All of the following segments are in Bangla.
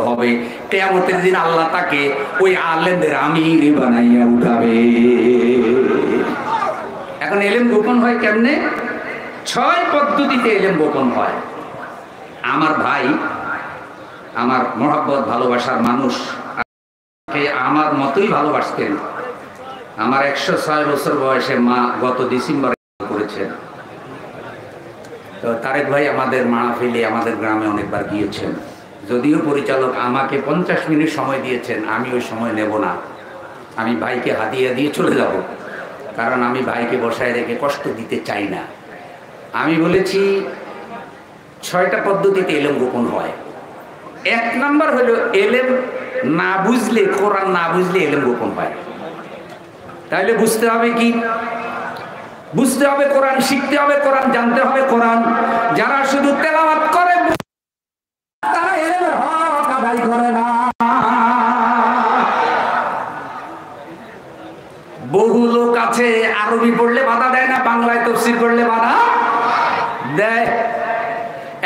হবে। কিয়ামতের দিন আল্লাহ তাকে ওই আলেমদের আমির বানাইয়া উঠাবে। এখন এলেম গোপন হয় কেমনে? 6 পদ্ধতিতে এলেম গোপন হয়। আমার ভাই, আমার মহব্বত ভালোবাসার মানুষ, আমার মতোই ভালোবাসতেন। আমার 106 বছর বয়সে মা গত ডিসেম্বরে করেছেন। তো তারেক ভাই আমাদের মাহফিলে আমাদের গ্রামে অনেকবার গিয়েছেন। যদিও পরিচালক আমাকে 50 মিনিট সময় দিয়েছেন, আমি ওই সময় নেব না, আমি ভাইকে হাদিয়া দিয়ে চলে যাব, কারণ আমি ভাইকে বসায় রেখে কষ্ট দিতে চাই না। আমি বলেছি 6টা পদ্ধতিতে এলেম গোপন হয়। 1 নাম্বার হলো এলেম না বুঝলে, কোরআন না বুঝলে এলেম গোপন হয়। তাহলে বুঝতে হবে কি? বুঝতে হবে কোরআন, শিখতে হবে কোরআন, জানতে হবে কোরআন। যারা শুধু তেলাওয়াত করে তারা এলেমের হক আদায় করে না। বহু লোক আছে আরবি পড়লে বাধা দেয় না, বাংলায় তাফসীর করলে বাধা দেয়।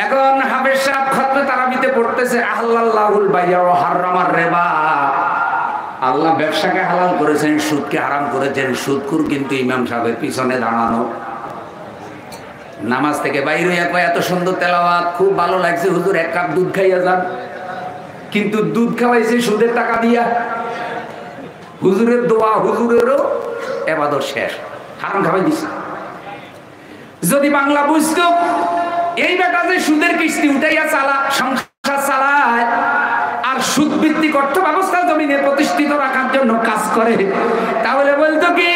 এখন হাফেজ সাহেব খতমে তারাবিতে পড়তেছে আহলাল্লাহুল বাইয়া ওয়া হারামার রিবা, আল্লাহ ব্যবসাকে হালাল করেছেন, সুদকে হারাম করেছেন। সুদখোর কিন্তু ইমাম সাহেবের পিছনে দাঁড়ানো। নামাজ থেকে বাইরে হইয়া কয় এত সুন্দর তেলাওয়াত, খুব ভালো লাগছে হুজুর, 1 কাপ দুধ খাইয়া যান। কিন্তু দুধ খাওয়াইছে সুদের টাকা দিয়া। হুজুরের দোয়া, হুজুরেরও ইবাদত শেষ, হারাম খাওয়াই দিছে। যদি বাংলা বুঝতো, এই বেটা যে সুদের কিস্তি উঠাইয়া সংসার চালায় আর সুদ ভিত্তিক অর্থ ব্যবস্থা জমিনে প্রতিষ্ঠিত রাখার জন্য কাজ করে, তাহলে বলতো কি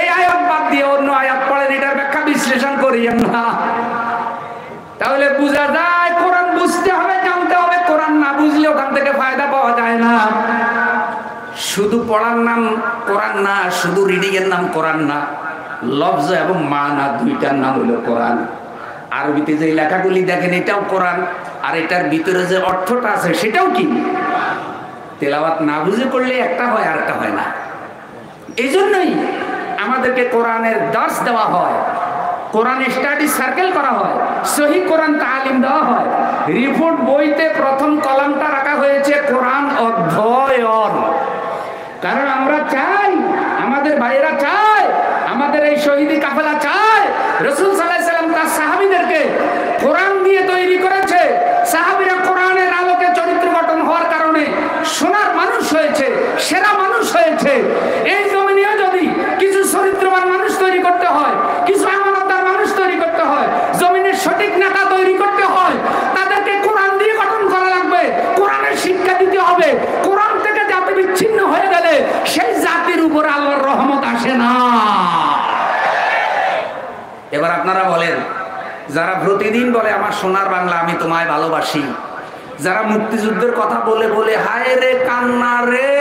এই আয়াত বাদ দিয়ে অন্য আয়াত পড়েন, এটার ব্যাখ্যা বিশ্লেষণ করিয়েন না। তাহলে বোঝা যায় কোরআন বুঝতে হবে, জানতে হবে। কোরআন না বুঝলে ওখান থেকে ফায়দা পাওয়া যায় না। শুধু পড়ার নাম কোরআন না, শুধু রিডিং এর নাম কোরআন না, লফজ এবং মানা দুইটার নাম হলো কোরআন। আরবিতে যে লেখাগুলি দেখেন এটাও কোরআন, আর এটার ভিতরে যে অর্থটা আছে সেটাও কি? তেলাওয়াত না বুঝে করলে একটা হয় আর একটা হয় না। এই জন্যই আমাদেরকে কোরআনের দর্স দেওয়া হয়, কোরআন স্টাডি সার্কেল করা হয়, সহি কোরআন তালিম দেওয়া হয়। রিপোর্ট বইতে প্রথম কলামটা রাখা হয়েছে কোরআন অধ্যয়ন। কারণ আমরা চাই, আমাদের ভাইয়েরা চায়, আমাদের এই শহীদি কাফেলা চায়, রাসূল সাল্লাল্লাহু আলাইহি ওয়াসাল্লাম তার সাহাবীদেরকে কোরআন দিয়ে তৈরি করেছে। সাহাবীরা কোরআনের আলোকে চরিত্র গঠন হওয়ার কারণে সোনার মানুষ হয়েছে, সেরা মানুষ হয়েছে। এই জমিনে যদি কিছু চরিত্রবান মানুষ তৈরি করতে হয়, কিছু আমানতদার মানুষ তৈরি করতে হয়, জমিনের সঠিক নেতা তৈরি করতে হয়, তাদেরকে কোরআন দিয়ে গঠন করা লাগবে, কোরআনের শিক্ষা দিতে হবে। কোরআন থেকে জাতি বিচ্ছিন্ন হয়ে গেলে সেই জাতির উপর আল্লাহর রহমত আসে না। এবার আপনারা বলেন, যারা প্রতিদিন বলে আমার সোনার বাংলা, আমি তোমায় ভালোবাসি, যারা মুক্তিযুদ্ধের কথা বলে বলে হায় রে কান্না রে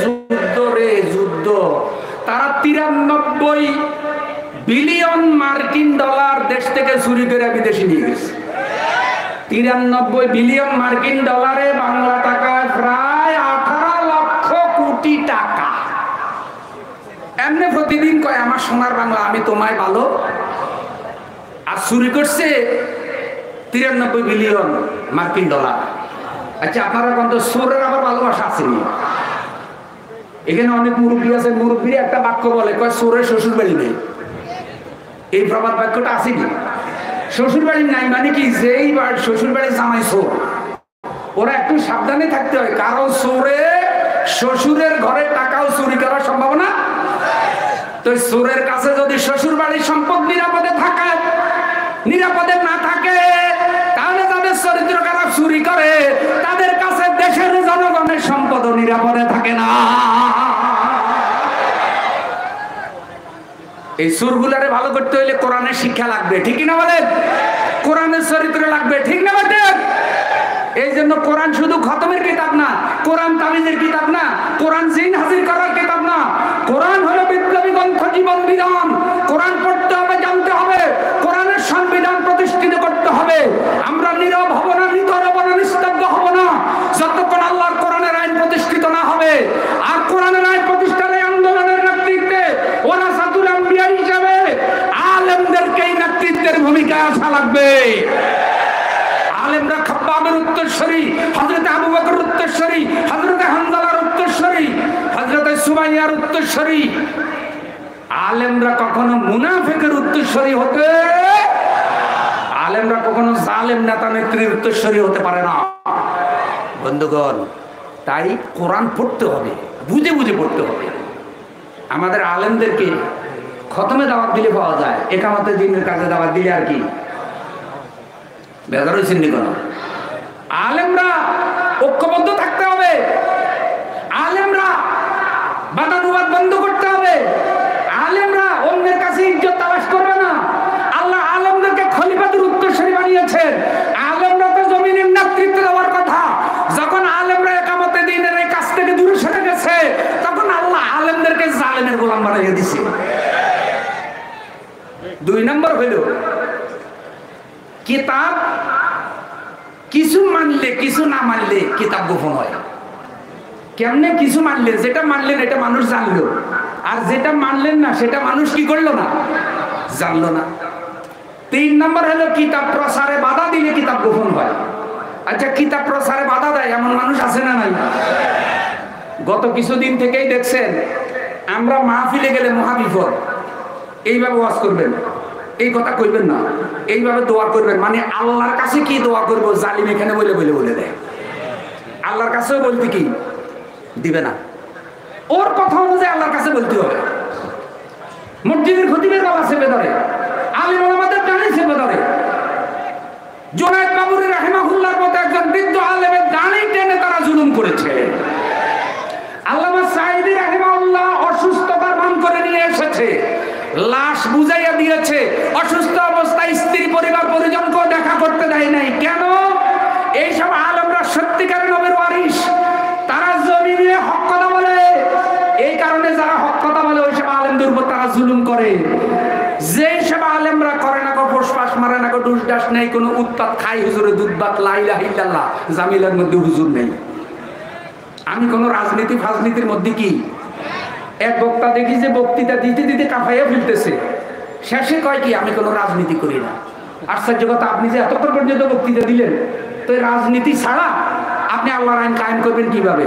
যুদ্ধ রে যুদ্ধ, তারা 93 বিলিয়ন মার্কিন ডলার দেশ থেকে চুরি করে বিদেশে নিয়ে গেছে। 93 বিলিয়ন মার্কিন ডলারে বাংলা টাকায় প্রায় 18 লক্ষ কোটি টাকা। এমনি প্রতিদিন কয় আমার সোনার বাংলা, আমি তোমায় ভালো, আর চুরি করছে 93 বিলিয়ন মার্কিন ডলার। আচ্ছা আপনারা কত চোরের আবার ভালোবাসা আসেনি? এখানে অনেক মুরব্বী আছে, মুরব্বীরা একটা বাক্য বলে, কয় চোরের শ্বশুর বাড়ি নেই। এই প্রবাদ বাক্যটা আসেনি? শ্বশুর বাড়ি নাই মানে কি, যেই শ্বশুর বাড়ি জামাই চোর, ওরা একটু সাবধানে থাকতে হয়, কারণ চোরে শ্বশুরের ঘরে টাকাও চুরি করার সম্ভাবনা। তো চোরের কাছে যদি শ্বশুর বাড়ির সম্পদ নিরাপদে থাকে, নিরাপদে না থাকে, তাহলে তাদের চরিত্র খারাপ চুরি করে, তাদের কাছে দেশের জনগণের সম্পদ নিরাপদে থাকে না। এই চোরগুলারে ভালো করতে হইলে কোরআনের শিক্ষা লাগবে, ঠিক না বলেন? কোরআনের চরিত্র লাগবে, ঠিক না বলেন? এই জন্য কোরআন শুধু খতমের কিতাব না, কোরআন তাবিজের কিতাব না, কোরআন জিন হাজির করার কিতাব না। কোরআন হলো বিপ্লবী গ্রন্থ, জীবন বিধান। কোরআন পড়তে হবে, জানতে হবে, কোরআনের সংবিধান প্রতিষ্ঠিত করতে হবে। আমরা নীরব হব না, নিতর হব না, নিস্তব্ধ হব না যতক্ষণ আল্লাহর কোরআনের আইন প্রতিষ্ঠিত না হবে। আর কোরআনের আইন প্রতিষ্ঠার এই আন্দোলনের নেতৃত্বে ওয়ারাসাতুল আম্বিয়া হিসেবে আলেমদেরকে এই নেতৃত্বের ভূমিকায় আসা লাগবে। আলেমরা খাব্বাবের উত্তরসূরি হযরত আবু উত্তরসূরি, আলেমরা কখনো মুনাফিকের উত্তরসূরি হতে, আলেমরা কখনো জালেম নেতা নেত্রীর উত্তরসূরি হতে পারে না। বন্ধুগণ, তাই কোরআন পড়তে হবে, বুঝে বুঝে পড়তে হবে। আমাদের আলেমদেরকে খতমে দাওয়াত দিলে পাওয়া যায়, একামতের দিনের কাজে দাওয়াত দিলে আর কি বেজার হয়েছেন নি কোনো? আলেমরা ঐক্যবদ্ধ থাকতে হবে, আলেমরা বাদানুবাদ বন্ধ করতে হবে, আলেমরা অন্যের কাছে ইজ্জত তালাশ করবে না। আল্লাহ আলেমদেরকে খলিফাতুল উত্তরসূরি বানিয়েছেন। আলেমরা তো জমিনের নেতৃত্ব দেওয়ার কথা। যখন আলেমরা একামতে দিনের এই কাজ থেকে দূরে সরে গেছে, তখন আল্লাহ আলেমদেরকে জালেমের গোলাম বানিয়ে দিছে। 2 নম্বর হইল কিতাব কিছু মানলে কিছু না মানলে কিতাব গোপন হয়। কেমনে? কিছু মানলেন, যেটা মানলেন এটা মানুষ জানলো, আর যেটা মানলেন না সেটা মানুষ কি করলো না, জানলো না। 3 নম্বর হলো কিতাব প্রসারে বাধা দিলে কিতাব গোপন হয়। আচ্ছা, কিতাব প্রসারে বাধা দেয় এমন মানুষ আছে না নাই? গত কিছুদিন থেকেই দেখছেন আমরা মাহফিলে গেলে মহাবিপদ। এইভাবে ওয়াজ করবেন, এই কথা কইবেন না, এইভাবে দোয়া করবেন। মানে আল্লাহর কাছে কি দোয়া করবো, জালিম এখানে বলে বলে বলে দেয়। আল্লাহর কাছেও বলতে কি দিবে না, ওর কথা অনুযায়ী আল্লাহর কাছে বলতে হবে। মসজিদের খতিবের গলা চেপে ধরে, আলিম ওলামাদের ডানে চেপে ধরে। জুনায়েদ বাবুরি রাহিমাহুল্লাহর মতো একজন বৃদ্ধ আলেমের ডানেই টেনে তারা জুলুম করেছে। আল্লামা সাঈদী রাহিমাহুল্লাহ অসুস্থতার ভান করে নিয়ে এসেছে, লাশ বুঝাইয়া দিয়েছে। অসুস্থ অবস্থায় স্ত্রী পরিবার পরিজনকেও দেখা করতে দেয় নাই। কেন? এইসব আলেমরা সত্যিকার নবীর ওয়ারিস, তারা জমিনে হক কথা বলে। এই কারণে যারা হক কথা বলে ওইসব আলেমদের উপর তারা জুলুম করে। যেই সব আলেমরা করে না গো ফোসফাস মারে না গো ডুস ডাস নেই, কোনো উৎপাত খাই হুজুরে দুধ ভাত লা ইলাহা ইল্লাল্লাহ, জামিলার মধ্যে হুজুর নেই। আমি কোন রাজনীতি ফাজনীতির মধ্যে কি? এক বক্তা দেখি যে বক্তৃতা দিতে দিতে কাঁপাইয়া ফেলতেছে, শেষে কয় কি আমি কোনো রাজনীতি করি না। আশ্চর্য কথা, আপনি যে এতক্ষণ পর্যন্ত বক্তৃতা দিলেন, তো রাজনীতি ছাড়া আপনি আল্লাহর আইন কায়েম করবেন কিভাবে?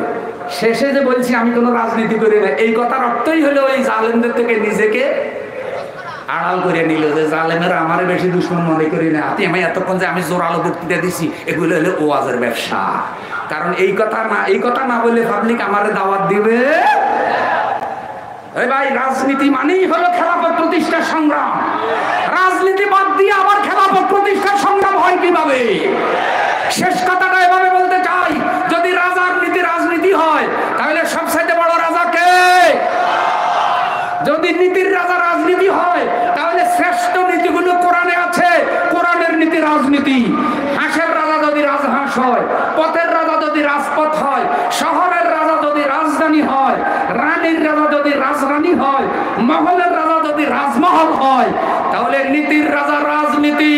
শেষে যে বলছি আমি কোনো রাজনীতি করি না, এই কথার অর্থই হলো ওই জালেমদের থেকে নিজেকে আড়াল করে নিল, যে জালেমেরা আমার বেশি দুশ্মন মনে করি না। আমি এতক্ষণ যে আমি জোরালো বক্তৃতা দিছি, এগুলো হলো ওয়াজের ব্যবসা। কারণ এই কথা না বলে পাবলিক আমারে দাওয়াত দিবে। এই ভাই, রাজনীতি মানেই হলো খেলাফত প্রতিষ্ঠার সংগ্রাম। রাজনীতি বাদ দিয়ে আবার খেলাফত প্রতিষ্ঠার সংগ্রাম হয় কিভাবে? শেষ কথাটা এভাবে বলতে চাই, যদি রাজনীতি হয় তাহলে সবচাইতে বড় রাজা কে? যদি নীতির রাজা রাজনীতি হয় তাহলে শ্রেষ্ঠ নীতিগুলো কোরআনে আছে। কোরআনের নীতি রাজনীতি। হাঁসের রাজা যদি রাজহাঁস হয়, পথের রাজা যদি রাজপথ হয়, শহরের রাজা যদি রাজধানী হয়, রানীর রাজা যদি রাজরানী হয়, মহলের রাজা যদি রাজমহল হয়, তাহলে নীতির রাজা রাজনীতি।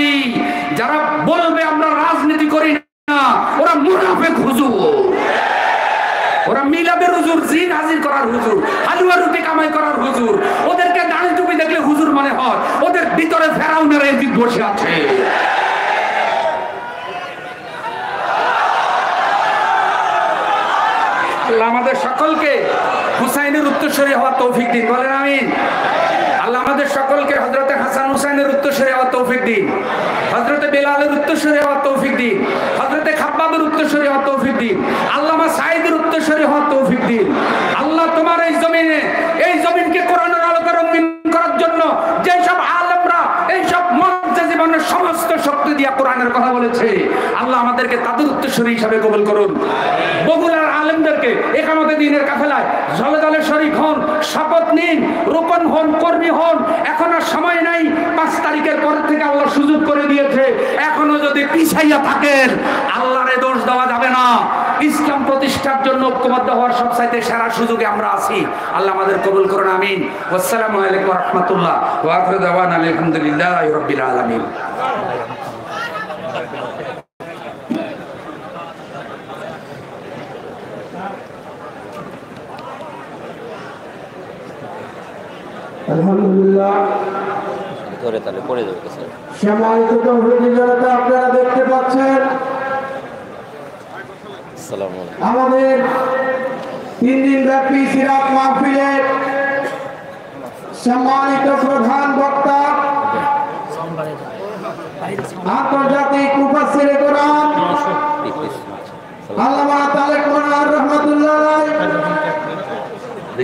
যারা বলবে আমরা রাজনীতি করি না, ওরা মুনাফিক হুজুর, ওরা মিলাদের হুজুর, জিন হাজির করার হুজুর, হালুয়া রুটি কামাই করার হুজুর। ওদেরকে দাড়ি টুপি দেখলে হুজুর মনে হয়, ওদের ভিতরে ফেরাউনের এজিদ বসে আছে। আল্লাহ আমাদের সকলকে হুসাইনের উত্তরসূরি হওয়ার তৌফিক দিন, বলেন আমিন। আল্লাহ আমাদের সকলকে হযরতে হাসান হুসাইনের উত্তরসূরি হওয়ার তৌফিক দিন, হযরতে বেলালের উত্তরসূরি হওয়ার তৌফিক দিন, হযরতে খাব্বাবের উত্তরসূরি হওয়ার তৌফিক দিন, আল্লামা সাঈদীর উত্তরসূরি হওয়ার তৌফিক দিন। আল্লাহ তোমার এই জমিনে, এই জমিনকে কোরআনের আলোকে রঙিন করার জন্য যেসব আলেমরা এইসব মঞ্চে জীবনের সমস্ত শক্তি দিয়া কোরআনের কথা বলেছে, আল্লাহ আমাদেরকে তাদের উত্তরসূরি হিসাবে কবুল করুন। বগুড়ার আলেমদেরকে একামতে দিনের কাফেলায় জলে জলে শরীক হন, শপথ নিন, রোপণ হন, কর্মী হন। এখন আর সময় নাই, 5 তারিখের পর থেকে আল্লাহ সুযোগ করে দিয়েছে। এখনো যদি পিছাইয়া থাকেন, আল্লাহরে দোষ দেওয়া যাবে না। ইসলাম প্রতিষ্ঠার জন্য ঐক্যবদ্ধ হওয়ার সবচাইতে সেরা সুযোগে আমরা আছি। আল্লাহ আমাদের কবুল করুন, আমিন। আসসালামু আলাইকুম ওয়া রাহমাতুল্লাহ ওয়া আখিরু দাওয়ানা আলহামদুলিল্লাহি রাব্বিল আলামিন। আলহামদুলিল্লাহ। ধরে তাহলে পড়ে যাবে কিছু। সম্মানিত তৌহিদি জনতা, আপনারা দেখতে পাচ্ছেন আসসালামু আলাইকুম। আমাদের 3 দিন ব্যাপী সিরাত মাহফিলের সম্মানিত প্রধান বক্তা আন্তর্জাতিক মুফাসসিরে কোরআন আল্লামা তারেক মনোয়ার রহমাতুল্লাহ আলাইহি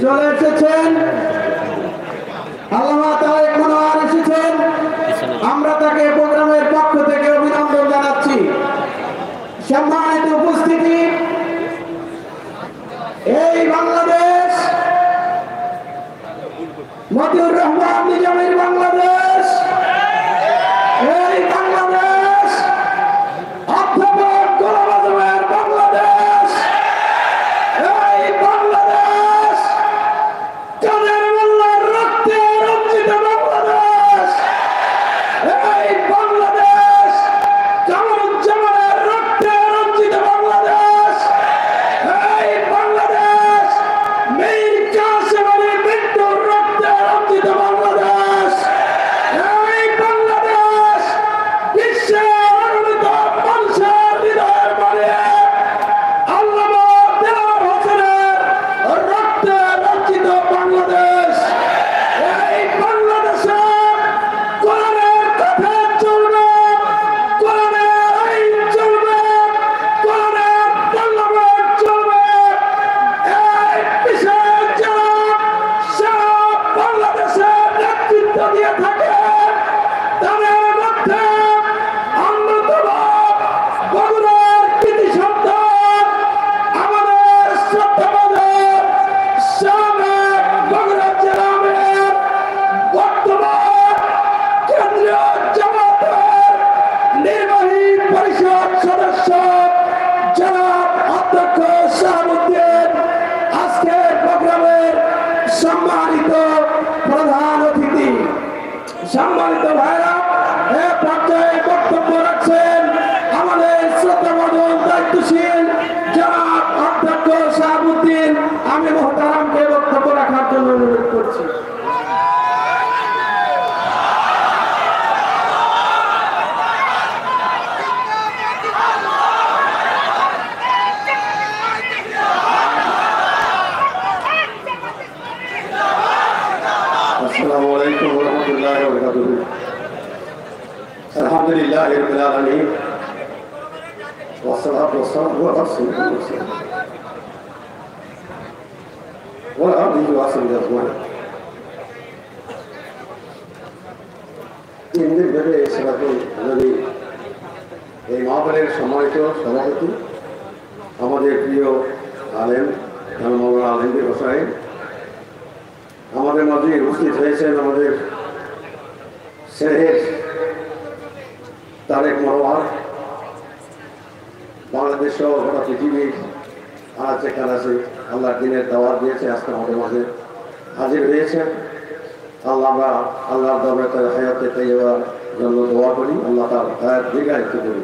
চলে এসেছেন। আল্লামা তারেক মনোয়ার এসেছেন, আমরা তাকে প্রোগ্রামের পক্ষ থেকে অভিনন্দন জানাচ্ছি। সম্মানিত উপস্থিতি, এই বাংলাদেশ মতিউর রহমান নিজামীর বাংলাদেশ, এই বাংলাদেশ অধ্যাপক গোলাম আযমের বাংলাদেশ, এই বাংলাদেশ কাদের মোল্লার রক্তে রঞ্জিত বাংলাদেশ, এই বাংলাদেশ কামরুজ্জামানের রক্তে রঞ্জিত বাংলাদেশ, এই বাংলাদেশ মীর কাসেম আলী বিট্টুর রক্তে রঞ্জিত বাংলাদেশ, এই বাংলাদেশ বিশ্বের অগণিত মানুষের হৃদয়ের মানে আল্লামা দেওয়ার হোসেনের রক্তে রঞ্জিত বাংলাদেশ, এই বাংলাদেশে কোরআনের কথা চলবে, কোরআনের আইন চলবে, কোরআনের পার্লামেন্ট চলবে। এই বিশেষ যারা সারা বাংলাদেশে নেতৃত্ব দিয়ে থাকে তাদের মধ্যে অন্যতম বগুড়ার কৃতি সন্তান আমাদের শ্রদ্ধাবাদের সাবেক বগুড়া জেলা মেয়র, বর্তমান কেন্দ্রীয় জামাতের নির্বাহী পরিষদ সদস্য জনাব অধ্যক্ষ শাহাবুদ্দিন, আজকের প্রোগ্রামের সম্মানিত প্রধান অতিথি। সম্মানিত ভাইরা, এ পর্যায়ে বক্তব্য রাখছেন আমাদের শ্রদ্ধাভাজন দায়িত্বশীল জনাব অধ্যক্ষ শাহাবুদ্দিন। আমি মোহতারামকে বক্তব্য রাখার জন্য অনুরোধ করছি। السلام عليكم ورحمة الله وبركاته. الحمد لله رب العالمين والصلاة والسلام على رسول الله وعلى آله وصحبه أجمعين. ইন্দির ভেবে সেরকম যদি এই মহাবারের সম্মানিত সভাপতি আমাদের প্রিয় আলেম মৌলানা আলমগীর হোসেন, আমাদের মাঝে উপস্থিত হয়েছেন আমাদের স্নেহের তারেক মনোয়ার, বাংলাদেশ সহ গোটা পৃথিবীর আনাচে কানাচে আল্লাহর দিনের দাওয়াত দিয়েছে, আজকে আমাদের মাঝে হাজির হয়েছেন। আল্লাহর দরবারে তার হায়াতে তাইয়্যিবার জন্য দোয়া করি, আল্লাহ তার হায়াত দীর্ঘায়িত করি।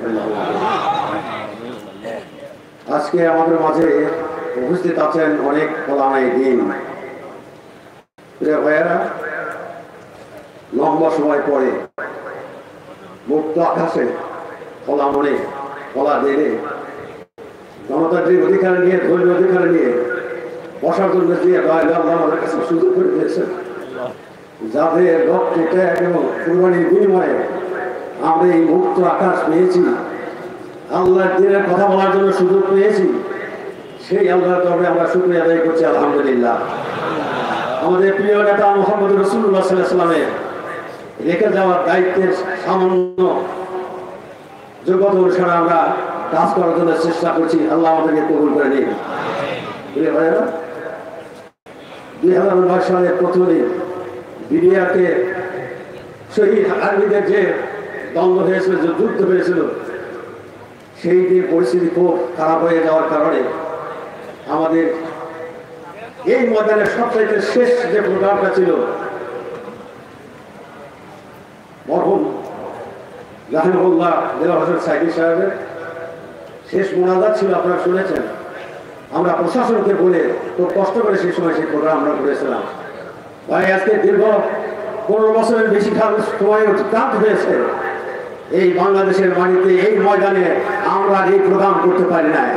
আজকে আমাদের মাঝে উপস্থিত আছেন অনেক ওলামায়ে দ্বীন। ভাইয়েরা, লম্বা সময় পরে মুক্ত আকাশে খোলা মনে খোলা দেনে গণতান্ত্রিক অধিকার নিয়ে ধর্মীয় অধিকার নিয়ে বসার জন্য দিয়ে আমাদের কাছে সুযোগ করে দিয়েছেন, যাদের রক্ত ত্যাগ এবং কুরবানির বিনিময়ে আমরা এই মুক্ত আকাশ পেয়েছি, আল্লাহর দিনের কথা বলার জন্য সুযোগ পেয়েছি, সেই আল্লাহর তরফে আমরা শুকরিয়া আদায় করছি আলহামদুলিল্লাহ। আমাদের প্রিয় নেতা মুহাম্মদ রাসূলুল্লাহ সাল্লাল্লাহু আলাইহি ওয়াসাল্লামের রেখে যাওয়ার দায়িত্বের সামান্য যোগ্যতা অনুসারে আমরা কাজ করার জন্য চেষ্টা করছি, আল্লাহ আমাদেরকে কবুল করে নিন। 2009 সালের প্রথম দিন বিডিআরকে শহীদ আর্মিদের যে দ্বন্দ্ব হয়েছিল, যে যুদ্ধ হয়েছিল, সেই দিন পরিস্থিতি খুব খারাপ হয়ে যাওয়ার কারণে আমাদের এই ময়দানের সবচাইতে শেষ যে প্রোগ্রামটা ছিল মরহুম রাহিমাহুল্লাহ দেওয়ার হোসেন সাইদি সাহেবের শেষ মোনাজাত ছিল, আপনারা শুনেছেন। আমরা প্রশাসনকে বলে খুব কষ্ট করে সেই সময় সেই প্রোগ্রাম আমরা করেছিলাম। ভাই, আজকে দীর্ঘ 15 বছরের বেশি সময় অতিক্রান্ত হয়েছে, এই বাংলাদেশের মাটিতে এই ময়দানে আমরা এই প্রোগ্রাম করতে পারি নাই।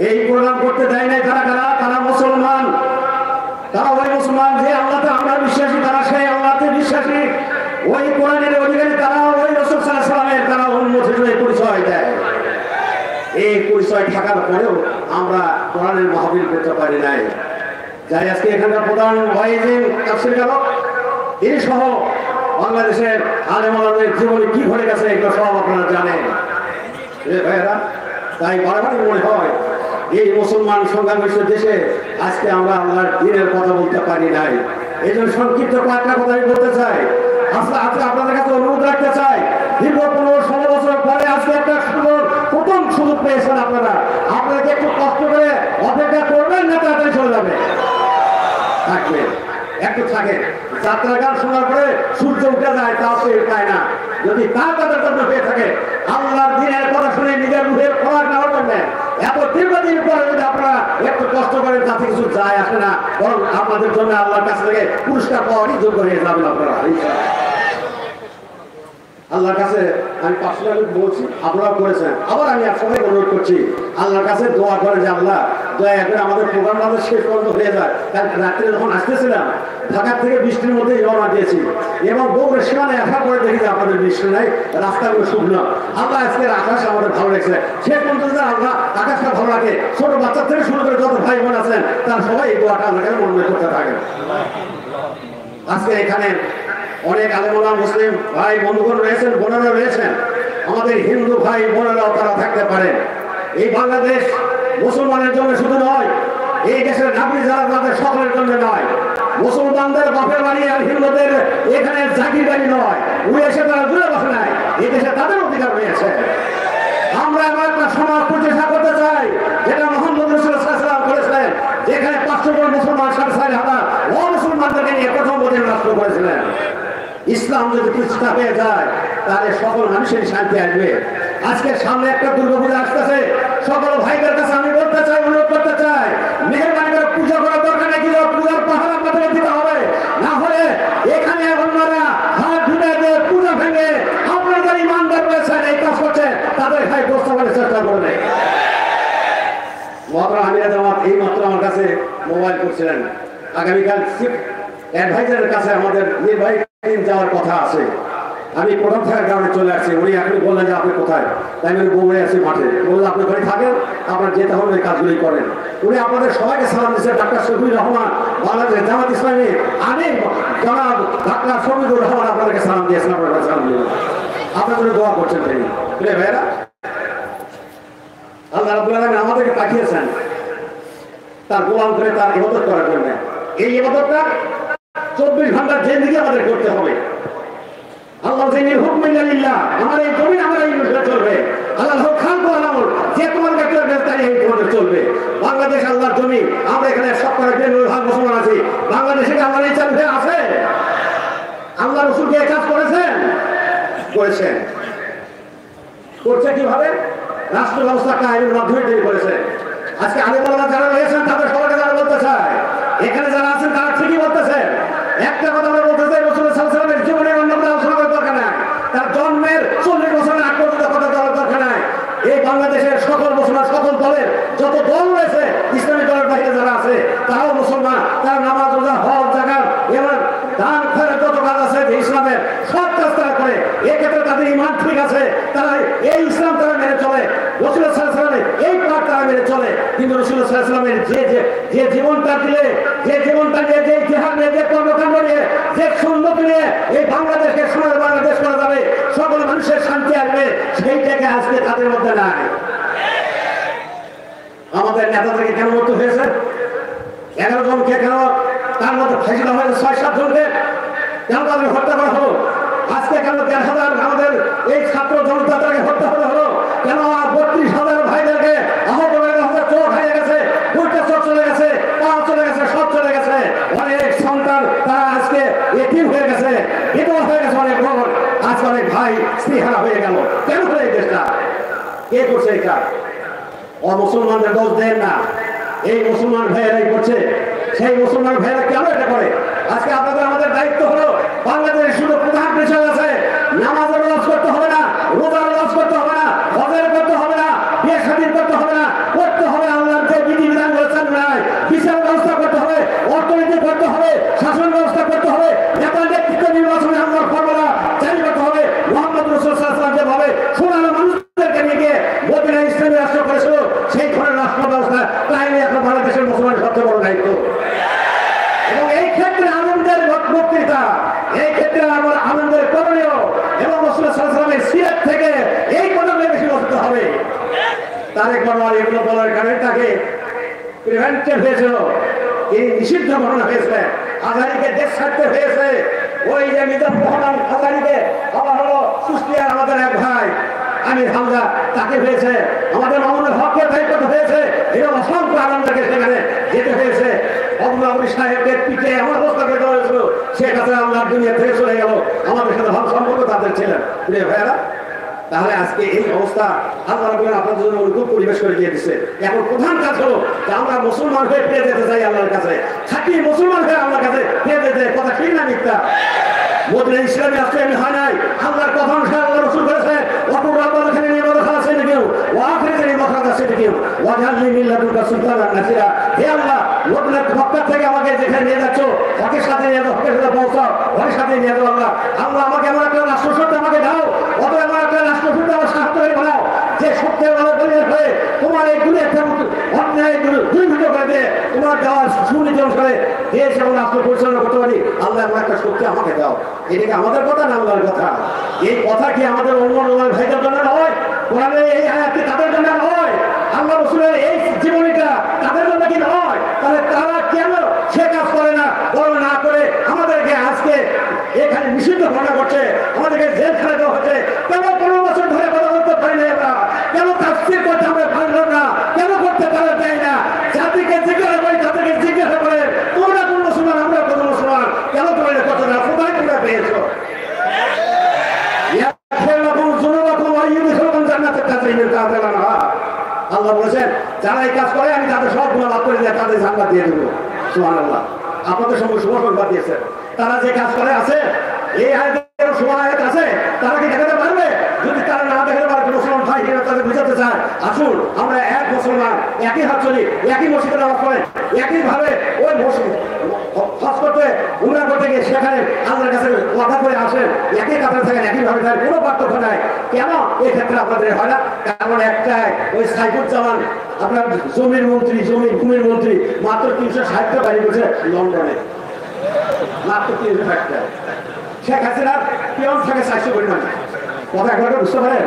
এই প্রোগ্রাম করতে দেয় নাই তারা মুসলমান, তারা ওই মুসলমান যে আল্লাহকে আমরা পরিচয় থাকার পরেও আমরা কোরআনের মাহফিল করতে পারি নাই। যাই আজকে এখানকার প্রধান ওয়াইজিন তাফসীর কারক এই সহ বাংলাদেশের আলেম ওলামাদের জীবনে কি ঘটে গেছে এগুলো সব আপনারা জানেন ভাইয়েরা। তাই বারবারই মনে হয় এই মুসলমান সংখ্যাগরিষ্ঠ দেশে আজকে আমরা আল্লাহর দ্বীনের কথা বলতে পারি নাই। এই জন্য সংক্ষিপ্ত কয়েকটা কথা আমি বলতে চাই। আজকে আপনাদের কাছে অনুরোধ রাখতে চাই, দীর্ঘ 15-16 বছর পরে আজকে একটা প্রথম সুযোগ পেয়েছেন আপনারা। আপনাকে একটু কষ্ট করে অপেক্ষা করবেন না তাড়াতাড়ি চলে যাবে, থাকবে একটু থাকে। যাত্রা গান শোনার পরে সূর্য উঠে যায় তাও সে পায় না। যদি তার তাদের জন্য পেয়ে থাকে আল্লাহর দিনের কথা শুনে নিজের মুখের খোরাক নেওয়ার জন্য এত দীর্ঘদিন পরে যদি আপনারা একটু কষ্ট করেন তাতে কিছু যায় আসে না, বরং আপনাদের জন্য আল্লাহর কাছ থেকে পুরস্কার পাওয়ারই যোগ্য হয়ে যাবেন আপনারা। আল্লাহর কাছে আমি পার্সোনালি বলছি, আপনারাও করেছেন, আবার আমি একসঙ্গে অনুরোধ করছি আল্লাহর কাছে দোয়া করেন যে আল্লাহ দয়া করে আমাদের প্রোগ্রাম আমাদের শেষ পর্যন্ত হয়ে যায়। কারণ রাত্রে যখন আসতেছিলাম ঢাকার থেকে বৃষ্টির মধ্যে রওনা দিয়েছি এবং বগুড়ার সীমানায় আসা করে দেখি যে আপনাদের বৃষ্টি নাই, রাস্তাগুলো শুকনো। আল্লাহ আজকের আকাশ আমাদের ভালো লাগছে, শেষ পর্যন্ত আল্লাহ আকাশটা ভালো লাগে। ছোট বাচ্চা থেকে শুরু করে যত ভাই বোন আছেন তারা সবাই এই দোয়াটা আল্লাহকে মনে করতে থাকেন। আজকে এখানে অনেক আলেমুলামা মুসলিম ভাই বন্ধুগণ রয়েছেন, বোনেরা রয়েছেন, আমাদের হিন্দু ভাই বোনেরাও তারা থাকতে পারেন। এই বাংলাদেশ মুসলমানের জন্য শুধু নয়, এই দেশের নাগরিক যারা তাদের সকলের জন্য নয়। মুসলমানদের বাপের বাড়ি আর হিন্দুদের এখানে জাগির বাড়ি নয়, উড়ে এসে তারা দূরে বসে নাই, এই দেশে তাদের অধিকার রয়েছে। আমরা এবার একটা সমাজ প্রতিষ্ঠা করতে চাই যেটা মোহাম্মদ রাসূলুল্লাহ সাল্লাল্লাহু আলাইহি ওয়াসাল্লাম করেছিলেন, যেখানে 500 জন মুসলমান 4,500 অমুসলমানদেরকে নিয়ে প্রথম মদিনা রাষ্ট্র করেছিলেন। ইসলাম যদি প্রতিষ্ঠা হয়ে যায় তাহলে সকল মানুষের শান্তি আসবে। আজকে সামনে একটা দুর্গাপূজা আসতেছে, সকল ভাইদের কাছে আমি বলতে চাই, অনুরোধ করতে চাই, মেহেরবানি করে পূজা করার দরকার নেই, পূজার পাহাড় আপনাদের দিতে হবে। না হলে এখানে অন্যরা হাত ধুয়ে দিয়ে পূজা ভেঙে আপনাদের ইমানদার রয়েছেন এই কাজ করছে তাদের ভাই প্রস্তাবের চেষ্টা করবে। মহাত্মা আমিরা জামাত এই মাত্র আমার কাছে মোবাইল করছিলেন, আগামীকাল চিফ অ্যাডভাইজারের কাছে আমাদের নির্বাহী যাওয়ার কথা আছে। আমি প্রথম থাকার কারণে চলে আসছি। উনি এখন বললেন যে আপনি কোথায়, তাই আমি বউরে আছি মাঠে। বললেন আপনি ঘরে থাকেন, আপনার যেতে হবে এই কাজগুলি করেন। উনি আপনাদের সবাইকে সালাম দিচ্ছেন। ডাক্তার শফিউর রহমান বাংলাদেশ জামাত ইসলামী, আমি জনাব ডাক্তার শফিউর রহমান আপনাদেরকে সালাম দিয়েছেন, আপনারা সালাম দিলেন, আপনার জন্য দোয়া করছেন তিনি। বুঝলে ভাইয়েরা, আল্লাহ রাব্বুল আলামিন আমাদেরকে পাঠিয়েছেন তার গোলাম করে তার ইবাদত করার জন্য। এই ইবাদতটা 24 ঘন্টা জিন্দেগি আমাদের করতে হবে। আল্লাহ জানির হুকম ইল্লাল্লাহ, আমার এই জমিন আমার এই অনুসারে চলবে। আল্লাহ খালকু আলামুল, যে তোমার কাছে তাই এই তোমাদের চলবে। বাংলাদেশ আল্লাহর জমি, আমরা এখানে 70% মুসলমান আছি। বাংলাদেশে কি আল্লাহর ইচ্ছা উঠে আছে? আল্লাহ রাসূল কি এই কাজ করেছেন? করেছেন। করছে কিভাবে? রাষ্ট্র ব্যবস্থাকে আইনের মাধ্যমে তৈরি করেছে। আজকে আলেমরা যারা রয়েছেন তাদের সবাইকে যারা বলতে চায়, এখানে যারা আছেন তারা ঠিকই বলতেছেন। একটা কথা আমরা বলতে চাই, রাসূলুল্লাহ সাল্লাল্লাহু আলাইহি ওয়াসাল্লামের জীবনের অন্য কোনো আলোচনা করার দরকার নাই, তার জন্মের 40 বছরের আগ পর্যন্ত কথা বলার দরকার নাই। এই বাংলাদেশের সকল মুসলমান, সকল দলের যত দল রয়েছে, ইসলামী দলের বাইরে যারা আছে তারাও মুসলমান, তারা নামাজ রোজা হজ যাকাত এবং দান খয়রাত যত কাজ আছে ইসলামের সব কাজ তারা করে। এক্ষেত্রে তাদের ঈমান ঠিক আছে, তারা এই ইসলাম তারা মেনে চলে, রাসূলুল্লাহ সাল্লাল্লাহু আলাইহি ওয়াসাল্লামের এই পাঠ তারা মেনে চলে। কিন্তু রাসূলুল্লাহ সাল্লাল্লাহু আলাইহি ওয়াসাল্লামের যে জীবনটা দিলে, যে জীবনটা নিয়ে, যে ইতিহাস নিয়ে, যে কর্মকাণ্ড নিয়ে, যে সুন্নত নিয়ে এই বাংলাদেশকে সোনার বাংলাদেশ করা যাবে, সকল মানুষের শান্তি আসবে, সেইটাকে আজকে তাদের মধ্যে নাই। আমাদের নেতাদেরকে কেন মৃত্যু হয়েছে? 11 জনকে কেন তার মধ্যে ফাঁসি দেওয়া হয়েছে? 6-7 জনকে কেন তাদের হত্যা করা হলো? আজকে কেন 1,500 আমাদের এই ছাত্র জনতা তাদেরকে হত্যা করা হলো? কেন 32,000 ভাইদেরকে আহত করে দেওয়া, চোখ হারিয়ে গেছে, দুইটা চোখ চলে গেছে, পা চলে গেছে, সব চলে গেছে। অনেক সন্তান তারা আজকে এতিম হয়ে গেছে, বিধবা হয়ে গেছে, অনেক বড় আজকে অনেক ভাই স্ত্রীহারা হয়ে গেল। কেন হলো এই দেশটা? কে করছে এটা? মুসলমানদের দোষ দেন না, এই মুসলমান ভাইয়েরাই করছে। সেই মুসলমান ভাইয়েরা কেন এটা করে? আজকে আপনাদের আমাদের দায়িত্ব হলো, বাংলাদেশের শুধু প্রধান বিষয় আছে, নামাজের লস করতে হবে না, রোজার লস করতে হবে না, হজের করতে হবে না, বিয়ে শাদী করতে হবে না, করতে হবে আল্লাহর যে বিধিবিধান বলেছেন নাই, বিচার ব্যবস্থা করতে হবে, অর্থনীতি করতে হবে, শাসন ব্যবস্থা করতে হবে, নেতা নেতৃত্ব নির্বাচনে আল্লাহর ফরমানা জারি করতে হবে। মুহাম্মদ রাসূলুল্লাহ সাল্লাল্লাহু আলাইহি ওয়াসাল্লাম যেভাবে সোনার মানুষদেরকে নিয়ে গিয়ে মদিনা ইসলামী রাষ্ট্র করেছিল, $100 কারণে তাকে প্রিভেন্টেড হয়েছিল, এই নিষিদ্ধ ঘটনা হয়েছে, আজারিকে দেশ ছাড়তে হয়েছে। ওই যে মিজানুর রহমান আজারিকে আবার হলো কুষ্টিয়ার আমাদের এক ভাই আমির হামজা, তাকে হয়েছে, আমাদের মামুনুল হককে তাই করতে হয়েছে। এরকম অসংখ্য আনন্দকে সেখানে যেতে হয়েছে। অবুল সাহেবকে পিঠে এমন অবস্থা করে দেওয়া হয়েছিল, সে কাছে আল্লাহর দুনিয়া ফেরে চলে গেল। আমাদের সাথে ভালো সম্পর্ক তাদের ছিলেন প্রিয় ভাইয়েরা। তাহলে আজকে এই অবস্থা আল্লাহ রাব্বুল আপনাদের জন্য অনুকূল পরিবেশ করে দিয়ে দিচ্ছে। এখন প্রধান কাজ হলো যে আমরা মুসলমান হয়ে ফিরে যেতে চাই আল্লাহর কাছে, খাঁটি মুসলমান হয়ে আল্লাহর কাছে ফিরে যেতে। কথা ঠিক না মিথ্যা? মদিনা ইসলামী রাষ্ট্র হয় নাই, আল্লাহর কথা অনুসারে আল্লাহ রাসূল বলেছে অপর রাব্বানা নিয়ে বলা আছে কেউ ওয়াখিরি মাখাদা আছে কেউ ওয়াজালনি মিন লাদুনকা সুলতানান নাসিরা। হে আল্লাহ, মদিনার মক্কা থেকে আমাকে যেখানে নিয়ে যাচ্ছ হকের সাথে নিয়ে যাও, হকের সাথে পৌঁছাও, হকের সাথে নিয়ে যাও। আল্লাহ আল্লাহ আমাকে এমন একটা রাষ্ট্রশক্তি আমাকে দাও, অত এমন একটা রাষ্ট্রশক্তি আমার সাহায্য করে বানাও যে সত্যের ভালো পরিবেশ হয়ে তোমার এই দুনিয়াতে অন্যায় দুর্নীতি করে দিয়ে তোমার দেওয়ার সুনীতি অনুসারে দেশ এবং রাষ্ট্র পরিচালনা করতে পারি। আল্লাহ এমন একটা শক্তি আমাকে দাও। এটা কি আমাদের কথা না আল্লাহর কথা? এই কথা কি আমাদের অন্য ভাইদের জন্য নয়? কোরআনের এই আয়াতটি তাদের জন্য নয়? আল্লাহ রাসূলের এই জীবনীটা তাদের জন্য কি নয়? তাহলে তারা কেন সে কাজ করে না? বড় না করে আমাদেরকে আজকে এখানে নিষিদ্ধ ঘটনা করছে, আমাদেরকে জেলখানায় দেওয়া হচ্ছে। কেন 15 বছর ধরে কথা বলতে পারি না আমরা? কেন তাফসীর করতে আমরা পারলাম না? কেন করতে পারা যায় না? জাতিকে জিজ্ঞাসা করি, তাদেরকে জিজ্ঞাসা করে তোমরা কোন মুসলমান, আমরা কোন মুসলমান, কেন তোমরা এটা করতে না? কোথায় তোমরা পেয়েছো? আল্লাহ বলেছেন যারা এই কাজ করে আমি তাদের সব গুনাহ মাফ করে দিয়ে তাদের জান্নাত দিয়ে দেবো। সুবহানাল্লাহ। আপনাদের সঙ্গে সুবহান দিয়েছেন। তারা যে কাজ করে আছে এই আয়াতের সময় আয়াত আছে, তারা কি দেখাতে পারবে? যদি তারা না দেখাতে পারে মুসলমান ভাই কিনা তাদের বুঝাতে চায়, আসুন আমরা এক মুসলমান, একই হাত চলি, একই মসজিদে নামাজ পড়ে, একই ভাবে ওই মসজিদ হজ করতে উমরা করতে গিয়ে সেখানে আল্লাহর কাছে কথা করে আসেন, একই কাতারে থাকেন, একই ভাবে থাকেন, কোনো পার্থক্য নাই। কেন এই ক্ষেত্রে আপনাদের হয় না? কারণ একটাই, ওই সাইফুজ্জামান আপনার জমির মন্ত্রী, ভূমির মন্ত্রী, মাত্র 360 বাড়ি করছে লন্ডনে, মাত্র 360টা। শেখ হাসিনার পিয়ন থাকে 400 কোটি মানুষ। কথা একবার বুঝতে পারেন?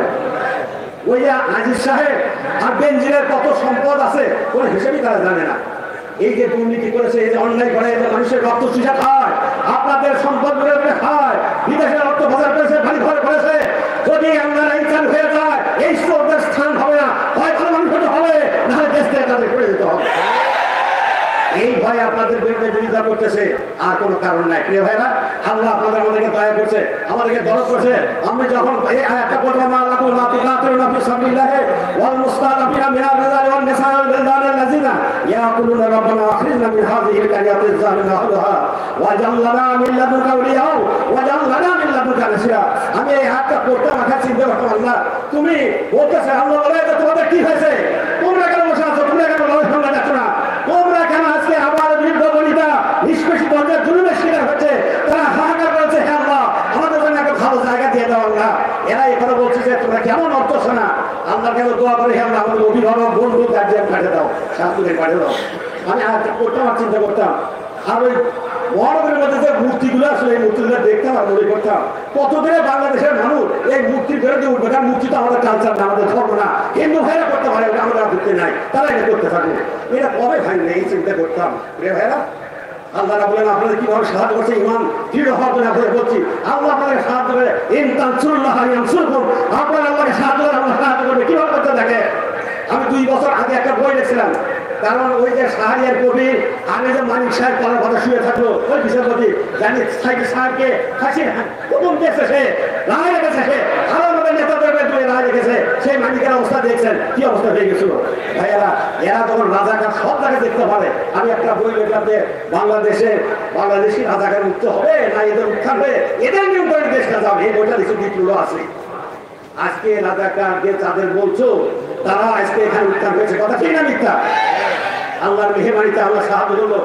ওই যে আজিজ সাহেব আর বেনজিরের কত সম্পদ আছে কোনো হিসেবেই তারা জানে না। এই যে দুর্নীতি করেছে, এই যে অন্যায় করে, এই যে মানুষের রক্ত চুষা খায়, আপনাদের সম্পদ খায়, বিদেশের অর্থ বাজার করেছে, বাড়ি ঘর করেছে। যদি আমরা ইনসান হয়ে যায় এই স্রোতের স্থান হবে না, হয় ভালো মানুষ হতে হবে, নাহলে দেশ থেকে তাদের করে দিতে হবে। এই ভয় আপনাদের বিরুদ্ধে বিরোধিতা করতেছে, আর কোনো কারণ নাই। প্রিয় ভাইরা, আল্লাহ আপনাদের আমাদেরকে দয়া করছে, আমাদেরকে দরদ করছে। আমি যখন এই আয়াতটা পড়লাম আল্লাহ না তুকাতিলুনা ফি সাবিলিল্লাহি ওয়াল মুস্তাদাফিনা মিনার রিজালি ওয়ান নিসাই ওয়াল বিলদানি আল্লাযিনা ইয়াকুলুনা রাব্বানা আখরিজনা মিন হাযিহিল কারিয়াতিজ জালিমা আহলাহা ওয়াজআল লানা মিন লাদুনকা আউলিয়া ওয়াজআল লানা মিন লাদুনকা নাসিরা। আমি এই আয়াতটা পড়তে মাথা চিন্তা করতাম, আল্লাহ তুমি বলতেছে, আল্লাহ বলে তোমাদের কি হয়েছে? তোমরা কেন বসে আছো? তোমরা কেন লড়াই সংগ্রাম যাচ্ছ না? তোমরা কেন আজকে আবার বৃদ্ধ বনিতা নিষ্পেষিত হচ্ছে, জুলুমের শিকার হচ্ছে? তারা হাহাকার করেছে, হে আল্লাহ আমাদের জন্য একটা ভালো জায়গা দিয়ে দাও। আল্লাহ এরা এই কথা বলছে যে তোমরা কেমন অর্থছ না? আল্লাহ কেন দোয়া করে, হে আল্লাহ আমাদের অভিভাবক, বন্ধু, গার্জিয়ান পাঠিয়ে দাও, শাস্ত্রীদের পাঠিয়ে দাও। আমি করতাম আর চিন্তা করতাম, আর ওই মহানগরের মধ্যে যে মূর্তিগুলো আসলে এই মূর্তিগুলো দেখতাম আর মনে করতাম কতদিনে বাংলাদেশের মানুষ এই মূর্তির বিরুদ্ধে উঠবে। কারণ মূর্তি তো আমাদের কালচার না, আমাদের ধর্ম না। হিন্দু ভাইরা করতে পারে, আমাদের আপত্তি নাই, তারা এটা করতে থাকবে। এটা কবে ভাই নেই চিন্তা করতাম। প্রিয় ভাইরা, আল্লাহ বলেন আপনাদের কিভাবে সাহায্য করছে, ইমান দৃঢ় হওয়ার জন্য আপনাদের বলছি। আল্লাহ আপনাদের সাহায্য করে, ইন তানসুরুল্লাহ ইয়ানসুরকুম, আপনারা আল্লাহকে সাহায্য করে, আল্লাহ সাহায্য করবে। কিভাবে করতে দেখে? আমি 2 বছর আগে একটা বই লিখছিলাম, কারণ ওই যে শাহরিয়ার কবি আগে যে মানিক সাহেব কলার কথা শুয়ে থাকলো, ওই বিচারপতি জানি সাহেবকে ফাঁসির হুকুম দিয়েছে, সে রায় রেখেছে, সে আরো আমাদের নেতাদের রায় রেখেছে। সেই মানিকের অবস্থা দেখছেন কি অবস্থা হয়ে গেছিল ভাইয়েরা। এরা যখন রাজাকার সব জায়গায় দেখতে পারে। আমি একটা বই লিখলাম যে বাংলাদেশি রাজাকার মুক্ত হবে না এদের উত্থান হবে, এদের নিয়ম করে দেশটা যাবে। এই বইটা কিছু দিকগুলো আছে। আজকে রাজাকার যে তাদের বলছো, তারা আজকে এখানে উত্থান হয়েছে। কথা ঠিক না মিথ্যা? আল্লাহর মেহরবানিতে আল্লাহ সাহায্য করলো,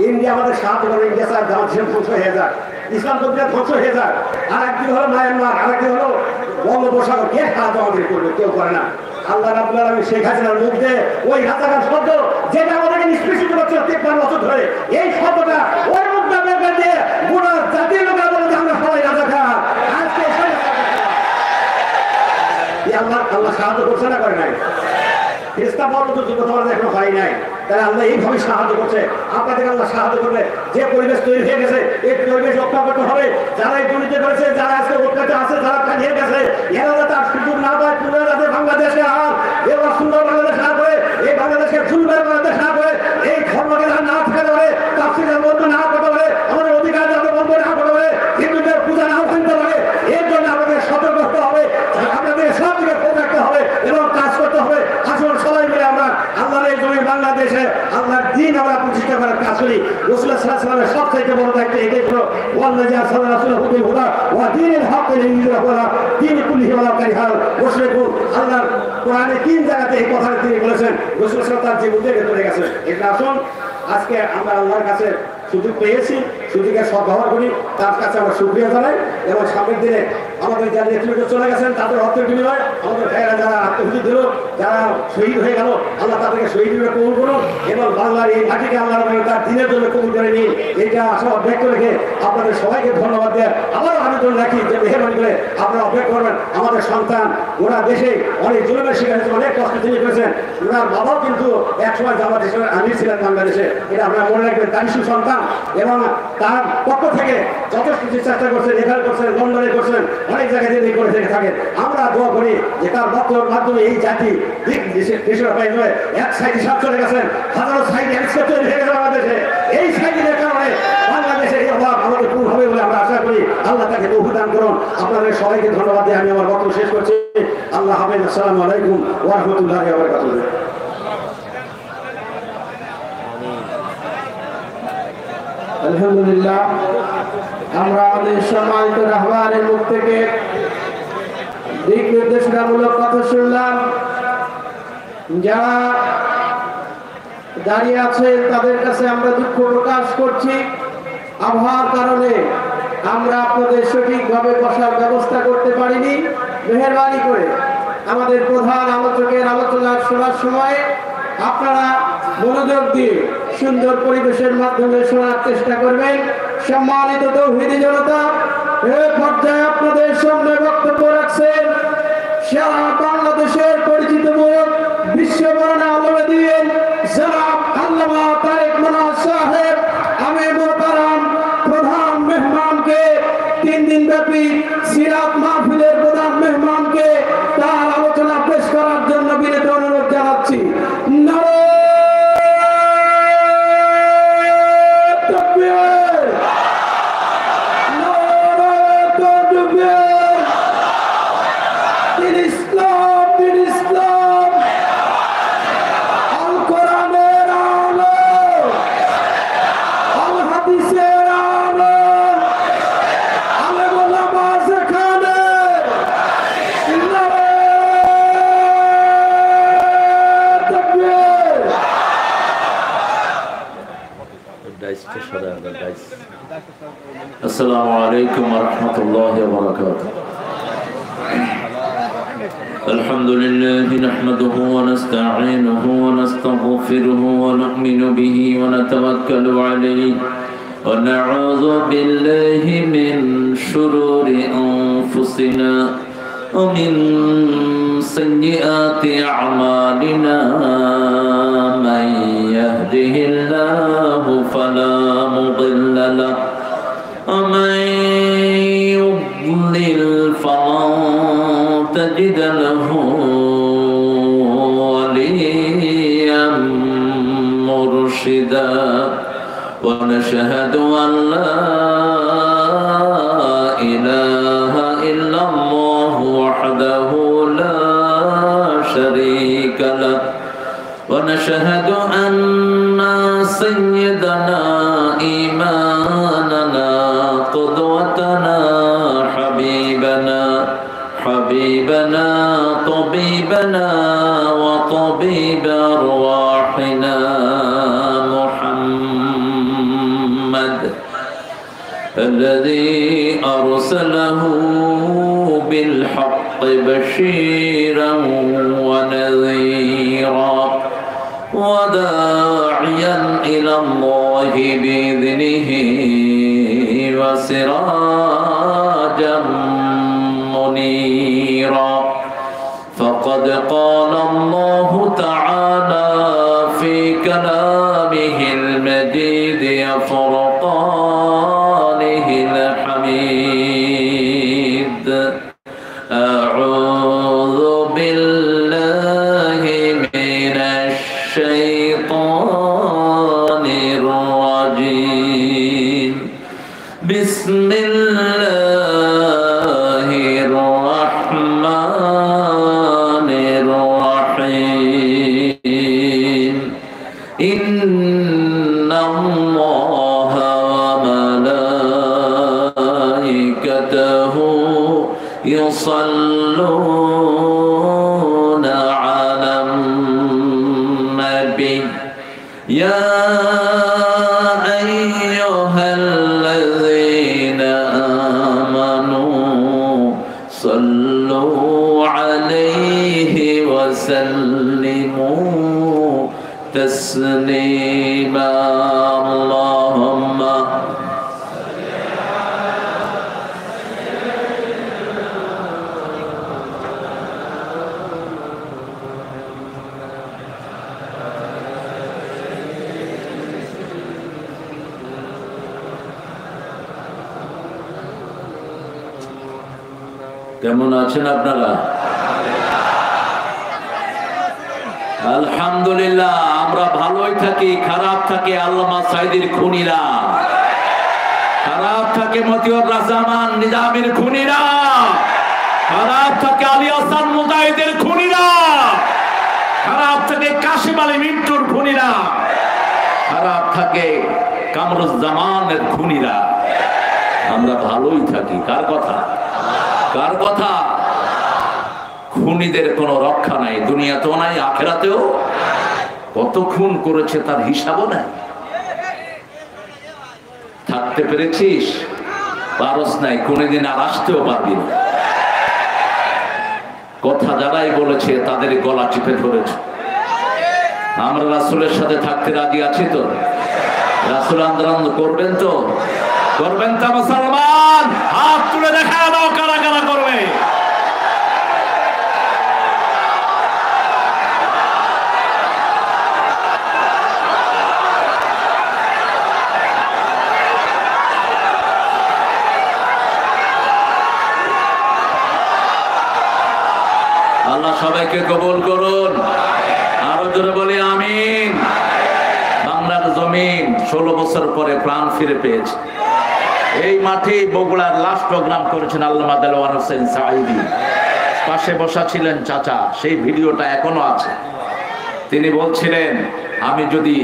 ইন্ডিয়া আমাদের সাহায্য করলো। ইন্ডিয়া স্যার ধ্বংস হয়ে যাক, ইসলাম তন্ত্র ধ্বংস হয়ে যাক। আর একদিন হলো মায়ানমার, আর একদিন হলো বঙ্গোপসাগর। কে সাহায্য আমাদের করবে? কেউ করে না। আল্লাহ রাব্বুল আলামিন শেখ হাসিনার মুখ দিয়ে ওই রাজাকার শব্দ, যেটা আমাদেরকে নিষ্পেষিত করছে 53 বছর ধরে, এই শব্দটা ওই মুখটা বের দিয়ে গোটা জাতির লোকেরা বলে যে আমরা সবাই রাজাকার। আজকে আল্লাহ সাহায্য করছে না, করে নাই? ফেরেশতা পর্যন্ত যুদ্ধ তোমাদের এখনো হয় নাই। তাহলে আল্লাহ এইভাবে সাহায্য করছে, আপনাদেরকে আল্লাহ সাহায্য করবে। যে পরিবেশ তৈরি হয়ে গেছে এই পরিবেশ রক্ষা করতে হবে। যারা এই দুর্নীতি করেছে, যারা আজকে অত্যাচার আছে, যারা কাটিয়ে গেছে, এরা যাতে আর সুযোগ না পায়, পুরো যাতে বাংলাদেশে আর এবার সুন্দর বাংলাদেশ না করে, এই বাংলাদেশকে সুন্দর বাংলাদেশ না করে, এই ধর্মকে না থাকতে পারে, তাফসীরের বন্ধ না করতে পারে, আমাদের অধিকার যাতে বন্ধ না করতে পারে, হিন্দুদের পূজা না ভাঙতে পারে, এর জন্য আমাদের সতর্ক হতে হবে, আপনাদের সব দিকে ফোন রাখতে হবে এবং কাজ করতে হবে। আসুন সবাই মিলে আমরা আল্লাহর এই জমি বাংলাদেশে আল্লাহর দিন আমরা প্রতিষ্ঠা করার কাজ করি। রাসূলুল্লাহ সাল্লাল্লাহু আলাইহি ওয়াসাল্লামের সবচেয়ে বড় দায়িত্ব এটাই হলো, ওয়াল্লাযী আরসালা রাসূলাহু বিল হুদা ওয়া দীনিল হক লিইয়ুযহিরাহু আলা দীনি কুল্লিহি ওয়ালাউ কারিহাল মুশরিকুন। আল্লাহর কোরআনে 3 জায়গাতে এই কথা তিনি বলেছেন, রাসূল সাল্লাল্লাহু আলাইহি ওয়াসাল্লাম তার জীবন থেকে করে গেছেন। এটা আসুন আজকে আমরা আল্লাহর কাছে সুযোগ পেয়েছি, সুযোগের সদ্ব্যবহার করি, তার কাছে আমরা শুকরিয়া জানাই এবং সামনের দিনে আমাদের যারা নেতৃত্বে চলে গেছেন তাদের অর্থের বিনিময় আমাদের ভাইয়েরা যারা আত্মহুতি দিল, যারা শহীদ হয়ে গেল, আল্লাহ তাদেরকে শহীদ হিসেবে কবুল করুন এবং বাংলার এই মাটিকে আল্লাহ তার দিনের জন্য কবুল করে নিন। এইটা আশাবাদ ব্যক্ত রেখে আপনাদের সবাইকে ধন্যবাদ দেয়। আবারও আবেদন রাখি যে মেহরবানি করে আপনারা অপেক্ষা করবেন। আমাদের সন্তান ওরা দেশে অনেক জুলুমের শিকার হয়েছে, অনেক কষ্ট তিনি করেছেন। ওনার বাবাও কিন্তু একসময় জামাত ইসলামের আমির ছিলেন বাংলাদেশে, এটা আপনারা মনে রাখবেন। তার শিশু সন্তান এবং তার পক্ষ থেকে যথেষ্ট কিছু চেষ্টা করছেন, এখানে করছেন, লন্ডনে করছেন, অনেক জায়গায় তিনি করে থেকে থাকেন। আমরা দোয়া করি যে তার বক্তব্যের মাধ্যমে এই জাতি দেশের পাই নয়, এক সাইডে সব চলে গেছেন, হাজারো সাইডে একসাথে তৈরি হয়ে গেছে বাংলাদেশে। এই সাইডের কারণে বাংলাদেশের এই অভাব আমাদের পূর্ণ হবে বলে আমরা আশা করি। আল্লাহ তাকে তৌফিক দান করুন। আপনাদের সবাইকে ধন্যবাদ দিয়ে আমি আমার বক্তব্য শেষ করছি। আল্লাহ হাফেজ। আসসালামু আলাইকুম ওয়া রাহমাতুল্লাহি ওয়া বারাকাতুহু। আলহামদুলিল্লাহ, আমরা আমাদের সম্মানিত রাহবারের মুখ থেকে দিক নির্দেশনামূলক কথা শুনলাম। যারা দাঁড়িয়ে আছেন তাদের কাছে আমরা দুঃখ প্রকাশ করছি। আবহাওয়ার কারণে আমরা আপনাদের সঠিকভাবে বসার ব্যবস্থা করতে পারিনি। মেহেরবানি করে আমাদের প্রধান আলোচকের আলোচনা শোনার সময় আপনারা মনোযোগ দিয়ে সুন্দর পরিবেশের মাধ্যমে শোনার চেষ্টা করবেন। সম্মানিত তৌহিদি জনতা, এই পর্যায়ে আপনাদের সামনে বক্তব্য রাখছেন সারা বাংলাদেশের পরিচিত মুখ, বিশ্ববরণে আলোড়ে দিলেন জনাব আল্লামা তারেক মানহাজ সাহেব। আমি মোহতারাম প্রধান মেহমানকে, 3 দিন ব্যাপী সিরাত মাহফিলের প্রধান মেহমানকে তার আলোচনা পেশ করার জন্য বিনীত অনুরোধ জানাচ্ছি। السلام عليكم ورحمة الله وبركاته. الحمد لله نحمده ونستعينه ونستغفره ونؤمن به ونتوكل عليه ونعوذ بالله من شرور أنفسنا ومن سيئات أعمالنا. من يهده الله فلا مضل له ومن يضلل فلن تجد له وليا مرشدا. ونشهد أن لا إله إلا الله وحده لا شريك له. ونشهد أن سيدنا إمامنا قدوتنا حبيبنا طبيبنا وطبيب أرواحنا محمد الذي أرسله بالحق بشيرا ونذيرا وداعيا إلى الله بإذنه وسراجا منيرا. فقد قال الله تعالى في كلامه المجيد فرقانه الحميد أعوذ بالله من الشيطان الرجيم بسم الله الرحمن الرحيم إن الله وملائكته يصلون على النبي يا أيها الذين آمنوا صلوا عليه وسلموا تسليما اللهم কেমন আছেন আপনারা? আলহামদুলিল্লাহ আমরা ভালোই থাকি, খারাপ থাকে আল্লামা সাইদির খুনিরা, খারাপ থাকে মতিউর রহমান নিজামীর খুনিরা, খারাপ থাকে আলী হাসান মুজাহিদের খুনিরা, খারাপ থাকে কাশিম আলী মিন্টুর খুনিরা, খারাপ থাকে কামরুজ্জামানের খুনিরা। আমরা ভালোই থাকি। কার কথা? কার কথা? খুনিদের কোনো রক্ষা নাই, দুনিয়াতেও নাই, আখেরাতেও। কত খুন করেছে তার হিসাবও নাই। থাকতে পেরেছিস? পারস নাই, কোনদিন আর আসতেও পারবি না। কথা যারাই বলেছে তাদের গলা চিপে ধরেছে। আমরা রাসূলের সাথে থাকতে রাজি আছি তো? রাসূল আন্দোলন করবেন তো? করবেন তো মুসলমান? হাত তুলে দেখা দাও কারা কারা করবে। আল্লাহ সবাইকে কবুল করুন। আরো জোরে বলি আমিন। বাংলার জমিন 16 বছর পরে প্রাণ ফিরে পেয়েছে। এই মাঠে বগুড়ার লাস্ট প্রোগ্রাম করেছেন আল্লামা দেলোয়ার হোসেন সাঈদী। পাশে বসা ছিলেন চাচা, সেই ভিডিওটা এখনো আছে। তিনি বলছিলেন আমি যদি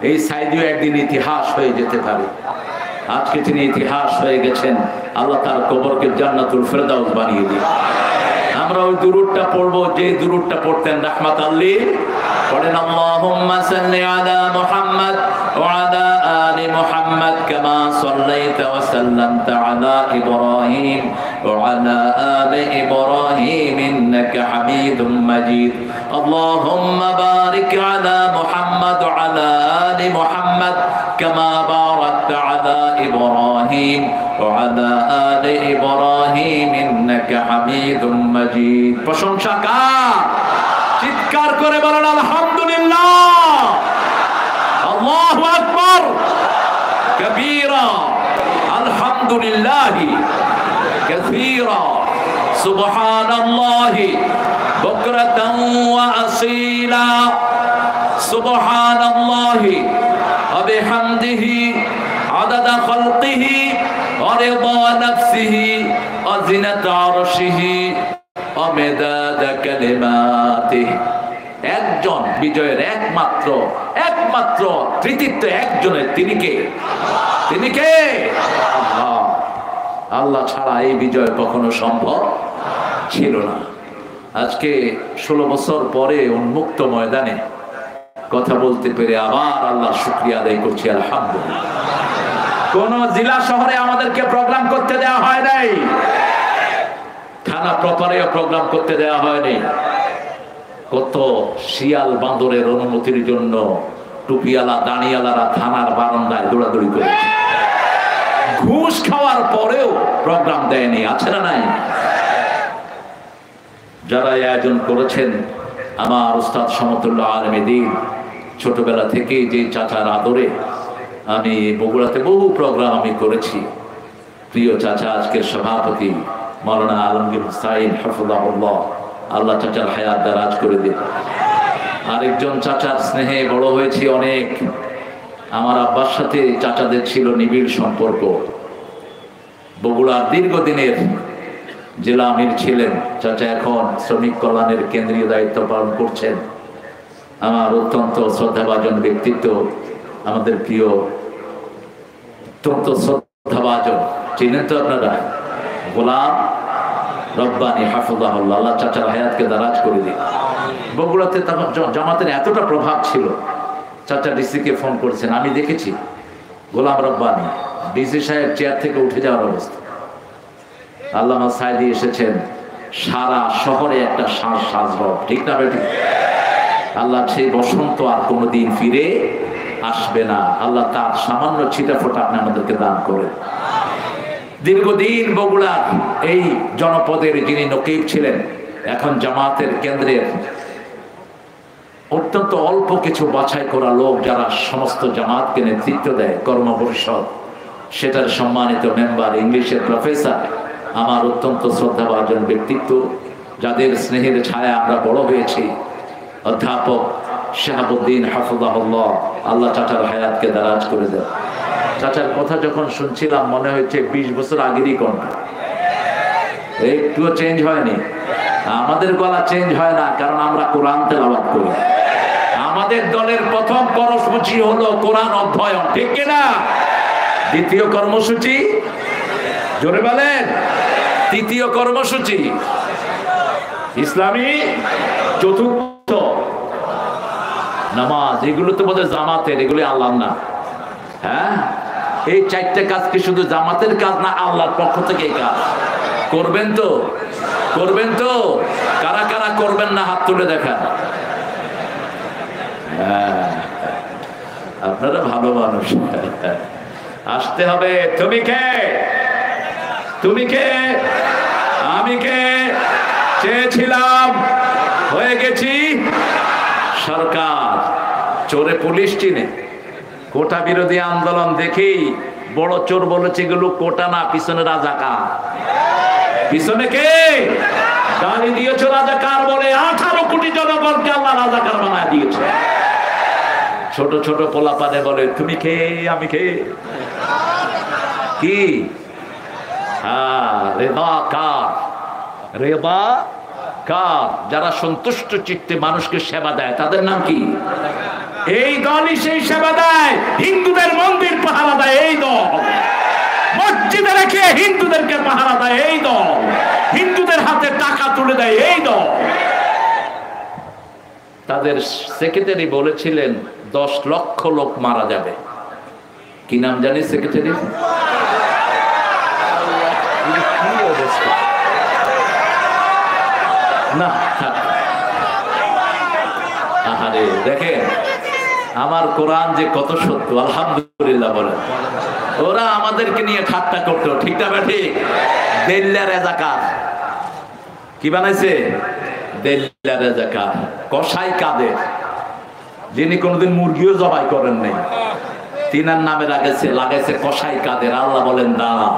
এই সাঈদীও একদিন ইতিহাস হয়ে যেতে পারি। আজকে তিনি ইতিহাস হয়ে গেছেন। আল্লাহ তার কবরকে জান্নাতুল ফেরদাউস বানিয়ে দিন। আমরা ওই দুরূদটা পড়বো যে দুরূদটা পড়তেন রাহমাতাল লিল। পড়েন আল্লাহুম্মা সাল্লি আলা মুহাম্মাদ ওয়া আলা আলি মুহাম্মাদ কামা সাল্লাইতা ওয়া সাল্লামতা আলা ইব্রাহিম ওয়া আলা আলি ইব্রাহিম ইন্নাকা হামিদুম মাজিদ। আল্লাহুম্মা বারিক আলা মুহাম্মাদ ওয়া আলা আলি মুহাম্মাদ কামা বারাকতা আলা ইব্রাহিম ওয়া আলা আলি ইব্রাহিম ইন্নাকা হামিদুম মাজিদ। প্রশংসা কার? চিৎকার করে বলেন আলহামদুলিল্লাহ। আল্লাহু আকবার কবীরা আলহামদুলিল্লাহি কাসীরা সুবহানাল্লাহি বুকরাতান ওয়া আসীলা সুবহানাল্লাহি ওয়া বিহামদিহি আদাদা খালকিহি ওয়া রিদা নাফসিহি ওয়া জিনাতা আরশিহি ওয়া মিদাদা কালিমাতিহি। একজন বিজয়ের একমাত্র কৃতিত্ব একজনের, তিনি কে? তিনি কে? আল্লাহ। আল্লাহ ছাড়া এই বিজয় কখনো সম্ভব ছিল না। আজকে 16 বছর পরে উন্মুক্ত ময়দানে কথা বলতে পেরে আবার আল্লাহ শুকরিয়া আদায় করছি আলহামদুলিল্লাহ। কোন জেলা শহরে আমাদেরকে প্রোগ্রাম করতে দেওয়া হয় নাই, থানা প্রপারেও প্রোগ্রাম করতে দেওয়া হয়নি। কত শিয়াল বান্দরের অনুমতির জন্য টুপিওয়ালা দাঁড়িয়ালারা থানার বারান্দায় দৌড়াদৌড়ি করেছে। ঘুষ খাওয়ার পরেও প্রোগ্রাম দেয়নি, আছে না নাই? যারা এই আয়োজন করেছেন, আমার উস্তাদ সমতুল্য আলেম দ্বীন, ছোটবেলা থেকে যে চাচার আদরে আমি বগুড়াতে বহু প্রোগ্রাম আমি করেছি। প্রিয় চাচা আজকের সভাপতি মাওলানা আলমগীর হুসাইন হাফিজাহুল্লাহ, আল্লাহ চাচার হায়াত দারাজ করে দিন। আরেকজন চাচার স্নেহে বড় হয়েছি অনেক। আমার আব্বার সাথে চাচাদের ছিল নিবিড় সম্পর্ক। বগুড়ার দীর্ঘদিনের জেলা আমির ছিলেন চাচা, এখন শ্রমিক কল্যাণের কেন্দ্রীয় দায়িত্ব পালন করছেন। আমার অত্যন্ত শ্রদ্ধাভাজন ব্যক্তিত্ব, আমাদের প্রিয় অত্যন্ত শ্রদ্ধাভাজন, চিনেন তো আপনারা, গোলাম রব্বানী হাফিজাহুল্লাহ, আল্লাহ চাচার হায়াতকে দারাজ করে দিন। বগুড়াতে তখন জামাতের এতটা প্রভাব ছিল, চাচা ডিসিকে ফোন করেছেন, আমি দেখেছি গোলাম রব্বানী ডিসি সাহেব চেয়ার থেকে উঠে যাওয়ার অবস্থা। আল্লামা সাইদি এসেছেন, সারা শহরে একটা শ্বাস সাজব, ঠিক না বেটি? আল্লাহ সেই বসন্ত আর কোনোদিন ফিরে আসবে না। আল্লাহ তার সামান্য ছিটাফোঁটা আপনি আমাদেরকে দান করেন। দীর্ঘদিন বগুড়ার এই জনপদের যিনি নকিব ছিলেন, এখন জামাতের কেন্দ্রের অত্যন্ত অল্প কিছু বাছাই করা লোক যারা সমস্ত জামাতকে নেতৃত্ব দেয়, কর্ম পরিষদ, সেটার সম্মানিত মেম্বার, ইংলিশের প্রফেসর, আমার অত্যন্ত শ্রদ্ধাভাজন ব্যক্তিত্ব, যাদের স্নেহের ছায়া আমরা বড় হয়েছি, অধ্যাপক শাহাবুদ্দিন হাফিজাহুল্লাহ, আল্লাহ চাচার হায়াতকে দারাজ করে দেন। চাচার কথা যখন শুনছিলাম মনে হচ্ছে 20 বছর আগেরই কণ্ঠ, একটুও চেঞ্জ হয়নি। আমাদের গলা চেঞ্জ হয় না, কারণ আমরা কোরআন তেলাওয়াত করি। আমাদের দলের প্রথম কর্মসূচি হলো কোরআন অধ্যয়ন, ঠিক কিনা? দ্বিতীয় কর্মসূচি, জোরে বলেন, তৃতীয় কর্মসূচি ইসলামী, চতুর্থ নামাজ। এগুলো তো বোধহয় জামাতের, এগুলি আল্লাহ না। হ্যাঁ, এই 4টে কাজ কি শুধু জামাতের কাজ না, আল্লাহর পক্ষ থেকে এই কাজ করবেন তো? করবেন তো? কারা কারা করবেন না হাত তুলে দেখান। আপনারা ভালো মানুষ, আসতে হবে। তুমি কে? তুমি কে? আমি কে? চেয়েছিলাম, হয়ে গেছি সরকার। চোরে পুলিশ চিনে, কোটা বিরোধী আন্দোলন দেখেই বড় চোর বলেছে এগুলো কোটা না, পিছনে রাজাকার। পিছনে কে? গালি দিয়েছ রাজাকার বলে, 18 কোটি জনগণকে আল্লাহ রাজাকার বানায় দিয়েছে। ছোট ছোট পোলাপানে বলে তুমি কে, আমি কে? কি? রেবা কার? রেবা কার? যারা সন্তুষ্ট চিত্তে মানুষকে সেবা দেয়, তাদের নাম কি? এই দলই সেই সেবা দেয়। হিন্দুদের মন্দির পাহারা দেয় এই দল, মসজিদে রেখে হিন্দুদেরকে পাহারা দেয় এই দল, হিন্দুদের হাতে টাকা তুলে দেয় এই দল। তাদের সেক্রেটারি বলেছিলেন 10 লক্ষ লোক মারা যাবে। কি নাম জানি সেক্রেটারি? না, আহারে দেখেন আমার কোরআন যে কত সত্য, আলহামদুলিল্লাহ বলেন। ওরা আমাদেরকে নিয়ে ঠাট্টা করতো, ঠিক না ঠিক? দেল্লা রাজাকার কি বানাইছে? দেল্লা রাজাকার। কসাই কাদের? যিনি কোনোদিন মুরগিও জবাই করেন নাই, তিনার নামে লাগাইছে কসাই কাদের। আল্লাহ বলেন দাঁড়া,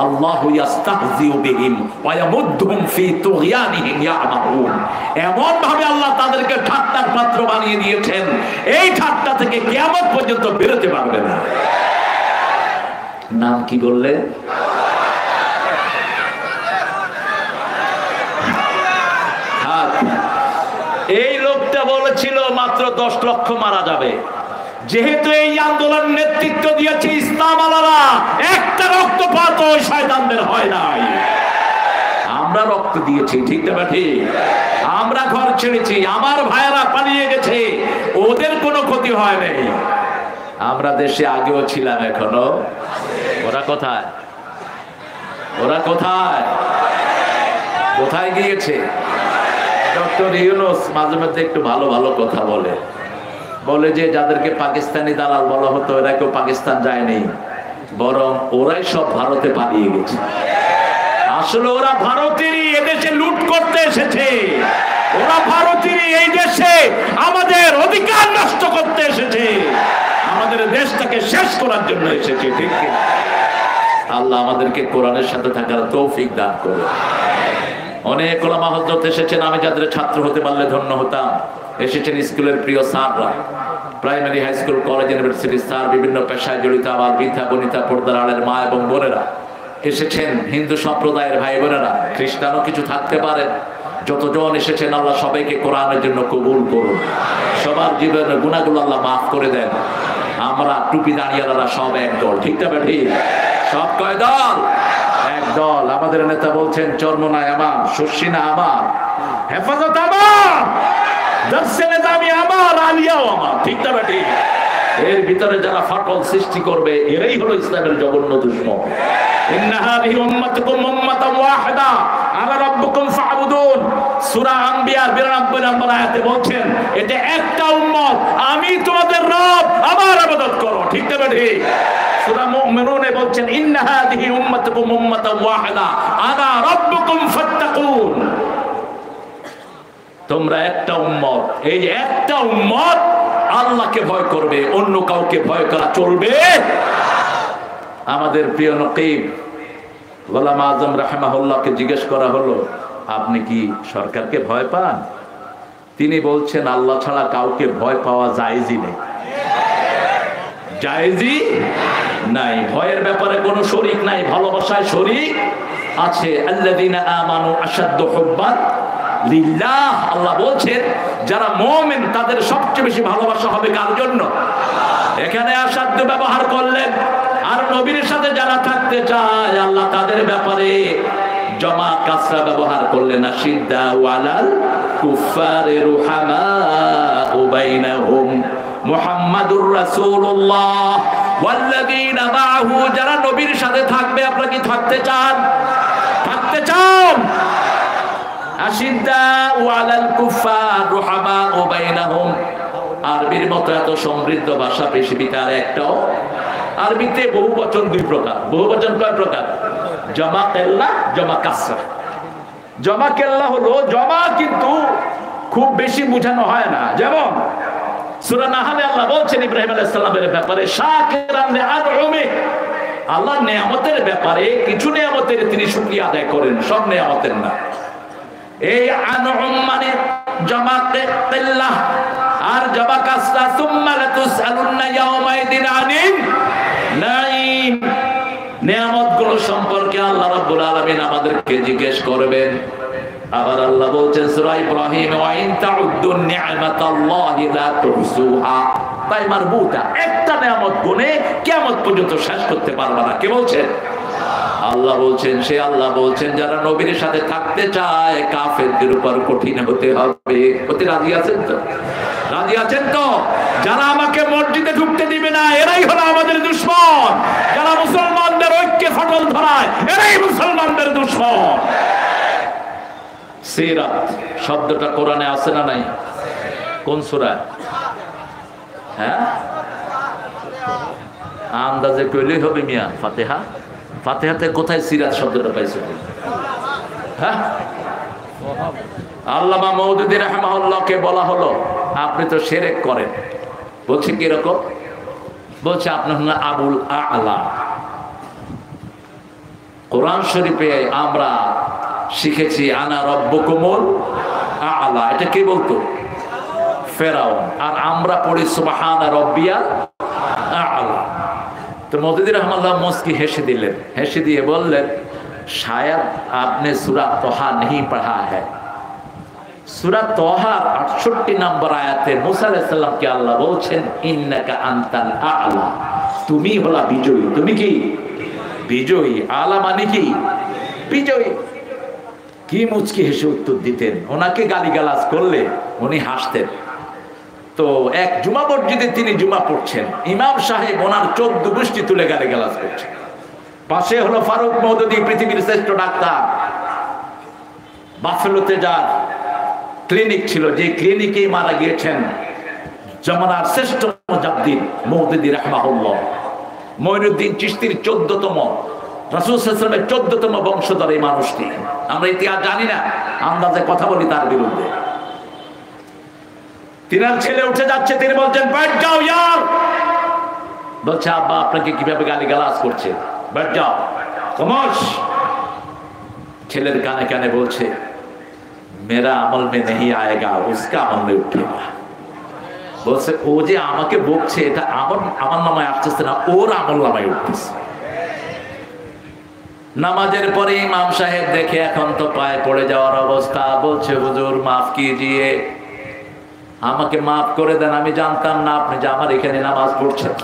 আল্লাহু ইস্তাহজিউ বিহিম ওয়া ইয়ামুদ্দুহুম ফি তুগয়ানিহিম ইয়ামাহুন। এমন ভাবে আল্লাহ তাদেরকে ঠাট্টার পাত্র বানিয়ে দিয়েছেন, এই ঠাট্টা থেকে কিয়ামত পর্যন্ত বেরোতে পারবে না। নাম কি বললে? এই লোকটা বলেছিল মাত্র 10 লক্ষ মারা যাবে। যেহেতু এই আন্দোলন নেতৃত্ব দিয়েছে ইসলাম আলারা, একটা রক্তপাত ওই শয়তানদের হয় নাই। আমরা রক্ত দিয়েছি, ঠিক না ঠিক? আমরা ঘর ছেড়েছি, আমার ভাইয়েরা পালিয়ে গেছে, ওদের কোনো ক্ষতি হয় নাই। আমরা দেশে আগেও ছিলাম, এখনো। ওরা কোথায়? ওরা কোথায়? কোথায় গিয়েছে? ডক্টর ইউনূস মাঝে মধ্যে একটু ভালো ভালো কথা বলে, বলে যে যাদেরকে পাকিস্তানি দালাল বলা হতো এরা কেউ পাকিস্তান যায়নি, বরং ওরাই সব ভারতে পালিয়ে গেছে। আসলে ওরা ভারতেরই, এদেশে লুট করতে এসেছে, ওরা ভারতীয় এই দেশে আমাদের অধিকার নষ্ট করতে এসেছে, আমাদের দেশটাকে শেষ করার জন্য এসেছে। ঠিক কি? আল্লাহ আমাদেরকে কোরআনের সাথে থাকার তৌফিক দান করুন। অনেক ওলামা হযরত এসেছেন, আমি যাদের ছাত্র হতে পারলে ধন্য হতাম। এসেছেন স্কুলের প্রিয় স্যাররা, প্রাইমারি, হাই স্কুল, কলেজ, ইউনিভার্সিটির স্যার, বিভিন্ন পেশায় জড়িত আমার বৃদ্ধা বনিতা, পর্দার আড়ের মা এবং বোনেরা এসেছেন, হিন্দু সম্প্রদায়ের ভাই বোনেরা, খ্রিস্টানও কিছু থাকতে পারেন। যতজন এসেছেন আল্লাহ সবাইকে কোরআনের জন্য কবুল করুন, সবার জীবনের গুনাহগুলো আল্লাহ মাফ করে দেন। আমরা টুপি দাঁড়িয়ারা সব এক দল, ঠিক না ঠিক? সব কয় দল? এক দল। আমাদের নেতা বলছেন চরমনাই আমার, শর্ষিনা আমার, হেফাজত আমার, দর্শে নেজামি আমার, আলিয়াও আমার, ঠিক না ঠিক? এর ভিতরে যারা ফাটল সৃষ্টি করবে এরাই হলো ইসলামের জঘন্য দুশমন। ইন্না হাযিহি উম্মাতুকুম উম্মাতান ওয়াহিদা আনা রাব্বুকুম ফা'বুদুন। সূরা আম্বিয়ার 92 নম্বর আয়াতে বলছেন এটা একটা উম্মত, আমি তোমাদের রব, আমার ইবাদত করো, ঠিক না ঠিক? সূরা মুমিনুনে বলছেন ইন্না হাযিহি উম্মাতুকুম উম্মাতান ওয়াহিদা আনা রাব্বুকুম ফাত্তাকুন। তোমরা একটা উম্মত, এই যে একটা উম্মত আল্লাহকে ভয় করবে, অন্য কাউকে ভয় করা চলবে। আমাদের প্রিয় নকিব গোলাম আজম রাহিমাহুল্লাহকে জিজ্ঞেস করা হলো, আপনি কি সরকারকে ভয় পান? তিনি বলছেন আল্লাহ ছাড়া কাউকে ভয় পাওয়া জায়েজই নেই, জায়েজই নাই। ভয়ের ব্যাপারে কোনো শরীক নাই, ভালোবাসায় শরীক আছে। আল্লাযীনা আমানু আশাদ্দু হুব্বান লিল্লাহ। আল্লাহ বলছেন যারা মুমিন তাদের সবচেয়ে বেশি ভালোবাসা হবে কার জন্য? এখানে আসাধ্য ব্যবহার করলেন। আর নবীর সাথে যারা থাকতে চায় আল্লাহ তাদের ব্যাপারে জমা কাসরা ব্যবহার করলেন। আশিদ্দা ওয়ালাল কুফারি রুহামাউ বাইনাহুম মুহাম্মাদুর রাসূলুল্লাহ ওয়াল্লাযীনা মাআহু। যারা নবীর সাথে থাকবে, আপনারা কি থাকতে চান? থাকতে চান? আশিদ্দা ওয়ালাল কুফার রুহামাউ বাইনাহুম। আরবির মতো এত সমৃদ্ধ ভাষা পৃথিবীতে আর একটাও। আরবিতে বহুবচন দুই প্রকার। বহুবচন কয় প্রকার? জমা কেল্লা, জমা কাসরা। জমা কেল্লা হলো জমা, কিন্তু খুব বেশি বোঝানো হয় না। যেমন সূরা নাহলে আল্লাহ বলছেন ইব্রাহিম আলাইহিস সালামের ব্যাপারে শাকিরান লিআনউমি। আল্লাহ নিয়ামতের ব্যাপারে কিছু নিয়ামতের তিনি শুকরিয়া আদায় করেন, সব নিয়ামতের না। এই আনউম মানে জমা কেল্লা আর জমা কাসরা। সুম্মা লাতুসআলুন্না ইয়াওমাইদিন আনিন নাঈম। নিয়ামতগুলো সম্পর্কে আল্লাহ রাব্বুল আলামিন আমাদেরকে জিজ্ঞেস করবেন। আবার আল্লাহ বলছেন সূরা ইব্রাহিম ওয়া ইন তাউদ্দু নি'মাতাল্লাহি লা তুহসুহা। তাই মারবুতা, একটা নিয়ামত গুণে কিয়ামত পর্যন্ত শেষ করতে পারবে না। কে বলছেন? আল্লাহ বলছেন। সে আল্লাহ বলছেন যারা নবীর সাথে থাকতে চায় কাফেরদের উপর কঠিন হতে হবে। হতে রাজি আছেন তো? রাজি আছেন তো? যারা আমাকে মসজিদে ঢুকতে দিবে না এরাই হলো আমাদের দুশমন। যারা মুসলমানদের ঐক্যে ফাটল ধরায় এরাই মুসলমানদের দুশমন। সিরাত শব্দটা কোরআনে আছে না নাই? কোন সূরা? হ্যাঁ, আন্দাজে কইলেই হবে মিয়া। ফাতিহা। ফাতিহাতে কোথায় সিরাত শব্দটা পাইছো? হ্যাঁ, আল্লামা মওদুদী রাহিমাহুল্লাহকে বলা হলো আপনি তো শিরক করেন। বলছে কি রকম? বলছে আপনি হলেন আবুল আ'লা। কোরআন শরীফে আমরা শিখেছি আনা রাব্বুকুমুল আ'লা। এটা কে বলতো? ফেরাউন। আর আমরা পড়ি সুবহানা রাব্বিয়াল আ'লা। তো মওদুদী রাহিমাহুল্লাহ মুস্কি হেসে দিলেন। হেসে দিয়ে বললেন शायद आपने सूरा तोहा नहीं पढ़ा है। सूरा तोहा 68 नंबर आयते मूसा अलैहिस सलाम के अल्लाह बोलছেন इन्नका अंतल आला। তুমি হলা বিজয়ী। তুমি কি বিজয়ী? আলা মানে কি? বিজয়ী। কি মুচকি হেসে উত্তর দিতেন। ওনাকে গালিগালাজ করলে উনি হাসতেন। তো এক জুমা মসজিদে তিনি জুমা পড়ছেন, ইমাম সাহেব ওনার 14 গোষ্ঠী তুলে গালিগালাজ করছেন। পাশে হলো ফারুক মওদুদী, পৃথিবীর শ্রেষ্ঠ ডাক্তার। বাফেলোতে যার ক্লিনিক ছিল, যে ক্লিনিকেই মারা গিয়েছেন জামানার শ্রেষ্ঠ মুজাদ্দিদ মওদুদী রাহিমাহুল্লাহ। মঈনুদ্দিন চিশতির 14তম রাসূল সাল্লাল্লাহু আলাইহি ওয়াসাল্লামের 14তম বংশধর এই মানুষটি। আমরা ইতিহাস জানি না, আন্দাজে কথা বলি তার বিরুদ্ধে। তিনার ছেলে উঠে যাচ্ছে, তিনি বলছেন बैठ जाओ यार। বলছে আব্বা আপনাকে কিভাবে গালিগালাজ করছে, बैठ जाओ খামোশ। ছেলের কানে কানে বলছে मेरा अमल में नहीं आएगा, उसका अमल में उठेगा। বলছে ও যে আমাকে বকছে এটা আমার নামায় আসতেছে না, ওর আমল নামায় উঠতেছে। নামাজের পরে ইমাম সাহেব দেখে এখন তো পায়ে পড়ে যাওয়ার অবস্থা, বলছে হুজুর মাফ কিজিয়ে, আমাকে মাফ করে দেন, আমি জানতাম না আপনি যে আমার এখানে নামাজ পড়ছেন।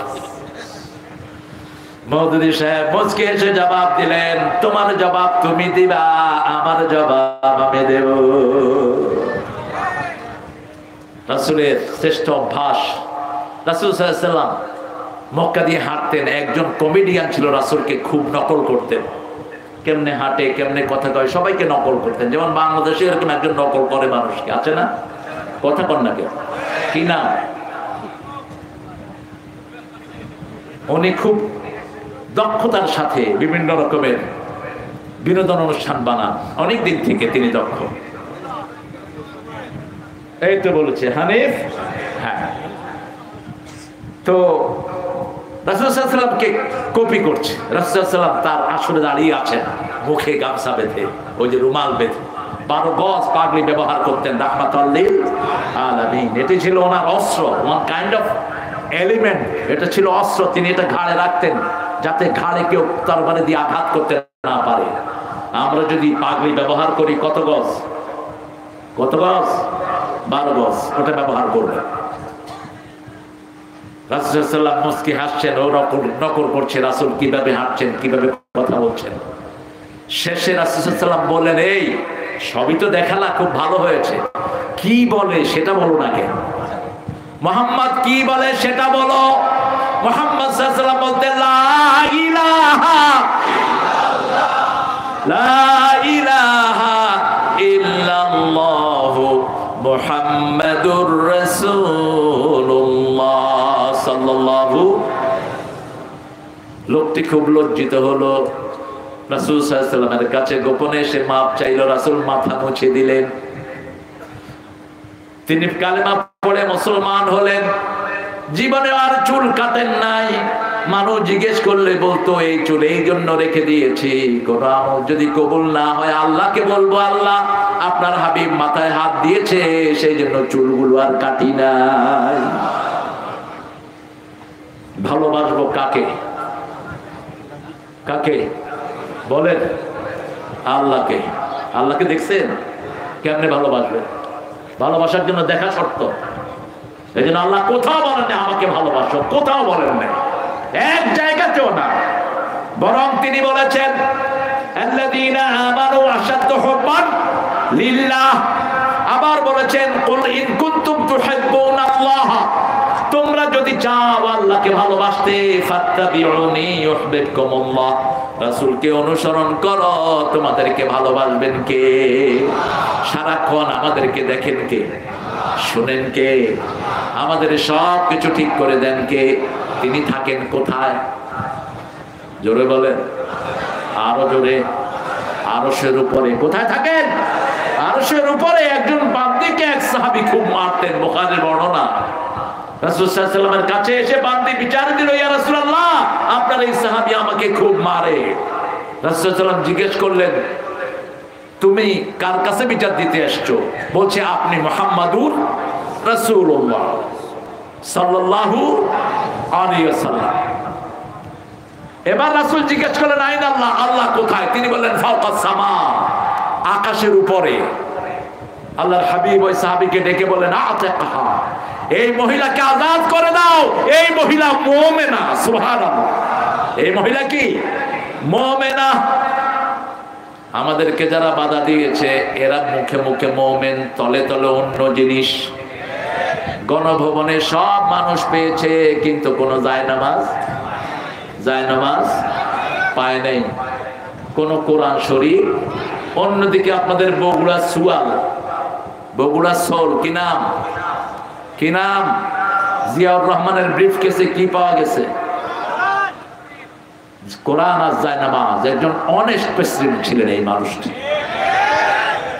মওদুদী সাহেব মুচকে এসে জবাব দিলেন, তোমার জবাব তুমি দিবা, আমার জবাব আমি দেব। রাসূলের শ্রেষ্ঠ অভ্যাস, রাসূল সাল্লাল্লাহু আলাইহি ওয়াসাল্লাম মক্কা দিয়ে হাঁটতেন, একজন কমেডিয়ান ছিল রাসূলকে খুব নকল করতেন, কেমনে হাঁটে কেমনে কথা কয় সবাইকে নকল করতেন। যেমন বাংলাদেশে এরকম একজন নকল করে মানুষকে আছে না, কথা কন না কেন, কি নাম? উনি খুব দক্ষতার সাথে বিভিন্ন রকমের বিনোদন অনুষ্ঠান বানান, অনেক দিন থেকে তিনি দক্ষ। এই তো বলেছে হানিফ, হ্যাঁ। তো রাসূল সাল্লাল্লাহু আলাইহি ওয়াসাল্লামকে কপি করছে। রাসূল সাল্লাল্লাহু আলাইহি ওয়াসাল্লাম তার আসরে দাঁড়িয়ে আছেন, মুখে গামছা বেঁধে, ওই যে রুমাল বেঁধে, 12 গজ পাগড়ি ব্যবহার করতেন রাহমাতুল লিল আলামিন। এটি ছিল ওনার অস্ত্র, ওয়ান কাইন্ড অফ এলিমেন্ট, এটা ছিল অস্ত্র। তিনি এটা ঘাড়ে রাখতেন যাতে ঘাড়ে কেউ তরবারি দিয়ে আঘাত করতে না পারে। আমরা যদি পাগড়ি ব্যবহার করি কত গজ, কত গজ? 12 গজ, ওটা ব্যবহার করবে। রাসূল সাল্লাল্লাহু আলাইহি ওয়াসাল্লাম মুস্কি হাসছেন, ও নকল করছে রাসূল কিভাবে হাঁটছেন, কিভাবে কথা বলছেন। শেষে রাসূল সাল্লাল্লাহু আলাইহি ওয়াসাল্লাম বললেন, এই সবই তো দেখালা, খুব ভালো হয়েছে, কি বলে সেটা বলো না কেন? মুহাম্মদ কি বলে সেটা বলো। মুহাম্মদ সাল্লাল্লাহু আলাইহি ওয়াসাল্লাম বলতেন, লা ইলাহা ইল্লাল্লাহ, লা ইলাহা ইল্লাল্লাহু মুহাম্মাদুর রাসূলুল্লাহ সাল্লাল্লাহু। লোকটি খুব লজ্জিত হলো, রাসূল সাল্লাল্লাহু আলাইহি ওয়াসাল্লামের কাছে গোপনে এসে মাপ চাইল। রাসূল মাথা মুছে দিলেন, তিনি কালেমা পড়ে মুসলমান হলেন। জীবনে আর চুল কাটেন নাই। মানুষ জিজ্ঞেস করলে বলতো এই চুল এই জন্য রেখে দিয়েছি, কোন আমল যদি কবুল না হয় আল্লাহকে বলবো আল্লাহ আপনার হাবিব মাথায় হাত দিয়েছে সেই জন্য চুলগুলো আর কাটি নাই। ভালোবাসবো কাকে? কাকে বলেন? আল্লাহকে। আল্লাহকে দেখছেন কেমনে ভালোবাসবেন? ভালোবাসার জন্য দেখা শর্ত। এই জন্য আল্লাহ কোথাও বলেন না আমাকে ভালোবাসো, কোথাও বলেন না, এক জায়গাতেও না। বরং তিনি বলেছেন আল্লাযীনা আমানু আশাদ্দু হুব্বান লিল্লাহ। আবার বলেছেন কুল ইন কুনতুম তুহিব্বুনাল্লাহ, তোমরা যদি চাও আল্লাহকে ভালোবাসতে ফাত্তাবিউনি ইউহিব্বুকুমুল্লাহ, রাসূলকে অনুসরণ করো, তোমাদেরকে ভালোবাসবেন কে? সারাক্ষণ আমাদেরকে দেখেন কে? শুনেন কে? আমাদের সব কিছু ঠিক করে দেন কে? তিনি থাকেন কোথায়? জোরে বলেন, আরো জোরে। আরশের উপরে। কোথায় থাকেন? আরশের উপরে। একজন বান্দীকে এক সাহাবী খুব মারতেন, বুখারীর বর্ণনা। রাসূল সাল্লাল্লাহু আলাইহি ওয়াসাল্লামের কাছে এসে বান্দী বিচার দিল, ইয়া রাসূলুল্লাহ আপনার এই সাহাবী আমাকে খুব মারে। রাসূল সাল্লাল্লাহু আলাইহি ওয়াসাল্লাম জিজ্ঞেস করলেন তুমি কার কাছে বিচার দিতে এসছো? বলছে আপনি মুহাম্মাদুর রাসূলুল্লাহ সাল্লাল্লাহু আলাইহি ওয়াসাল্লাম। এবার রাসূল জিজ্ঞেস করলেন আইন আল্লাহ, আল্লাহ কোথায়? তিনি বললেন ফাওকাস সামা, আকাশের উপরে। আল্লাহর হাবিব ওই সাহাবীকে ডেকে বলেন আতাকহা, এই মহিলাকে আযাদ করে দাও, এই মহিলা মুমিনা। সুবহানাল্লাহ। এই মহিলা কি? মুমিনা। আমাদেরকে যারা বাধা দিয়েছে এরা মুখে মুখে মুমিন, তলে তলে অন্য জিনিস। গণভবনে সব মানুষ পেয়েছে কিন্তু কোন জায়নামাজ পায় নাই, কোন কোরআন শরীফ। অন্যদিকে আপনাদের বগুড়া সুয়াল, বগুড়া সোল, কি নাম? কি নাম? জিয়াউর রহমানের ব্রিফকেসে কি পাওয়া গেছে? কোরআন আর জায়নামাজ, একজন অনেস্ট প্রেসিডেন্ট ছিলেন এই মানুষটি।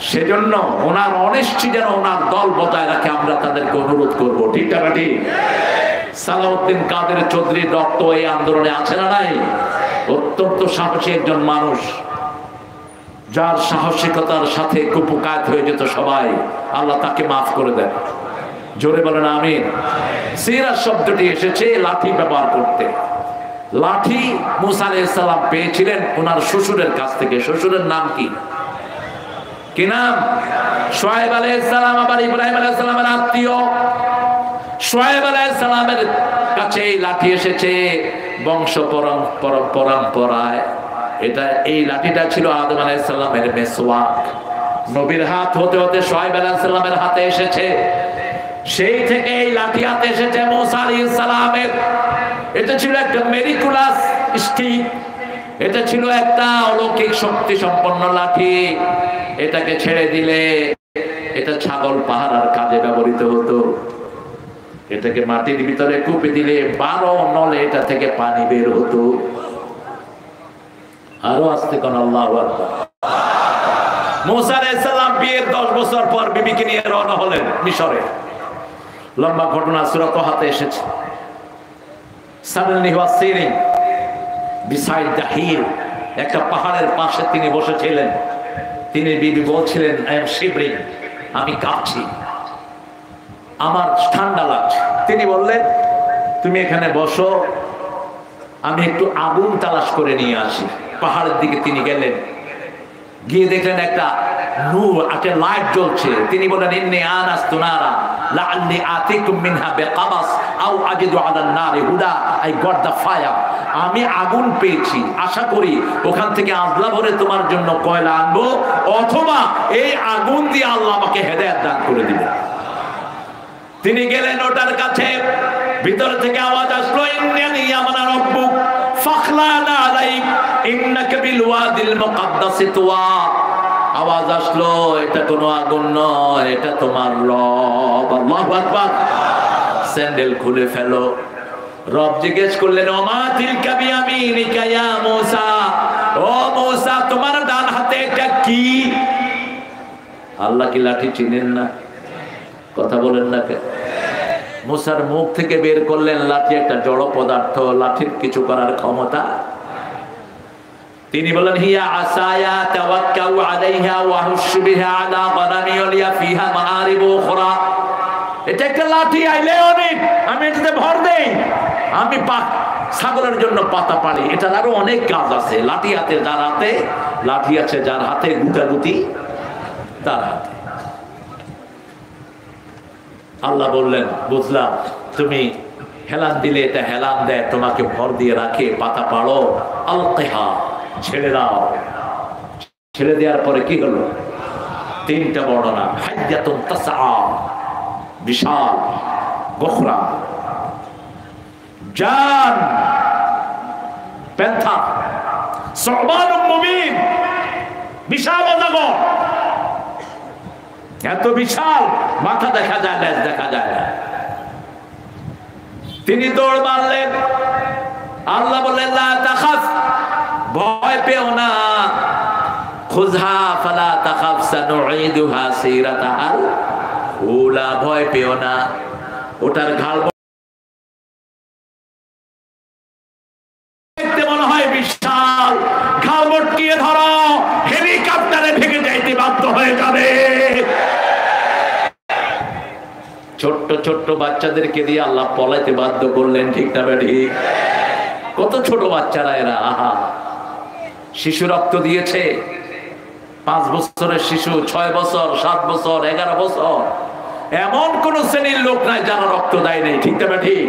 সেজন্য ওনার অনেস্টি যেন ওনার দল বজায় রাখে, আমরা তাদেরকে অনুরোধ করবো। ঠিক না ঠিক? সালাউদ্দিন কাদের চৌধুরীর রক্ত এই আন্দোলনে আছে না নাই? অত্যন্ত সাহসী একজন মানুষ, যার সাহসিকতার সাথে কুপকাত হয়ে যেত সবাই। আল্লাহ তাকে মাফ করে দেন। জোরে বলেন আমিন। সিরাত শব্দটি এসেছে লাঠি ব্যবহার করতে। লাঠি মুসা আলাইহিস সালাম পেয়েছিলেন ওনার শ্বশুরের কাছ থেকে। শ্বশুরের নাম কি? কি নাম? শুআয়ব আলাইহিস সালাম। আবার ইব্রাহিম আলাইহিস সালামের আত্মীয়। শুআয়ব আলাইহিস সালামের কাছে এই লাঠি এসেছে বংশ পরম্পরায়। এটা এই লাঠিটা ছিল আদম আলাইহিস সালামের মেসওয়াক। নবীর হাত হতে হতে শুআয়ব আলাইহিস সালামের হাতে এসেছে। সেই থেকে এই লাঠি হাতে এসেছে মুসা আলাইহিস সালামের। এটা ছিল একটা মেরিকুলাস স্টিক, এটা ছিল একটা অলৌকিক শক্তি সম্পন্ন লাঠি। এটাকে ছেড়ে দিলে এটা ছাগল পাহারার কাজে ব্যবহৃত হতো। এটাকে মাটির ভিতরে কুপে দিলে 12 নলে এটা থেকে পানি বের হতো। আরো আস্তে কোন আল্লাহু আকবার। মুসা আলাইহিস সালাম বিয়ের 10 বছর পর বিবিকে নিয়ে রওনা হলেন মিশরে। লম্বা ঘটনা সূরা তাহাতে এসেছে। Suddenly he was sitting beside the hill, একটা পাহাড়ের পাশে তিনি বসেছিলেন। তিনি বিবি বলছিলেন, I am shivering, আমি কাঁপছি, আমার ঠান্ডা লাগছে। তিনি বললেন, তুমি এখানে বসো, আমি একটু আগুন তালাশ করে নিয়ে আসি। পাহাড়ের দিকে তিনি গেলেন, গিয়ে দেখলেন একটা নূর, একটা লাইট জ্বলছে। তিনি বললেন, ইন্নী আনাস্তু নারা লাআল্লি আতিকুম মিনহা বিকাবাস আও আজিদু আলান নারি হুদা, আই গট দ্য ফায়ার। আমি আগুন পেয়েছি, আশা করি ওখান থেকে আজলা ভরে তোমার জন্য কয়লা আনবো, অথবা এই আগুন দিয়ে আল্লাহ আমাকে হেদায়েত দান করে দিবেন। তিনি গেলেন ওটার কাছে। ভিতর থেকে আওয়াজ আসলো, ইন্নানি আমানা রাব্বুক ফাখলানা আলাইক ইন্নাকা বিল ওয়াদিল মুকাদ্দাস তুয়া। আওয়াজ আসলো, এটা কোনো আগুন নয়, এটা তোমার রব। আল্লাহু আকবার। স্যান্ডেল খুলে ফেলো। রব জিজ্ঞেস করলেন, ওমা তিলকা বিয়ামিনিকা ইয়া মূসা, ও মূসা তোমার ডান হাতে এটা কি? আল্লাহ কি লাঠি চিনেন না? কথা বলেন না কেন? মূসার মুখ থেকে বের করলেন, লাঠি একটা জড় পদার্থ, লাঠির কিছু করার ক্ষমতা। তিনি বলেন, হিয়া আসায়া তাওয়াক্কাউ আলাইহা ওয়া হুশু বিহা আলা গানামি ওয়া ফিহা মাআরিব উখরা। এটা একটা লাঠি, আইলে অনেক, আমি এটাতে ভর দেই, আমি ছাগলের জন্য পাতা পাড়ি, এটার আরো অনেক কাজ আছে। লাঠি হাতে যার হাতে, লাঠি আছে যার হাতে, গুটাগুটি তার হাতে। আল্লাহ বললেন, বুঝলাম, তুমি হেলান দিলে এটা হেলান দেয়, তোমাকে ভর দিয়ে রাখে, পাতা পাড়ো, আলকিহা ছেড়ে দাও। ছেড়ে দেওয়ার পরে কি হলো? 3টা বর্ণনা। হাইয়াতুন তাসআ, বিশাল গোখরা, জান প্যান্থার, সুবানুম মুবিন, বিশাল অজগর। এত বিশাল, মাথা দেখা যায়, লেজ দেখা যায় না। তিনি দৌড় মারলেন। আল্লাহ বললেন, লা তাখাফ, ভয় পেও না, খুযহা ফালা তাখাফ সানুঈদুহা সিরাতাহাল উলা, ভয় পেও না। ওটার ঘাড় দেখতে মনে হয় বিশাল, ঘাড় মটকিয়ে ধরো, হেলিকপ্টারে ভেঙে যাইতে বাধ্য হয়ে যাবে। ছোট্ট ছোট্ট বাচ্চাদেরকে দিয়ে আল্লাহ পলাইতে বাধ্য করলেন। ঠিক না ঠিক? কত ছোট বাচ্চারা এরা, আহা! শিশু রক্ত দিয়েছে, 5 বছরের শিশু, 6 বছর, 7 বছর, 11 বছর, এমন কোন শ্রেণীর লোক নাই যারা রক্ত দেয় নাই। ঠিক না ঠিক?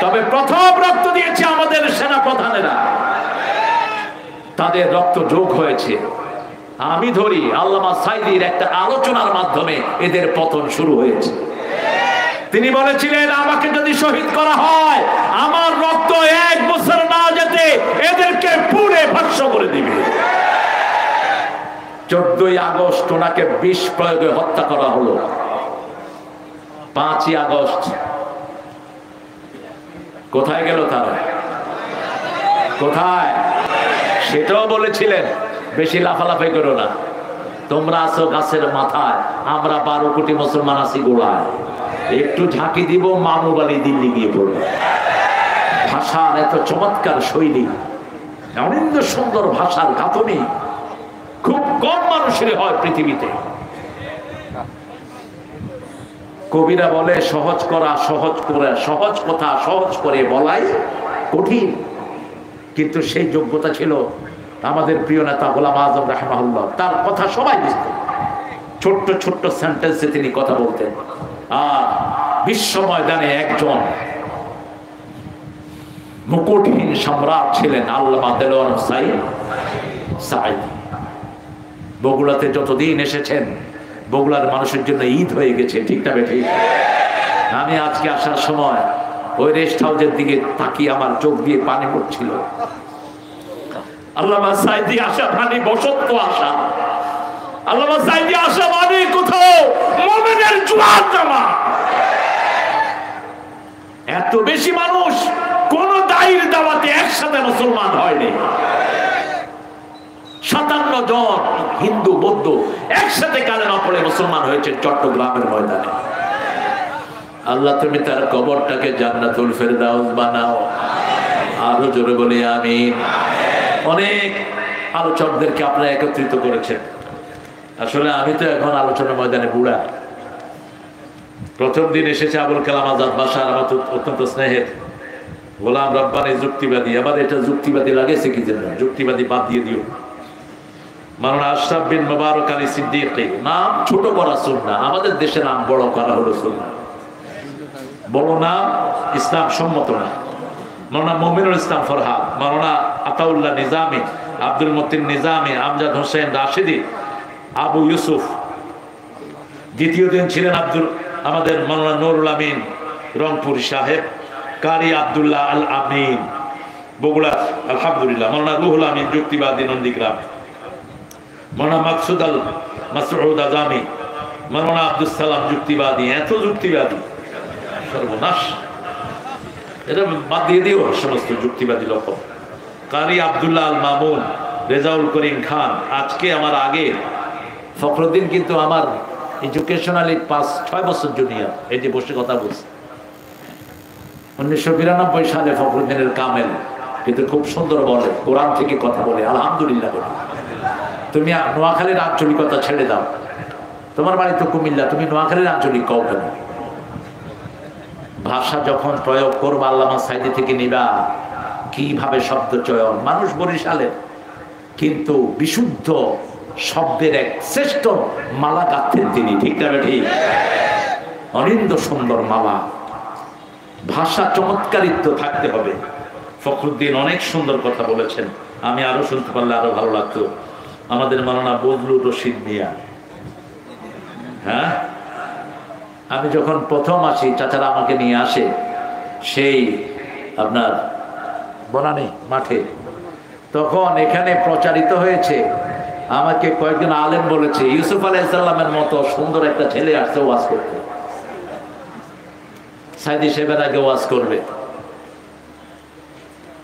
তবে প্রথম রক্ত দিয়েছে আমাদের সেনা প্রধানেরা, তাদের রক্ত যোগ হয়েছে। আমি ধরি আল্লামা সাইদির একটা আলোচনার মাধ্যমে এদের পতন শুরু হয়েছে। তিনি বলেছিলেন, আমাকে যদি শহীদ করা হয়, আমার রক্ত 1 বছর না যেতে এদেরকে পুড়ে ভস্ম করে দিবে। 14ই আগস্ট ওনাকে বিষ প্রয়োগে হত্যা করা হলো। 5ই আগস্ট কোথায় গেল তারা? কোথায়? সেটাও বলেছিলেন বেশি লাফালাফি করো না, তোমরা আছো গাছের মাথায়, আমরা 12 কোটি মুসলমান আছি গোড়ায়। একটু ঝাঁকি দিব, মামু বালি দিল্লি গিয়ে পড়বে। ভাষার এত চমৎকার শৈলী, অনিন্দ সুন্দর ভাষার গাঁথনি খুব কম মানুষের হয় পৃথিবীতে। কবিরা বলে সহজ করা সহজ করে, সহজ কথা সহজ করে বলাই কঠিন, কিন্তু সেই যোগ্যতা ছিল আমাদের প্রিয় নেতা গোলাম আজম রাহিমাহুল্লাহ। তার কথা সবাই বুঝত, ছোট্ট ছোট্ট সেন্টেন্সে তিনি কথা বলতেন। আর বিশ্ব ময়দানে একজন মুকুটহীন সম্রাট ছিলেন আল্লামা দেলোয়ার সাঈদী। বগুড়াতে যতদিন এসেছেন বগুড়ার মানুষের জন্য ঈদ হয়ে গেছে, ঠিক না বেঠি? আমি আজকে আসার সময় ওই রেস্ট হাউসের দিকে তাকিয়ে আমার চোখ দিয়ে পানি পড়ছিল। আল্লামা সাঈদী আসা মানে বসন্ত আসা, আল্লামা সাঈদী আসা মানে কোথাও মুমিনের জোয়ার জামা। এত বেশি মানুষ কোন দায়ের দাওয়াতে একসাথে মুসলমান হয়নি। 57 জন হিন্দু বৌদ্ধ একসাথে কালেমা পড়ে মুসলমান হয়েছে চট্টগ্রামের ময়দানে। আল্লাহ তুমি তার কবরটাকে জান্নাতুল ফেরদাউস বানাও, আরো জোরে বলি আমিন। অনেক আলোচকদেরকে আপনারা একত্রিত করেছেন। আসলে আমি তো এখন আলোচনার ময়দানে বুড়া। প্রথম দিন এসেছে আবুল কালাম আজাদ বাশার, আমার অত্যন্ত স্নেহের গোলাম রব্বানি যুক্তিবাদী। আবার এটা যুক্তিবাদী লাগেছে কি জন্য? যুক্তিবাদী বাদ দিয়ে দিও। মাওলানা আশরাফ বিন মুবারক আলী সিদ্দিকী, নাম ছোট করা সুন্নাহ, আমাদের দেশে নাম বড় করা হলো সুন্নাহ। বড় নাম ইসলাম সম্মত না। মাওলানা মুমিনুল ইসলাম ফরহাদ, মাওলানা আতাউল্লাহ নিজামী, আব্দুল মতিন নিজামী, আমজাদ হোসেন রাশিদি, আবু ইউসুফ। দ্বিতীয় দিন ছিলেন আমাদের মাওলানা নুরুল আমিন রংপুর সাহেব, কারি আব্দুল্লাহ আল আমিন বগুড়া, আলহামদুলিল্লাহ। মাওলানা রুহুল আমিন যুক্তিবাদী নন্দীগ্রাম, মাওলানা মাকসুদ আল মাসউদ আজামি, মাওলানা আব্দুল সালাম যুক্তিবাদী। এত যুক্তিবাদী, সর্বনাশ। এটা বাদ দিয়ে দিও সমস্ত যুক্তিবাদী লোক। কারি আব্দুল্লাহ আল মামুন, রেজাউল করিম খান। আজকে আমার আগে ফখরুদ্দিন কিন্তু আমার এডুকেশনালি 5-6 বছর জুনিয়র, এই যে বসে কথা বলছে। 1992 সালে ফখরুদ্দিনের কামেল, কিন্তু খুব সুন্দর বলে, কোরআন থেকে কথা বলে, আলহামদুলিল্লাহ বলে। তুমি নোয়াখালীর আঞ্চলিকতা ছেড়ে দাও, তোমার বাড়ি তো কুমিল্লা, তুমি নোয়াখালীর আঞ্চলিক কও কেন? ভাষা যখন প্রয়োগ করবা আল্লামা সাঈদী থেকে নিবা, কিভাবে শব্দ চয়ন। মানুষ বরিশালের, কিন্তু বিশুদ্ধ শব্দের এক শ্রেষ্ঠ মালা গাঁথতেন তিনি, ঠিক না ঠিক? অনিন্দ সুন্দর মালা। ভাষা চমৎকারিত্ব থাকতে হবে। ফখরুদ্দিন অনেক সুন্দর কথা বলেছেন, আমি আরো শুনতে পারলে আরো ভালো লাগতো। আমাদের মাওলানা বজলুর রশিদ মিয়া, হ্যাঁ, আমি যখন প্রথম আসি চাচারা আমাকে নিয়ে আসে সেই আপনার বনানী মাঠে, তখন এখানে প্রচারিত হয়েছে, আমাকে কয়েকজন আলেম বলেছে ইউসুফ আলাইহিস সালামের মতো সুন্দর একটা ছেলে আসছে ওয়াজ করতে, সাঈদী সাহেবের আগে ওয়াজ করবে।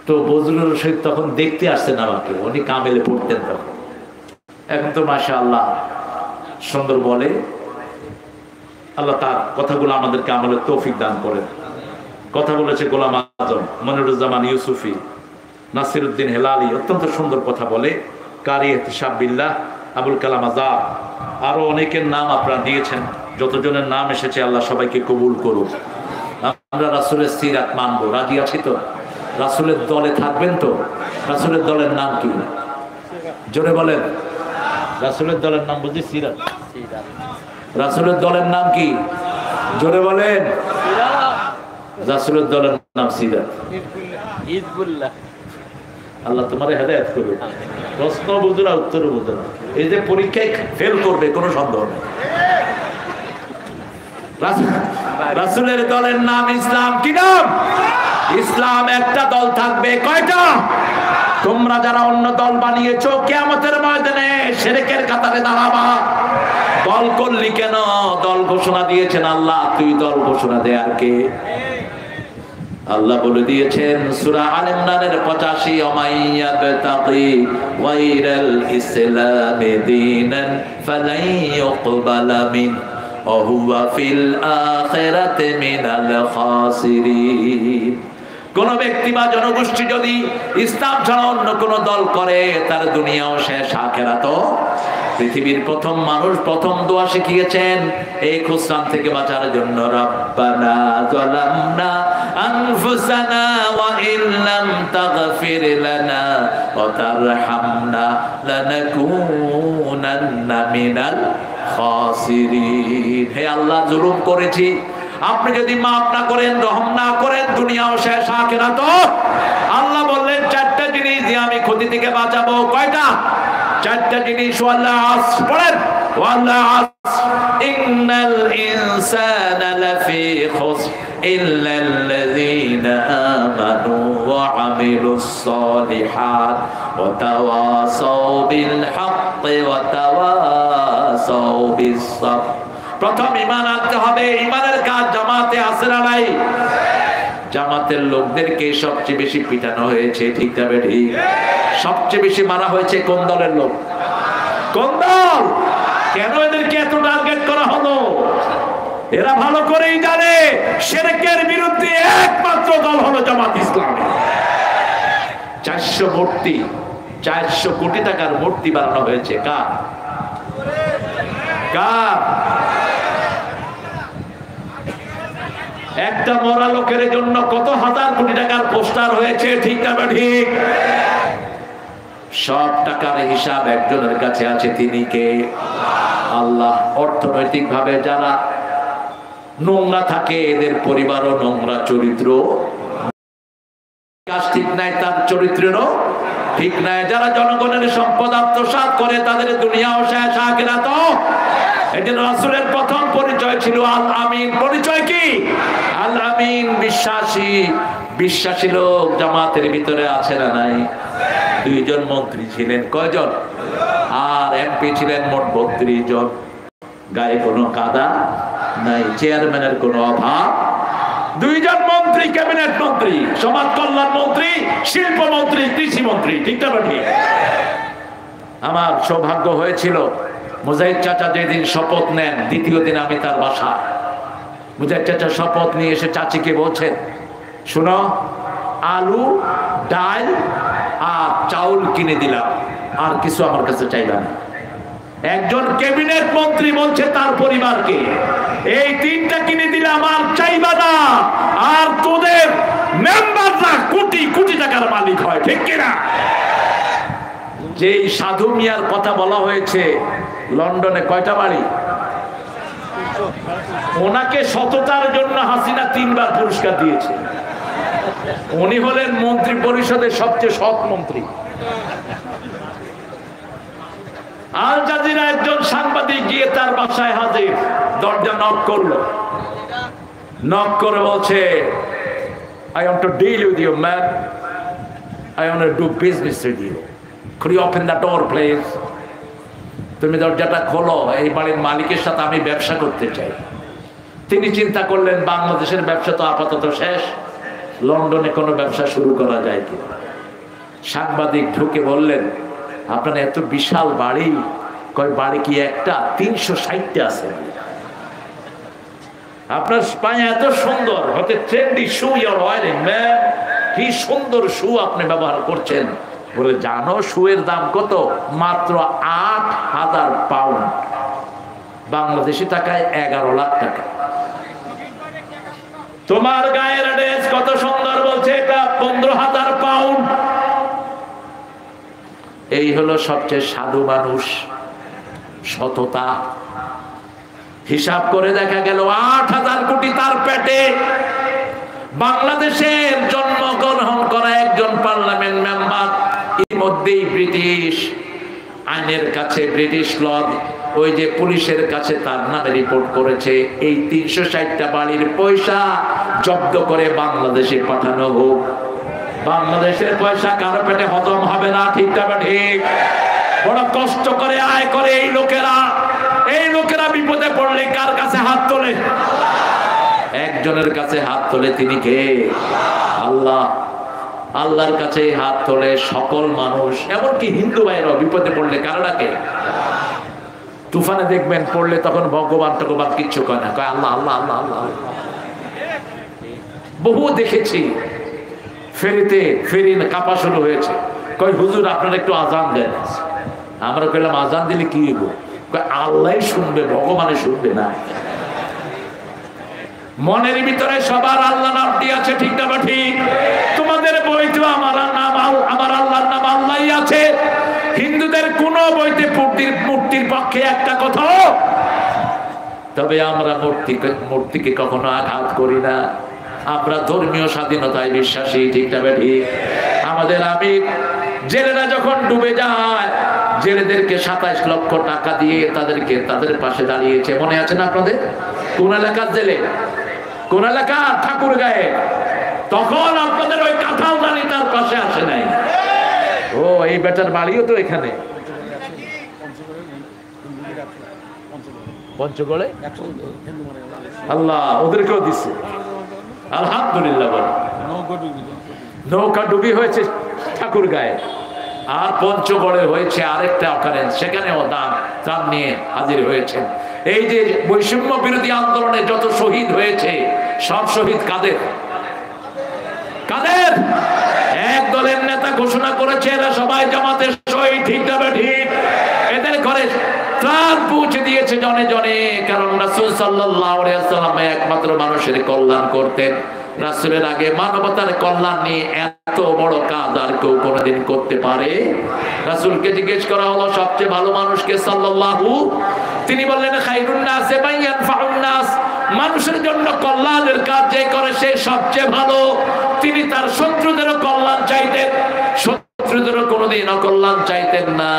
তো বজলুর রশিদ তখন দেখতে আসছেন আমাকে, উনি কামেলে পড়তেন তখন। এখন তো মাশাআল্লাহ সুন্দর বলে। আল্লাহ তার কথাগুলো আমাদেরকে আমলের তৌফিক দান করেন। কথা বলেছে গোলাম আজম, মনিরুজ্জামান ইউসুফি, নাসিরউদ্দিন হেলালি, অত্যন্ত সুন্দর কথা বলে। কারি ইহতিসাব বিল্লাহ, আবুল কালাম আজাদ, আরো অনেকের নাম আপনারা দিয়েছেন। যতজনের নাম এসেছে আল্লাহ সবাইকে কবুল করুন। আমরা রাসূলের সিরাত মানবো, রাজি আছি তো? রাসূলের দলে থাকবেন তো? রাসূলের দলের নাম কি? জোরে বলেন। রাসূলের দলের নাম বুঝি সিরাত। রাসূলের দলের নাম কি? জোরে বলেন। রাসূলের দলের নাম সিরাত। হিজবুল্লাহ। আল্লাহ তোমার হেদায়েত করুন। প্রশ্ন বুঝো না, উত্তর বুঝো না, এই যে পরীক্ষায় ফেল করবে কোনো সন্দেহ নেই। রাসূলের দলের নাম ইসলাম। কি নাম? ইসলাম। একটা দল থাকবে, কয়টা? তোমরা যারা অন্য দল বানিয়েছো কিয়ামতের ময়দানে শিরকের কাতারে দাঁড়াবা। দল করলি কেন? দল ঘোষণা দিয়েছেন আল্লাহ, তুই দল ঘোষণা দে আর কে? আল্লাহ বলে দিয়েছেন সূরা আল ইমরানের 85 ওমাইয়াবতাগি গায়রাল ইসলামি দীনান ফালাই ইউকবালা মিন ওয়া হুয়া ফিল আখিরাতি মিনাল খাসিরিন। কোন ব্যক্তি বা জনগোষ্ঠী যদি ইসলাম ছাড়া অন্য কোন দল করে তার দুনিয়াও শেষ আখিরাতও। পৃথিবীর প্রথম মানুষ প্রথম দোয়া শিখিয়েছেন এই খুসরান থেকে বাঁচার জন্য, রব্বানা যালামনা আনফুসানা ওয়া ইল্লাম তাগফির লানা ওয়া তারহামনা লানাকুনান্না মিনাল খাসিরিন। হে আল্লাহ, জুলুম করেছি, আপনি যদি মাফ না করেন, রহম না করেন, দুনিয়াও শেষ আখিরাতও। আল্লাহ বললেন চারটা জিনিস দিয়ে আমি ক্ষতি থেকে বাঁচাবো। কয়টা? চারটা জিনিস। ওয়াল্লাহ পড়েন, ওয়াল্লাহ ইন্নাল ইনসানা লাফি খুসর ইল্লাল্লাযীনা আমানু ওয়া আমিলুস সালিহাত ওয়া তাওয়াসাউ বিল হাক্কি ওয়া তাওয়াসাউ বিস সাবর। প্রথম ঈমান আনতে হবে। ঈমানের কাজ জামাতে আছে না নাই? জামাতের লোকদেরকে সবচেয়ে বেশি পিটানো হয়েছে, ঠিক না বেঠি? সবচেয়ে বেশি মারা হয়েছে কোন দলের লোক? কোন দল? কেন এদেরকে এত টার্গেট করা হলো? এরা ভালো করেই জানে শিরকের বিরুদ্ধে একমাত্র দল হলো জামাত ইসলামী। 400 মূর্তি, 400 কোটি টাকার মূর্তি বানানো হয়েছে। কার? কার? একটা মরা লোকের জন্য কত হাজার কোটি টাকার পোস্টার হয়েছে, ঠিক না ঠিক? সব টাকার হিসাব একজনের কাছে আছে, তিনি কে? আল্লাহ। অর্থনৈতিক ভাবে যারা নোংরা থাকে এদের পরিবারও নোংরা, চরিত্র কাজ ঠিক নাই, তার চরিত্রেরও ঠিক নাই। যারা জনগণের সম্পদ আত্মসাৎ করে তাদের দুনিয়াও শেষ আখিরাতও। এজন্য রাসূলের প্রথম পরিচয় ছিল আল আমিন। পরিচয় কি? আল আমিন, বিশ্বাসী। বিশ্বাসী লোক জামাতের ভিতরে আছে না নাই? 2 জন মন্ত্রী ছিলেন। কয়জন? আর এমপি ছিলেন মোট 32 জন। গায়ে কোনো কাদা নাই, চেয়ারম্যানের কোনো অভাব। 2 জন মন্ত্রী, ক্যাবিনেট মন্ত্রী, সমাজ কল্যাণ মন্ত্রী, শিল্প মন্ত্রী, কৃষি মন্ত্রী, ঠিক না ঠিক? আমার সৌভাগ্য হয়েছিল মুজাহিদ চাচা যেদিন শপথ নেন, দ্বিতীয় দিন আমি তার বাসা। মুজাহিদ চাচা শপথ নিয়ে এসে চাচিকে বলছেন, শুনো, আলু, ডাল আর চাউল কিনে দিলাম, আর কিছু আমার কাছে চাইবা না। একজন ক্যাবিনেট মন্ত্রী বলছে তার পরিবারকে, এই 3টা কিনে দিলাম আর চাইবা না। আর তোদের মেম্বাররা কোটি কোটি টাকার মালিক হয়, ঠিক কিনা? যেই সাধু মিয়ার কথা বলা হয়েছে, লন্ডনে কয়টা বাড়ি? ওনাকে সততার জন্য হাসিনা 3 বার পুরস্কার দিয়েছে। উনি হলেন মন্ত্রী পরিষদের সবচেয়ে সৎ মন্ত্রী। আল জাজিরা একজন সাংবাদিক গিয়ে তার বাসায় হাজির, দরজা নক করলো। নক করে বলছে, I want to deal with you, man. I want to do business with you. Could you open the door, please? তুমি দরজাটা খোলো, এই বাড়ির মালিকের সাথে আমি ব্যবসা করতে চাই। তিনি চিন্তা করলেন বাংলাদেশের ব্যবসা তো আপাতত শেষ, লন্ডনে কোনো ব্যবসা শুরু করা যায় কি? সাংবাদিক ঢুকে বললেন, আপনার এত বিশাল বাড়ি, কয় বাড়ি কি একটা? 360টা আছে। আপনার পায়ে এত সুন্দর, হতে trendy shoe your wearing, man, কি সুন্দর শু আপনি ব্যবহার করছেন। বলে, জানো শুয়ের দাম কত? মাত্র 8,000 পাউন্ড, বাংলাদেশি টাকায় 11 লাখ টাকা। তোমার গায়ের ড্রেস কত সুন্দর, বলছে এটা 15,000 পাউন্ড। এই হলো সবচেয়ে সাধু মানুষ, সততা। হিসাব করে দেখা গেল 8,000 কোটি তার পেটে। বাংলাদেশের জন্মগ্রহণ করা একজন পার্লামেন্ট মেম্বার, এর মধ্যেই ব্রিটিশ আইনের কাছে, ব্রিটিশ ল, ওই যে পুলিশের কাছে তার নামে রিপোর্ট করেছে, এই 360টা বাড়ির পয়সা জব্দ করে বাংলাদেশে পাঠানো হোক। বাংলাদেশের পয়সা কারো পেটে হজম হবে না, ঠিক না ঠিক? বড় কষ্ট করে আয় করে এই লোকেরা। এই লোকেরা বিপদে পড়লে কার কাছে হাত তোলে? একজনের কাছে হাত তোলে, তিনি কে? আল্লাহ। আল্লাহর কাছে হাত তোলে সকল মানুষ, এমনকি হিন্দু ভাইরাও বিপদে পড়লে কারা ডাকে? তুফানে দেখবেন পড়লে তখন ভগবান টগবান কিচ্ছু কয় না, কয় আল্লাহ আল্লাহ আল্লাহ আল্লাহ। বহু দেখেছি ফেরিতে, ফেরি কাঁপা শুরু হয়েছে, কয় হুজুর আপনারা একটু আজান দেন। আমরা কইলাম আজান দিলে কি হইব? আল্লাহ শুনবে, ভগবানে শুনবে না। মনের ভিতরে সবার আল্লাহ নামটি আছে, ঠিক না বা ঠিক? তোমাদের বইতে আমার নাম, আমার আল্লাহর নাম আল্লাহই আছে। হিন্দুদের কোন বইতে মূর্তির পক্ষে একটা কথা। তবে আমরা মূর্তিকে কখনো আঘাত করি না। আমরা ধর্মীয় স্বাধীনতায় বিশ্বাসী, ঠিক না বা ঠিক? আমাদের আমির জেলেরা যখন ডুবে যায়, জেলেদেরকে 27 লক্ষ টাকা দিয়ে তাদের পাশে দাঁড়িয়েছে, মনে আছে না আপনাদের? কোন এলাকার জেলে? কোন এলাকা? ঠাকুরগাঁয়ে। তখন আপনাদের ওই কাঁঠাল দানি তার পাশে আসে নাই। ও এই বেটার বাড়িও তো এখানে পঞ্চগড়ে। আল্লাহ ওদেরকেও দিচ্ছে, আলহামদুলিল্লাহ। বলে নৌকা ডুবি হয়েছে ঠাকুরগাঁয়ে, আর পঞ্চগড়ে হয়েছে আরেকটা অকারেন্স, সেখানেও দান নিয়ে হাজির হয়েছেন। এই যে বৈষম্য বিরোধী আন্দোলনে যত শহীদ হয়েছে, সব শহীদ কাদের? কাদের? এক দলের নেতা ঘোষণা করেছে এরা সবাই জামাতের শহীদ, ঠিক না ঠিক? এদের ঘরে ত্রাণ পৌঁছে দিয়েছে জনে জনে, কারণ রাসূল সাল্লাল্লাহু আলাইহি ওয়াসাল্লাম একমাত্র মানুষের কল্যাণ করতেন। রাসূলের আগে মানবতার কল্যাণ নিয়ে এত বড় কাজ আর কেউ কোনোদিন করতে পারে? রাসূলকে জিজ্ঞেস করা হলো সবচেয়ে ভালো মানুষকে, সাল্লাল্লাহু, তিনি বললেন খায়রুন নাস মান ইয়ানফাউন নাস, মানুষের জন্য কল্যাণের কাজ যে করে সে সবচেয়ে ভালো। তিনি তার শত্রুদেরও কল্যাণ চাইতেন, শত্রুদেরও কোনোদিন অকল্যাণ চাইতেন না।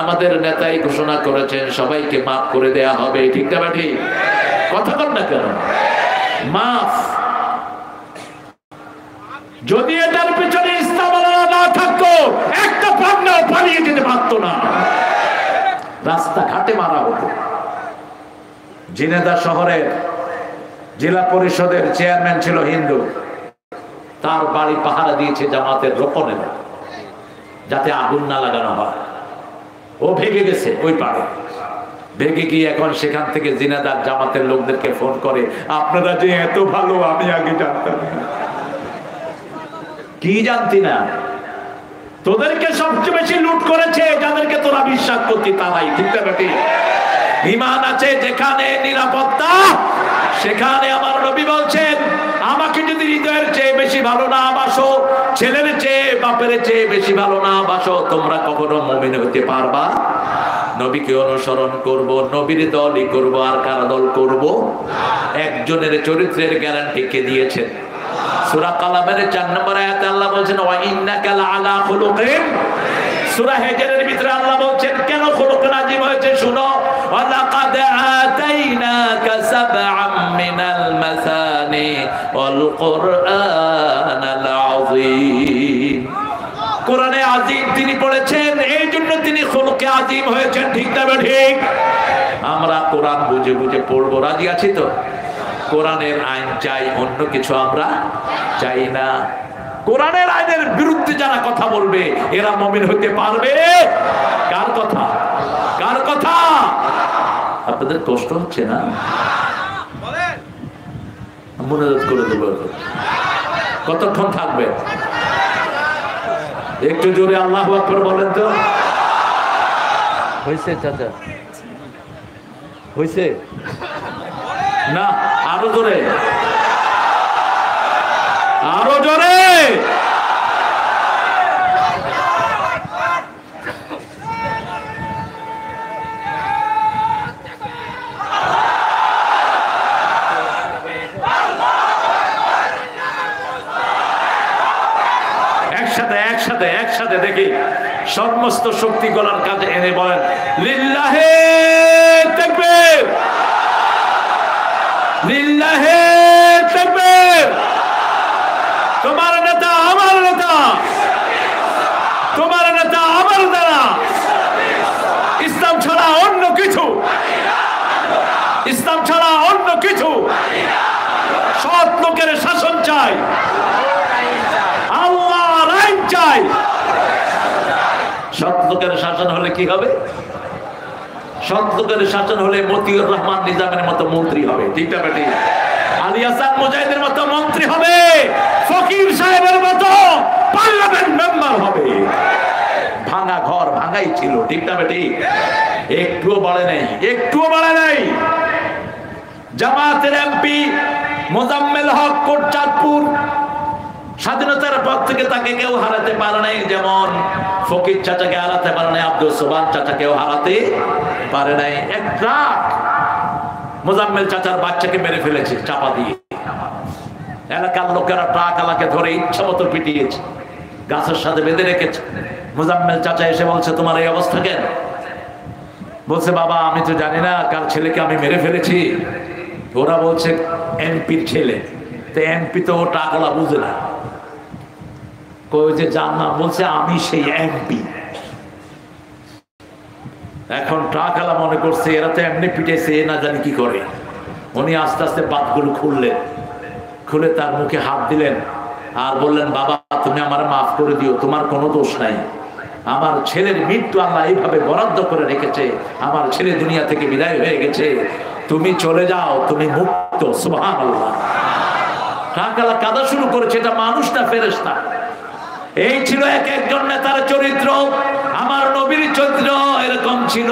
আমাদের নেতাই ঘোষণা করেছেন সবাইকে মাফ করে দেয়া হবে, ঠিক না ঠিক? কথা বল না কেন? মাফ। যদি এটার পিছনে ইসলাম না থাকতো, একটা পাবনাও পালিয়ে যেতে পারতো না, রাস্তাঘাটে মারা হতো। ঝিনাইদহ শহরের জেলা পরিষদের চেয়ারম্যান ছিল হিন্দু, তার বাড়ি পাহারা দিয়েছে জামাতের রোকনেরা, যাতে আগুন না লাগানো হয়। ও ভেগে গেছে ওই পাড়ে, ভেগে গিয়ে এখন সেখান থেকে ঝিনাইদহ জামাতের লোকদেরকে ফোন করে, আপনারা যে এত ভালো আমি আগে জানতাম না। কি জানতি না? তোদেরকে সবচেয়ে বেশি লুট করেছে যাদেরকে তোরা বিশ্বাস করতি তারাই, ঠিক না ঠিক? ঈমান আছে যেখানে নিরাপত্তা সেখানে, আমার নবী বলছেন আমাকে যদি হৃদয়ের চেয়ে বেশি ভালো না বাসো, ছেলের চেয়ে বাপের চেয়ে বেশি ভালো না বাসো, তোমরা কখনো মুমিন হতে পারবা? নবীকে অনুসরণ করব, নবীর দলই করব, আর কার দল করব? একজনের চরিত্রের গ্যারান্টি কে দিয়েছেন? সূরা কালামের 4 নম্বর আয়াতে আল্লাহ বলছেন ওয়া ইন্নাকা লাআলা খুলুকিন। সূরা হিজরের ভিতরে আল্লাহ বলছেন কেন খুলুক নাজিম হয়েছে শুনো, ওয়া লাকাদ আতাইনাকা সাবআম মিনাল মাসানি ওয়াল কুরআনাল আযীম। কোরআনে আযীম তিনি পড়েছেন, এই জন্য তিনি খুলুকে আযীম হয়েছেন, ঠিক না ঠিক? আমরা কোরআন বুঝে বুঝে পড়বো, রাজি আছি তো? কোরআনের আইন চাই, অন্য কিছু আমরা চাই না। কোরআনের আইনের বিরুদ্ধে যারা কথা বলবে এরা মুমিন হতে পারবে? কার কথা? কার কথা? আপনাদের কষ্ট হচ্ছে না? মনোযোগ করে দেব। কতক্ষণ থাকবে? একটু জোরে আল্লাহু আকবার বলেন তো। হয়েছে চাচা? হয়েছে না? আরো জোরে, আরো জোরে। একসাথে দেখি সমস্ত শক্তি গলার কাছে এনে বলেন লিল্লাহে তাকবীর, লিল্লাহে তাকবীর। তোমার নেতা আমার নেতা, তোমার নেতা আমার নেতা। ইসলাম ছাড়া অন্য কিছু, ইসলাম ছাড়া অন্য কিছু হলে কি হবে? সৎ লোকের শাসন হলে মতিউর রহমান নিজামের মতো মন্ত্রী হবে, ঠিক না বেটি? আলী হাসান মুজাহিদের মতো মন্ত্রী হবে, ফকির সাহেবের মতো পার্লামেন্ট মেম্বার হবে। ভাঙা ঘর ভাঙাই ছিল, ঠিক না বেটি? একটুও বাড়ে নাই, একটুও বাড়ে নাই। জামাতের এমপি মোজাম্মেল হক কোটচাঁদপুর, স্বাধীনতার পর থেকে তাকে কেউ হারাতে পারে নাই, যেমন ফকির চাচাকে হারাতে পারে নাই, আব্দুল সোবান চাচাকেও হারাতে পারে নাই। এক ট্রাক মোজাম্মেল চাচার বাচ্চাকে মেরে ফেলেছে চাপা দিয়ে। এলাকার লোকেরা ট্রাক আলাকে ধরে ইচ্ছা মতো পিটিয়েছে, গাছের সাথে বেঁধে রেখেছে। মোজাম্মেল চাচা এসে বলছে, তোমার এই অবস্থা কেন? বলছে, বাবা আমি তো জানি না কার ছেলেকে আমি মেরে ফেলেছি। ওরা বলছে এমপির ছেলে, তো এমপি তো ও টাকলা বুঝে না, কই যে যার নাম বলছে আমি সেই এমপি। এখন ট্রাকওয়ালা মনে করছে এরা তো এমনি পিটেছে, না জানি কি করে। উনি আস্তে আস্তে বাতগুলো খুললেন, খুলে তার মুখে হাত দিলেন আর বললেন, বাবা তুমি আমার মাফ করে দিও, তোমার কোনো দোষ নাই। আমার ছেলের মৃত্যু আল্লাহ এইভাবে বরাদ্দ করে রেখেছে, আমার ছেলে দুনিয়া থেকে বিদায় হয়ে গেছে, তুমি চলে যাও, তুমি মুক্ত। সুবহানাল্লাহ। ট্রাকওয়ালা কাঁদা শুরু করেছে, এটা মানুষ না ফেরেশতা। এই ছিল এক একজন নেতার চরিত্র। আমার নবীর চরিত্র এরকম ছিল,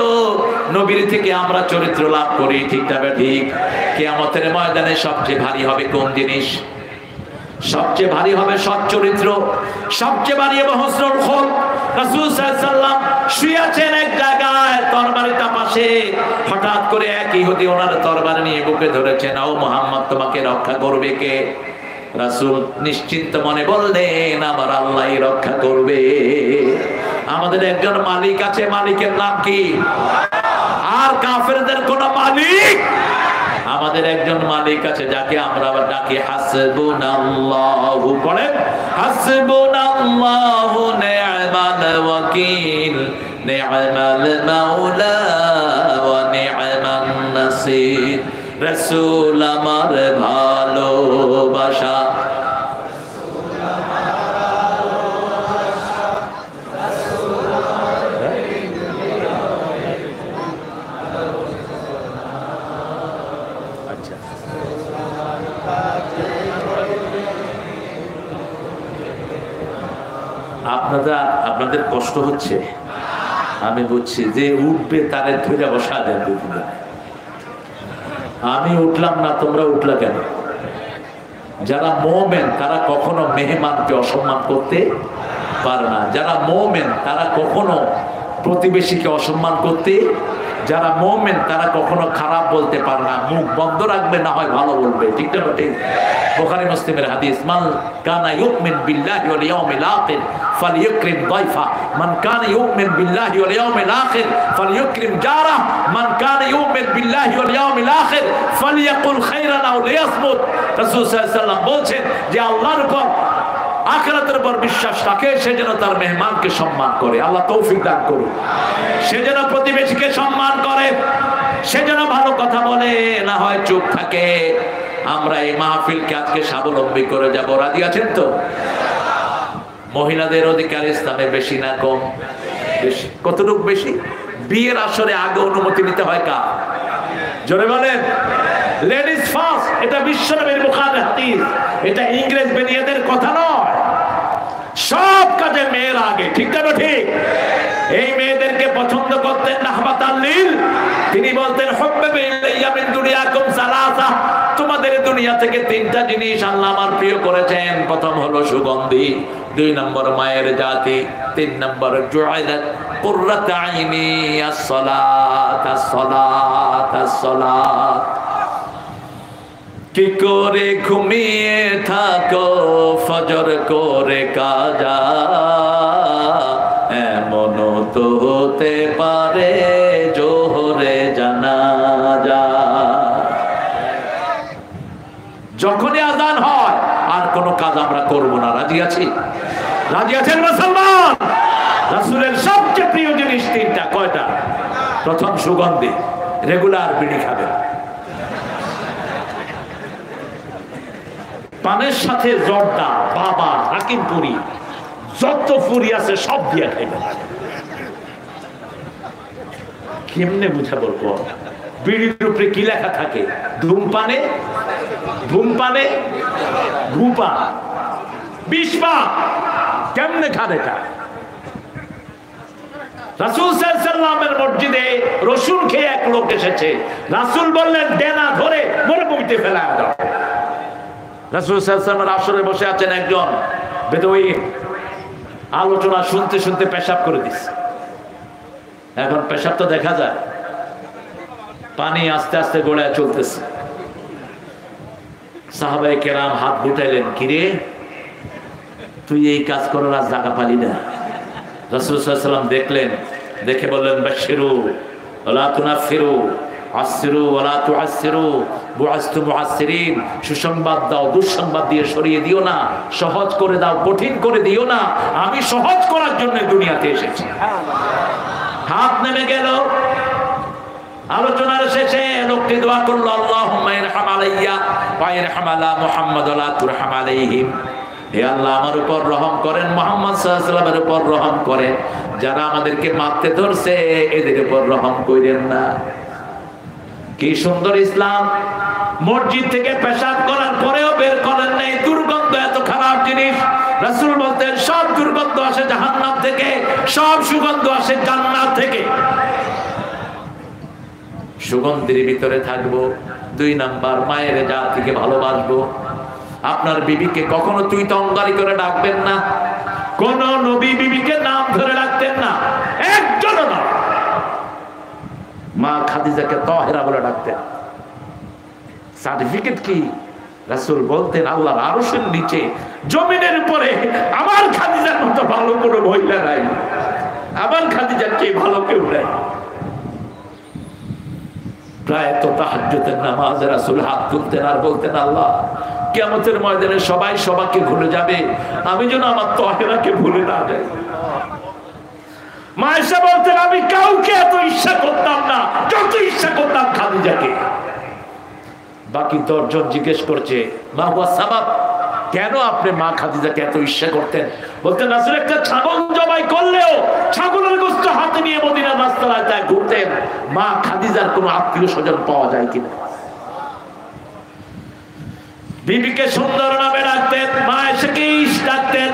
নবীর থেকে আমরা চরিত্র লাভ করি, ঠিক না ঠিক? কিয়ামতের ময়দানে সবচেয়ে ভারী হবে কোন জিনিস? সবচেয়ে ভারী হবে সৎ চরিত্র, সবচেয়ে ভারী হবে হুসনুল খুলক। রাসূল সাল্লাল্লাহু আলাইহি ওয়াসাল্লাম শুয়ে আছেন এক জায়গায়, তরবারিটা পাশে। হঠাৎ করে এক ইহুদি ওনার তরবারি নিয়ে বুকে ধরেছেন, ও মুহাম্মদ তোমাকে রক্ষা করবে কে? রাসূল নিশ্চিন্ত মনে বললেন, আমার আল্লাহই রক্ষা করবে। আমাদের একজন মালিক আছে, মালিকের নাম কি? আর কাফেরদের কোন মালিক? আমাদের একজন মালিক আছে যাকে আমরা ডাকি হাসবুনাল্লাহু। পড়েন, হাসবুনাল্লাহু নি'মাল ওয়াকিল, নি'মাল মাওলা ওয়া নি'মান নাসির। রাসূল আমার ভালোবাসা, আপনাদের কষ্ট হচ্ছে, আমি বুঝছি। যে উঠবে তারে ধরে বসা দেন। আমি উঠলাম না, তোমরা উঠলা কেন? যারা মুমিন তারা কখনো মেহমানকে অসম্মান করতে পারে না। যারা মুমিন তারা কখনো প্রতিবেশীকে অসম্মান করতে, যারা মুমিন তারা কখনো খারাপ বলতে পারে না। মুখ বন্ধ রাখবে, না হয় ভালো বলবে, ঠিক না? ঠিক। বুখারী মুসলিমের হাদিস, মান কানা ইউমিন বিল্লাহি ওয়াল ইয়াউমিল আখির ফালইউকরিম দাইফা, মান কানা ইউমিন বিল্লাহি ওয়াল ইয়াউমিল আখির ফালইউকরিম জারা, মান কানা ইউমিন বিল্লাহি ওয়াল ইয়াউমিল আখির ফালইয়াকুল খাইরান আও লিয়াসমুত। রাসূল সাল্লাল্লাহু আলাইহি ওয়াসাল্লাম বলছেন যে আল্লাহর উপর, আখিরাতের উপর বিশ্বাস রাখে, সে যেন তার মেহমানকে সম্মান করে। আল্লাহ তৌফিক দান করুন। সে যেন প্রতিবেশীকে সম্মান করে, সে যেন ভালো কথা বলে, না হয় চুপ থাকে। আমরা এই মাহফিলকে আজকে স্বাবলম্বী করে যাব, রাজি আছেন তো? মহিলাদের অধিকার ইসলামে বেশি না কম? বেশি। কতটুকু বেশি? বিয়ের আসরে আগে অনুমতি নিতে হয় কার? জোরে বলেন, লেডিস ফার্স্ট। এটা বিশ্বনবীর বুখারীর হাদিস, এটা ইংরেজ বেনিয়াদের কথা নয়। সব কাজে মেয়ের আগে, ঠিক না? ঠিক। এই মেয়েদেরকে পছন্দ করতেন রাহমাতাল লিল। তিনি বলতেন, হুব্বিবা ইলাইয়া মিন দুনিয়াকুম সালাসা, তোমাদের দুনিয়া থেকে তিনটা জিনিস আল্লাহ আমার প্রিয় করেছেন। প্রথম হলো সুগন্ধি, 2 নম্বর মায়ের জাতি, 3 নম্বর জুইলাত কুররাতু আইনি আস-সালাত আস-সালাত আস-সালাত। কি করে ঘুমিয়ে থাকো ফজর করে কাজা, এমন তো হতে পারে জোহরে জানাজা। যখনই আজান হয় আর কোনো কাজ আমরা করব না, রাজি আছি? রাজি আছেন মুসলমান? রাসূলের সবচেয়ে প্রিয় জিনিস 3টা। কয়টা? প্রথম সুগন্ধি, রেগুলার বিড়ি খাবেন। পানের সাথে জর্দা, বাবা, হাকিমপুরি, যত পুরি আছে সব দিয়ে খাইবেন। কেমনে বুঝাবো? বিড়ির উপরে কি লেখা থাকে? ধূমপানে ধূমপানে ধূমপান, বিষপান। কেমনে খান এটা? রাসূল সাল্লাল্লাহু আলাইহি ওয়াসাল্লামের মসজিদে রসুন খেয়ে এক লোক এসেছে। রাসূল বললেন, ডেনা ধরে মরুভূমিতে ফেলায় দাও। রাসূল সাল্লাল্লাহু আলাইহি ওয়াসাল্লামের আসরে বসে আছেন একজন বেদুইন, আলোচনা শুনতে শুনতে পেশাব করে দিচ্ছে। এখন পেশাব তো দেখা যায়, পানি আস্তে আস্তে গড়ায় চলতেছে। সাহাবায়ে কেরাম হাত গুটাইলেন, কিরে তুই এই কাজ করার আজ জায়গা পালি না? রাসূল সাল্লাল্লাহু আলাইহি ওয়াসাল্লাম দেখলেন, দেখে বললেন, বাশশিরু ওয়ালা তুনাফিরু, আসসিরু ওয়ালা তুআসসিরু, বুআসতু মুআসসিরিন। সুসংবাদ দাও, দুঃসংবাদ দিয়ে সরিয়ে দিও না। সহজ করে দাও, কঠিন করে দিও না। আমি সহজ করার জন্য দুনিয়াতে এসেছি। হাত নেমে গেল। আলোচনার শেষে লোকটি দোয়া করলো, আল্লাহুম্মা ইরহাম আলাইয়া ওয়া ইরহাম আলা মুহাম্মাদ ওয়া লা তুরহাম আলাইহিম। হে আল্লাহ, আমার উপর রহম করেন, মুহাম্মদ সাল্লাল্লাহু আলাইহি ওয়াসাল্লামের উপর রহম করেন। যারা আমাদেরকে মারতে ধরছে এদের উপর রহম করেন না। কি সুন্দর ইসলাম! মসজিদ থেকে পেশাব করার পরেও বের করেন নাই। দুর্গন্ধ এত খারাপ জিনিস। রাসূল বলতেন, সব দুর্গন্ধ আসে জাহান্নাম থেকে, সব সুগন্ধ আসে জান্নাত থেকে। সুগন্ধির ভিতরে থাকবো। 2 নাম্বার, মায়ের জাতিকে ভালোবাসবো। আপনার বিবিকে কখনো তুই তঙ্গারি করে ডাকবেন না। কোন নবী বিবিকে নাম ধরে ডাকতেন না, একজনও না। মা খাদিজাকে তাহেরা বলে ডাকতেন। সার্টিফিকেট কি? রাসূল বলতেন, আল্লাহর আরশের নিচে জমিনের উপরে আমার খাদিজার মতো ভালো কোনো মহিলা নাই। আমার খাদিজার চেয়ে ভালো কেউ নাই। প্রায় তো তাহাজ্জুদের নামাজে রাসূল হাত তুলতেন আর বলতেন, আল্লাহ কিয়ামতের ময়দানে সবাই সবাইকে ভুলে যাবে, আমি যেন আমার তাহেরাকে ভুলে না যাই। মা আয়েশা বলতেন, আমি কাউকে এত ঈর্ষা করতাম না যত ঈর্ষা করতাম খাদিজাকে। বাকি 10 জন জিজ্ঞেস করছে, মা হুয়া সাবাব, কেন আপনি মা খাদিজাকে এত ঈর্ষা করতেন? বলতেন, রাসূল একটা ছাগল জবাই করলেও ছাগলের গোশত হাতে নিয়ে মদিনার রাস্তায় ঘুরতেন, মা খাদিজার কোনো আত্মীয় স্বজন পাওয়া যায় কিনা। বিবিকে সুন্দর নামে ডাকতেন, মা আয়েশাকে ইশ ডাকতেন,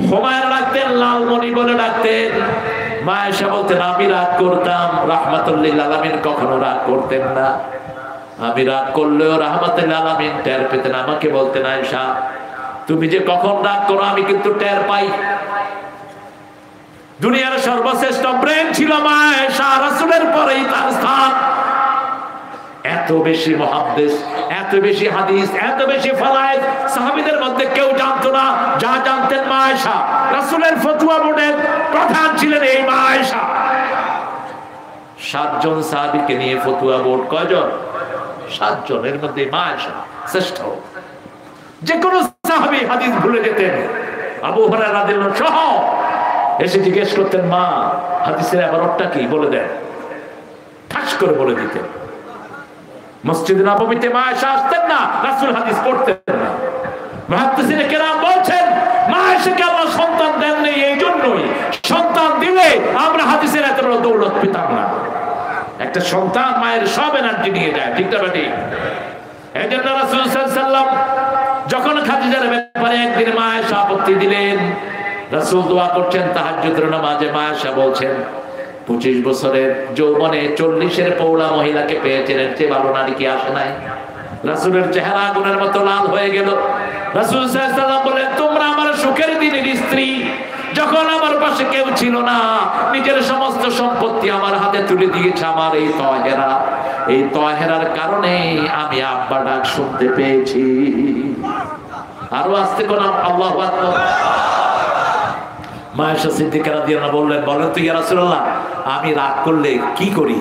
হুমায়রা ডাকতেন, লালমণি বলে ডাকতেন। মা আয়েশা বলতেন, আমি রাগ করতাম, রাহমাতুল লিল আলামিন কখনো রাগ করতেন না। আমি রাগ করলেও রাহমাতুল লিল আলামিন টের পেতেন। আমাকে বলতেন, আয়েশা তুমি যে কখন রাগ করো আমি কিন্তু টের পাই। দুনিয়ার সর্বশ্রেষ্ঠ ব্রেন ছিল মা আয়েশা, রাসূলের পরেই তার স্থান। এত বেশি মুহাদ্দিস, এত বেশি হাদিস, এত বেশি ফলায়েত সাহাবীদের মধ্যে কেউ জানতো না, যা জানতেন মা আয়েশা। রাসূলের ফতোয়া বোর্ডের প্রধান ছিলেন এই মা আয়েশা। 7 জন সাহাবীকে নিয়ে ফতোয়া বোর্ড, কয়জন? 7 জনের মধ্যে মা আয়েশা শ্রেষ্ঠ। যে কোনো সাহাবী হাদিস ভুলে যেতেন, আবু হুরায়রা রাদিয়াল্লাহু আনহু সহ এসে জিজ্ঞেস করতেন, মা হাদিসের ইবারতটা কি বলে দেন। ঠাস করে বলে দিতেন। মসজিদ নববীতে মা আয়েশা আসতেন না, রাসূল হাদিস পড়তেন না। মুহাদ্দিসিনে কেরাম বলছেন, মা আয়েশাকে আল্লাহ সন্তান দেন নাই, এই জন্যই সন্তান দিলে আমরা হাদিসের এত বড় দৌলত পেতাম না। একটা সন্তান মায়ের সব এনার্জি নিয়ে যায়, ঠিক না বেটি? এই জন্য রাসূল সাল্লাল্লাহু আলাইহি ওয়াসাল্লাম যখন খাদিজার ব্যাপারে একদিন মা আয়েশা আপত্তি দিলেন, রাসূল দোয়া করছেন তাহাজ্জুদের নামাজে। মা আয়েশা বলছেন, 25 বছরের যৌবনে 40-এর পৌলা মহিলাকে পেয়েছেন, এর চেয়ে ভালো নারী কি আসে নাই? রাসূলের চেহারা আগুনের মতো লাল হয়ে গেল। রাসূল সাল্লাল্লাহু আলাইহি ওয়াসাল্লাম বলেন, তোমরা আমার সুখের দিনের স্ত্রী, যখন আমার পাশে কেউ ছিল না, নিজের সমস্ত সম্পত্তি আমার হাতে তুলে দিয়েছে আমার এই তাহেরা। এই তাহেরার কারণে আমি আব্বা ডাক শুনতে পেয়েছি। আরো আস্তে কোন আল্লাহু আকবার। মা আয়েশা সিদ্দিকা রাদিয়াল্লাহু আনহা বললেন, বলেন তো ইয়া রাসূলুল্লাহ, আমি রাগ করলে কি করি?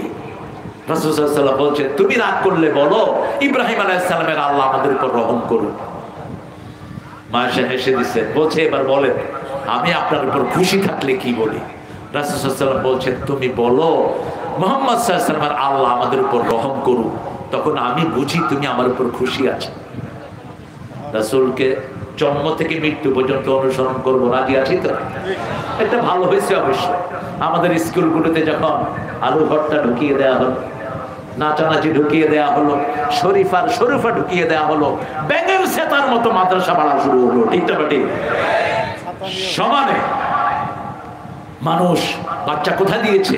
রাসূল সাল্লাল্লাহু আলাইহি ওয়াসাল্লাম বলছেন, তুমি রাগ করলে বলো, ইব্রাহিম আলাইহিস সালামের আল্লাহ আমাদের উপর রহম করুন। মা আয়েশা হেসে দিচ্ছেন, বলছে, এবার বলেন আমি আপনার উপর খুশি থাকলে কি বলি? রাসূল সাল্লাল্লাহু আলাইহি ওয়াসাল্লাম বলছেন, তুমি বলো মুহাম্মদ সাল্লাল্লাহু আলাইহি ওয়াসাল্লামের আল্লাহ আমাদের উপর রহম করুন, তখন আমি বুঝি তুমি আমার উপর খুশি আছো। রাসূলকে জন্ম থেকে মৃত্যু পর্যন্ত অনুসরণ করবো, রাজি আছি তো? এটা ভালো হয়েছে অবশ্য। আমাদের স্কুলগুলোতে যখন আলু ভর্তা ঢুকিয়ে দেওয়া হলো, নাচানাচি ঢুকিয়ে দেওয়া হলো, শরীফা ঢুকিয়ে দেওয়া হলো, ব্যাঙের সেতার মতো মাদ্রাসা বাড়া শুরু হলো, ঠিক না বেটি? সমানে মানুষ বাচ্চা কোথা দিয়েছে?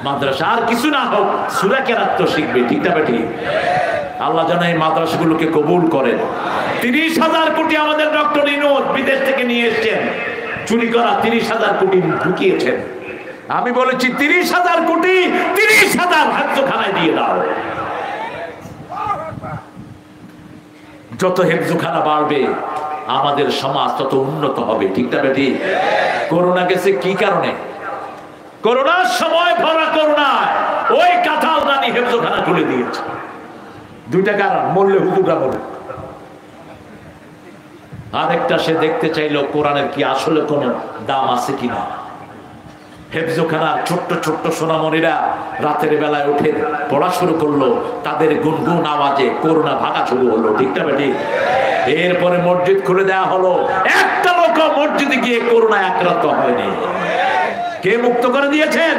মাদ্রাসা। আর কিছু না হোক সূরা কেরাত তো শিখবে, ঠিক না বেটি? আল্লাহ যেন এই মাদ্রাসাগুলোকে কবুল করেন। 30,000 কোটি আমাদের ডক্টর ইউনূস বিদেশ থেকে নিয়ে এসেছেন, চুরি করা 30,000 কোটি ঢুকিয়েছেন। আমি বলেছি 30,000 কোটি 30,000 হেফজখানায় দিয়ে দাও। যত হেফজখানা বাড়বে আমাদের সমাজ তত উন্নত হবে, ঠিক না বেটি? করোনা গেছে কি কারণে? করোনার সময় ভরা করোনায় ওই কাঁঠাল রানী হেফজখানা খুলে দিয়েছে। দুইটা কারণ, মরলে হুজুররা বলে। আরেকটা, সে দেখতে চাইলো কোরআনের কি আসলে কোনো দাম আছে কিনা। হেফজখানার ছোট্ট ছোট্ট সোনামণিরা রাতের বেলায় উঠে পড়া শুরু করলো, তাদের গুনগুন আওয়াজে করোনা ভাগা শুরু হলো, ঠিক না বেটি? এরপরে মসজিদ খুলে দেওয়া হলো, একটা লোক মসজিদে গিয়ে করোনা আক্রান্ত হয়নি। কে মুক্ত করে দিয়েছেন?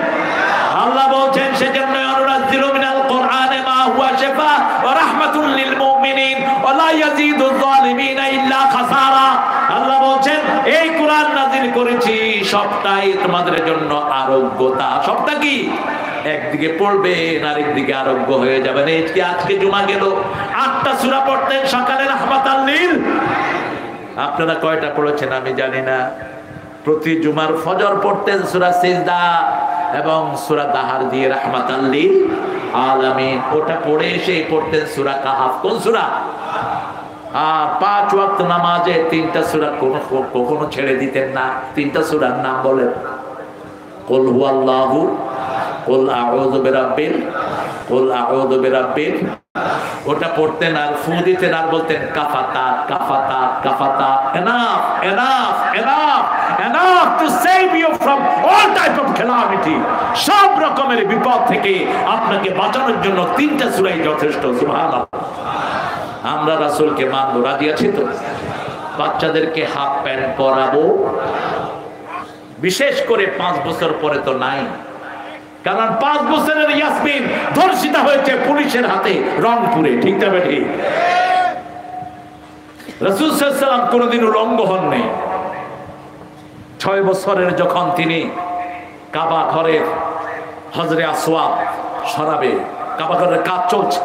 আল্লাহ বলছেন, সেজন্য অনুনাজ্জিলু মিনাল কোরআনে মা হুয়া শিফা ওয়া রাহমাতুল লিল মুমিনিন ওয়া লা ইয়াজিদুয যালিমিনা ইল্লা খাসারা। আল্লাহ বলছেন, এই কোরআন নাযিল করেছি সবটাই তোমাদের জন্য আরোগ্যতা। সবটা কি? একদিকে পড়বেন আরেকদিকে আরোগ্য হয়ে যাবেন। এই যে আজকে জুমা গেল, 8টা সূরা পড়তেন সকালে রাহমাতাল লিল। আপনারা কয়টা পড়েছেন আমি জানি না। প্রতি জুমার ফজর পড়তেন সূরা সিজদা এবং সূরা দাহার দিয়ে রাহমাতাল লিল আলামিন। ওটা পড়ে এসে পড়তেন সূরা কাহাফ। কোন সূরা? আর 5 ওয়াক্ত নামাজে 3টা সূরা কখনো ছেড়ে দিতেন না। 3টা সূরার নাম বলেন। কুল হুয়াল্লাহু, কুল আউযু বিরাব্বিল, কুল আউযু বিরাব্বিল। ওটা পড়তেন আর ফু দিতেন আর বলতেন কাফাতা কাফাতা কাফাতা। Enough enough enough enough to save you from all type of calamity. সব রকমের বিপদ থেকে আপনাকে বাঁচানোর জন্য 3টা সূরাই যথেষ্ট। সুবহানাল্লাহ। আমরা রাসূলকে মানবো, রাজি আছি তো? বাচ্চাদেরকে হাফ প্যান্ট পরাবো, বিশেষ করে 5 বছর পরে তো নাই। কারণ 5 বছরের ইয়াসমিন ধর্ষিতা হয়েছে পুলিশের হাতে রংপুরে, ঠিক না বেটি? রাসূল সাল্লাল্লাহু আলাইহি ওয়াসাল্লাম কোনদিন উলঙ্গ হননি। 6 বছরের যখন তিনি কাবা ঘরের হজরে আসওয়াদ সরাবে, কাবা ঘরের কাজ চলছে,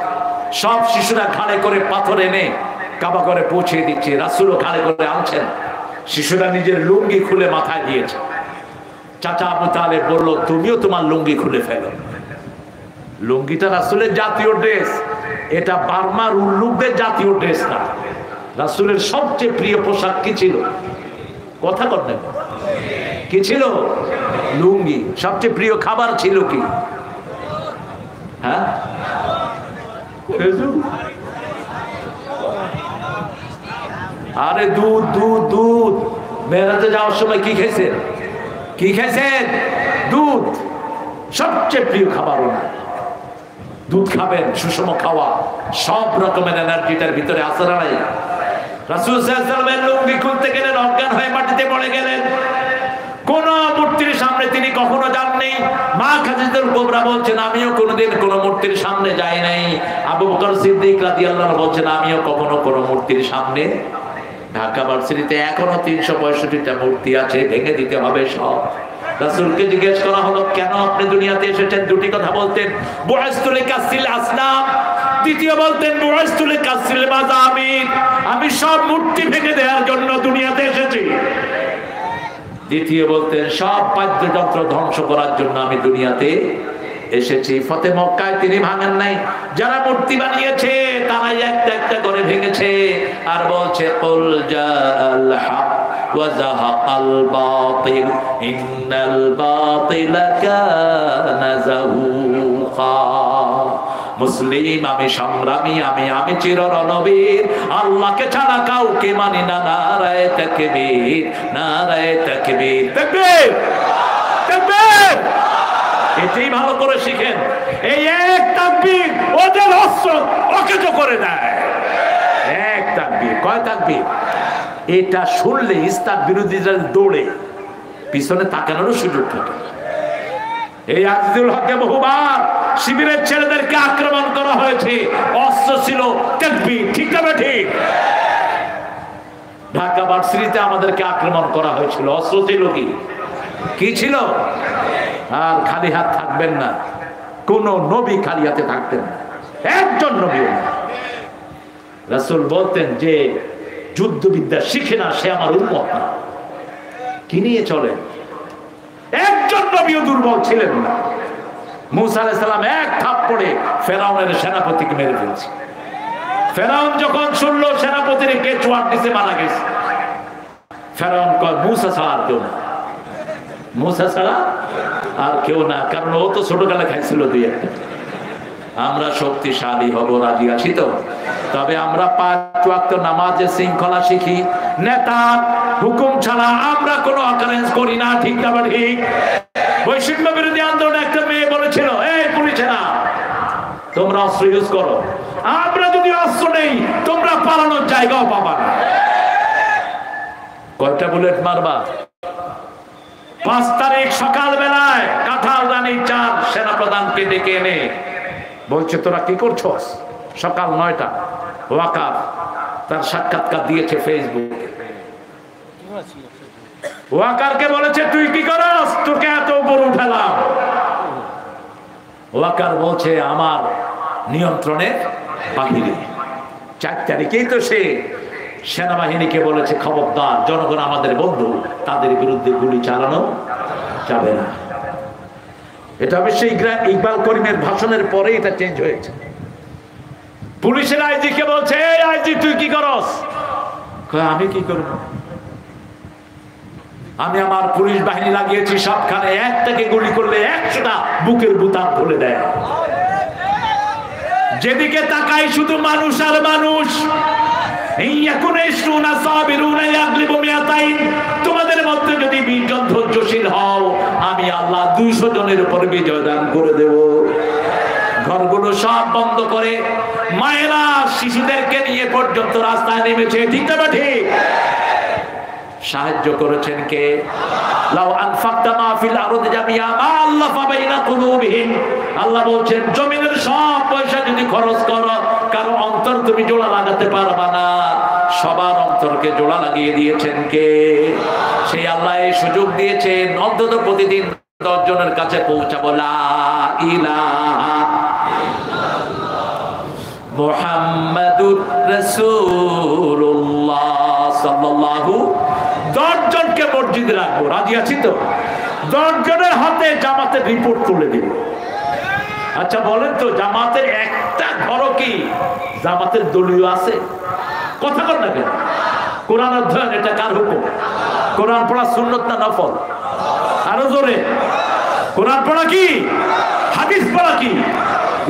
সব শিশুরা ঘাড়ে করে পাথর এনে কাবা ঘরে পৌঁছে দিচ্ছে, রাসূলও ঘাড়ে করে আনছেন। শিশুরা নিজের লুঙ্গি খুলে মাথায় দিয়েছে। চাচা আবু তালেব বলল, তুমিও তোমার লুঙ্গি খুলে ফেলো। লুঙ্গিটা রাসূলের জাতীয় ড্রেস, এটা বার্মার উল্লুকদের জাতীয় ড্রেস না। রাসূলের সবচেয়ে প্রিয় পোশাক কি ছিল? কথা বলেন, কি ছিল? লুঙ্গি। সবচেয়ে প্রিয় খাবার ছিল কি? হ্যাঁ, আরে দুধ দুধ দুধ। মেরাজে যাওয়ার সময় কি খেয়েছেন? কি খেয়েছেন? দুধ। সবচেয়ে প্রিয় খাবার না। দুধ খাবেন, সুষম খাওয়া, সব রকমের এনার্জিটার ভিতরে আছে না নাই? রাসূল সাল্লাল্লাহু আলাইহি ওয়াসাল্লামের লুঙ্গি খুলতে গেলেন, অজ্ঞান হয়ে মাটিতে পড়ে গেলেন। কোন মূর্তির সামনে তিনি কখনো যাননি। মা খাদিজাতুল কুবরা বলছেন, আমিও কোনোদিন কোনো মূর্তির সামনে যাই নাই। আবু বকর সিদ্দিক রাদিয়াল্লাহু আনহু বলছেন, আমিও কখনো কোনো মূর্তির সামনে। ঢাকা ভার্সিটিতে এখনো 365টা মূর্তি আছে, ভেঙে দিতে হবে সব। রাসূলকে জিজ্ঞেস করা হলো, কেন আপনি দুনিয়াতে এসেছেন? দুটি কথা বলতেন, বুইসতু লিকাসিল আসনাম। দ্বিতীয় বলতেন, বুইসতু লিকাসিল মাযামিন। আমি সব মূর্তি ভেঙে দেওয়ার জন্য দুনিয়াতে এসেছি। দ্বিতীয় বলতেন, সব বাদ্যযন্ত্র ধ্বংস করার জন্য আমি দুনিয়াতে এসেছি। ফতে মক্কায় তিনি ভাঙেন নাই। যারা মূর্তি বানিয়েছে তারাই একটা একটা করে ভেঙেছে। আর বলছে, কুল জাআল হক ওয়া যাহাকাল বাতিল ইন্নাল বাতিলা কানা যাহুকা। মুসলিম, আমি সংগ্রামী, আমি চিররণবীর, আল্লাহকে ছাড়া কাউকে মানি না। নারায়ে তাকবীর, নারায়ে তাকবীর, তাকবীর, তাকবীর। এটাই ভালো করে শিখেন। এই এক তাকবীর ওদের অস্ত্র অকেজো করে দেয়। এক তাকবীর। কয় তাকবীর? এটা শুনলে ইসলাম বিরোধীরা দৌড়ে, পিছনে তাকানোরও সুযোগ থাকে। এই আজিজুল হককে বহুবার শিবিরের ছেলেদেরকে আক্রমণ করা হয়েছে, অস্ত্র ছিল তাকবীর, ঠিক না ঠিক? ঢাকা ভার্সিটিতে আমাদেরকে আক্রমণ করা হয়েছিল, অস্ত্র ছিল কি ছিল? আর খালি হাত থাকবেন না, কোন নবী খালি হাতে থাকতেন না, একজন নবীও না। রাসূল বলতেন যে যুদ্ধবিদ্যা শিখে না সে আমার উম্মত না। কি নিয়ে চলেন? একজন নবীও দুর্বল ছিলেন না। মূসা আলাইহিস সালাম এক থাপ্পড়ে ফেরাউনের সেনাপতিকে মেরে ফেলছে। ফেরাউন যখন শুনলো সেনাপতির কেচুয়ার নিচে মারা গেছে, ফেরাউন কয় মূসা ছাড়া আর কেউ না, মূসা ছাড়া আর কেউ না, কারণ ও তো ছোটকালে খাইছিল দুই একটা। আমরা শক্তিশালী হব, রাজি আছি তো? তবে আমরা 5 ওয়াক্ত নামাজে শৃঙ্খলা শিখি, নেতা হুকুম ছাড়া আমরা কোনো অকারেন্স করি না, ঠিক না ঠিক? বৈষম্য বিরোধী আন্দোলনে একটা মেয়ে বলেছিল, এই পুলিশেরা তোমরা অস্ত্র ইউজ করো, আমরা যদি অস্ত্র নেই তোমরা পালানোর জায়গাও পাবা না। কয়টা বুলেট মারবা? 5 তারিখ সকাল বেলায় কাঁঠালদানি 4 সেনাপ্রধানকে ডেকে এনে বলছে তোরা কি করছস? সকাল 9টা। ওয়াকার তার সাক্ষাৎকার দিয়েছে ফেসবুকে। ওয়াকারকে বলেছে তুই কি করস, তোকে এত উপর উঠালাম। ওয়াকার বলছে আমার নিয়ন্ত্রণের বাহিরে। 4 তারিখেই তো সে সেনাবাহিনীকে বলেছে খবরদার, জনগণ আমাদের বন্ধু, তাদের বিরুদ্ধে গুলি চালানো যাবে না। এটা অবশ্যই ইকবাল করিমের ভাষণের পরে এটা চেঞ্জ হয়েছে। পুলিশের আইজি কে বলছে, এই আইজি তুই কি করস? আমি কি করব? আমি আমার পুলিশ বাহিনী লাগিয়েছি সবখানে, একটাকে গুলি করলে 100টা বুকের বুতাম খুলে দেয়। যেদিকে তাকাই শুধু মানুষ আর মানুষ। তোমাদের মধ্যে যদি 20 জন ধৈর্যশীল হও, আমি আল্লাহ 200 জনের উপর বিজয় দান করে দেব। ঘরগুলো সব বন্ধ করে মায়েরা শিশুদেরকে নিয়ে পর্যন্ত রাস্তায় নেমেছে, ঠিক না ঠিক? সাহায্য করেছেন কে? লাউ আনফাকতা মা ফিল আরদি জামিআ মা আল্লাফা বাইনা কুলুবিহিম। আল্লাহ বলছেন জমিনের সব পয়সা যদি খরচ করো, কারো অন্তর তুমি জোড়া লাগাতে পারবা না। সবার অন্তরকে জোড়া লাগিয়ে দিয়েছেন কে? সেই আল্লাহ এই সুযোগ দিয়েছেন, অন্তত প্রতিদিন 10 জনের কাছে পৌঁছাবো লা ইলাহা মুহাম্মাদুর রাসূলুল্লাহ সাল্লাল্লাহু। 10 জনকে মসজিদে রাখবো, রাজি আছি তো? 10 জনের হাতে জামাতের রিপোর্ট তুলে দিব। আচ্ছা বলেন তো, জামাতের একটা ঘরও কি জামাতের দলীয় আছে? কথা বল না কেন? কোরআন অধ্যয়ন এটা কার হুকুম? কোরআন পড়া সুন্নত না নফল? আরো জোরে, কোরআন পড়া কি? হাদিস পড়া কি?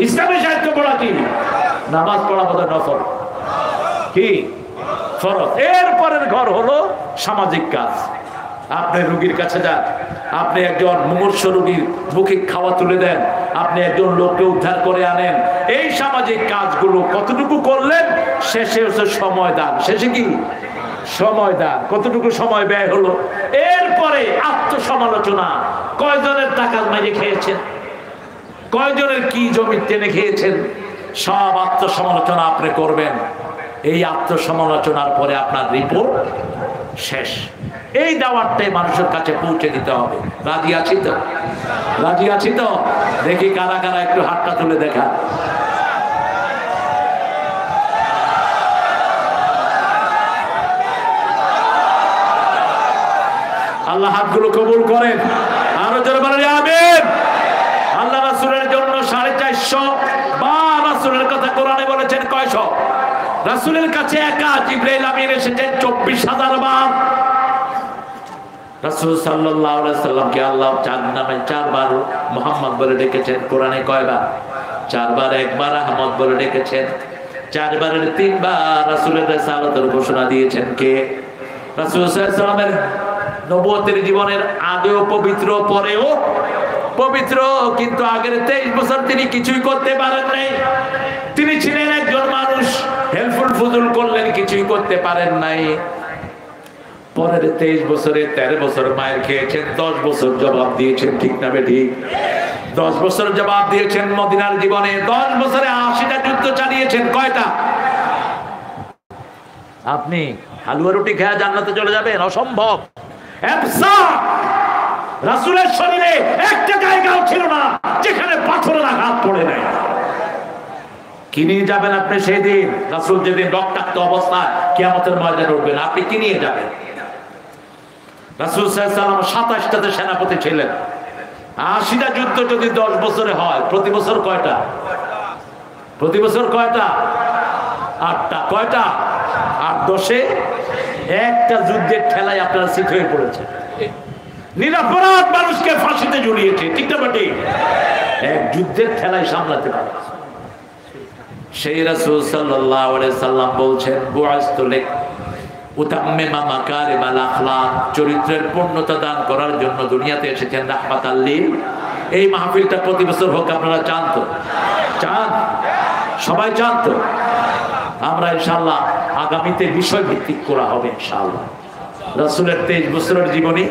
ইসলামী সাহিত্য পড়া কি? নামাজ পড়া বোধহয় নফল, কি ফরজ। এরপরের ঘর হলো সামাজিক কাজ। আপনি রোগীর কাছে যান, আপনি একজন মুমূর্ষু রোগীর মুখে খাওয়া তুলে দেন, আপনি একজন লোককে উদ্ধার করে আনেন। এই সামাজিক কাজগুলো কতটুকু করলেন? শেষে হচ্ছে সময় দান। শেষে কি? সময় দান। কতটুকু সময় ব্যয় হলো? এরপরে আত্মসমালোচনা, কয়জনের টাকা মেরে খেয়েছেন, কয়জনের কি জমি টেনে খেয়েছেন, সব আত্মসমালোচনা আপনি করবেন। এই আত্মসমালোচনার পরে আপনার রিপোর্ট শেষ। এই দাওয়াতটাই মানুষের কাছে পৌঁছে দিতে হবে। রাজি আছি তো? রাজি আছি তো? দেখি কারা কারা একটু হাতটা তুলে দেখা। আল্লাহ হাতগুলো কবুল করেন। আরো জোরে বলেন আমিন। আল্লাহ রাসূলের জন্য 450 বার রাসূলের কথা কোরআনে বলেছেন। কয়শো? রাসূলের কাছে একা জিবরাইল আমিন এসেছেন 24,000 বার। রাসূল সাল্লাল্লাহু আলাইহি সাল্লামকে আল্লাহ 4 বার মুহাম্মদ বলে ডেকেছেন। কোরআনে কয়বার? 4 বার। একবার আহমদ বলে ডেকেছেন। 4 বারের 3 বার রাসূলের রিসালাতের ঘোষণা দিয়েছেন কে? রাসূল সাল্লাল্লাহু আলাইহি সাল্লামের নবুয়তের জীবনের আগেও পবিত্র, পরেও পবিত্র, কিন্তু আগের 23 বছর তিনি কিছুই করতে পারেন নাই। তিনি ছিলেন একজন মানুষ, হেল্পফুল ফুজুল করলেন, কিছুই করতে পারেন নাই। পরের 23 বছরে 13 বছর মায়ের খেয়েছেন, 10 বছর জবাব দিয়েছেন, ঠিক না বেঠিক? 10 বছর জবাব দিয়েছেন মদিনার জীবনে। 10 বছরে 80টা যুদ্ধ চালিয়েছেন। কয়টা? আপনি হালুয়া রুটি খেয়ে জান্নাতে চলে যাবেন? অসম্ভব। রাসূলের শরীরে একটা জায়গাও ছিল না যেখানে পাথরের আঘাত পড়ে নাই। কি নিয়ে যাবেন আপনি সেই দিন? রাসূল যেদিন রক্তাক্ত অবস্থায় কিয়ামতের ময়দানে উঠবেন, আপনি কি নিয়ে যাবেন? রাসূল সাল্লাল্লাহু আলাইহি ওয়াসাল্লাম 27টাতে সেনাপতি ছিলেন। 80টা যুদ্ধ যদি 10 বছরে হয়, প্রতি বছর কয়টা? প্রতি বছর কয়টা? 8টা। কয়টা? 8 10-এ একটা যুদ্ধের ঠেলায় আপনারা সিট হয়ে পড়েছে। নিরপরাধ মানুষকে ফাঁসিতে ঝুলিয়েছে, ঠিক না বেটি? এক যুদ্ধের ঠেলায় সামলাতে পারে। সেই রাসূল সাল্লাল্লাহু আলাইহি সাল্লাম বলছেন, বুআসতু লিক উতাম্মিমা মাকারিমাল আখলাক, চরিত্রের পূর্ণতা দান করার জন্য দুনিয়াতে এসেছেন রাহমাতাল লিল। এই মাহফিলটা প্রতি বছর হোক, আপনারা চান তো? চান? সবাই চান তো? আমরা ইনশাআল্লাহ আগামীতে বিষয় ভিত্তিক করা হবে ইনশাআল্লাহ। রাসূলের 23 বছরের জীবনী,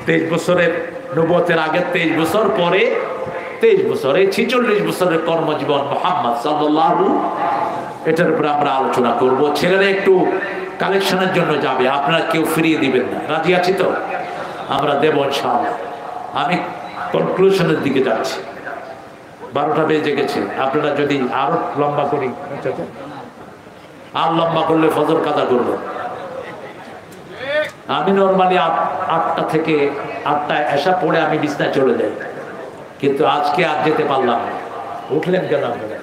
23 বছরের নবুয়তের আগে 23 বছর, পরে 23 বছর, এই 46 বছরের কর্মজীবন মুহাম্মদ সাল্লাল্লাহু, এটার উপরে আমরা আলোচনা করব। ছেলেরা একটু কালেকশনের জন্য যাবে, আপনারা কেউ ফিরিয়ে দিবেন না। রাজি আছি তো? আমরা দেব ইনশাআল্লাহ। আমি কনক্লুশনের দিকে যাচ্ছি, 12টা বেজে গেছে। আপনারা যদি আরো লম্বা করি, আর লম্বা করলে ফজর কাদা করবো। আমি নর্মালি 8টা থেকে 8টায় এসা পড়ে আমি বিছনায় চলে যাই, কিন্তু আজকে আর যেতে পারলাম না। উঠলেন কেন আপনারা?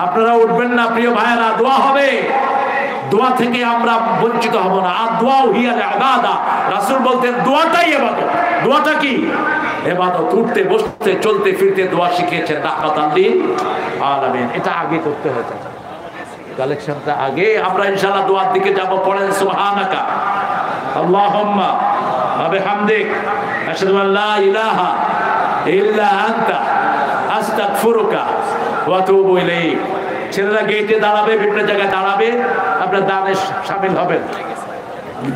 আপনারা উঠবেন না প্রিয় ভাইয়েরা, দোয়া হবে। দোয়া থেকে আমরা বঞ্চিত হব না। আর দোয়া হিয়াল ইবাদা, রাসূল বলতেন দোয়াটাই ইবাদত। দোয়াটা কি? ইবাদত। উঠতে বসতে চলতে ফিরতে দোয়া শিখিয়েছেন রাহমাতাল লিল আলামিন। এটা আগে করতে হতো, কালেকশনটা আগে। আমরা ইনশাআল্লাহ দোয়ার দিকে যাব। পড়েন সুবহানাকা আল্লাহুম্মা ওয়া বিহামদিক আশহাদু আল লা ইলাহা ইল্লা আনতা আস্তাগফিরুকা ওয়া আতুবু ইলাইক। ছেলেরা গেটে দাঁড়াবে, বিভিন্ন জায়গায় দাঁড়াবে, আপনার দানে শামিল হবেন।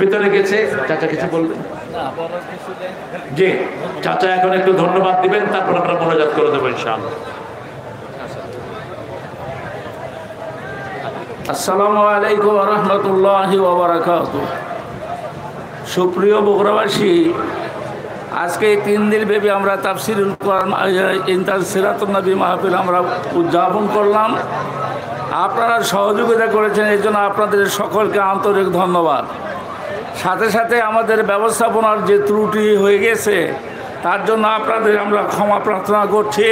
ভিতরে গেছে চাচা, কিছু বলবেন? জি চাচা, এখন একটু ধন্যবাদ দিবেন, তারপর আমরা মোনাজাত করে দেবো ইনশাআল্লাহ। আসসালামু আলাইকুম ওয়া রাহমাতুল্লাহি ওয়া বারাকাতুহু। সুপ্রিয় বগুড়াবাসী, আজকে 3 দিন ব্যাপী আমরা তাফসিরুল কোরআন সিরাতুন নবী মাহফিল আমরা উদযাপন করলাম। আপনারা সহযোগিতা করেছেন, এই জন্য আপনাদের সকলকে আন্তরিক ধন্যবাদ। সাথে সাথে আমাদের ব্যবস্থাপনার যে ত্রুটি হয়ে গেছে তার জন্য আপনাদের আমরা ক্ষমা প্রার্থনা করছি।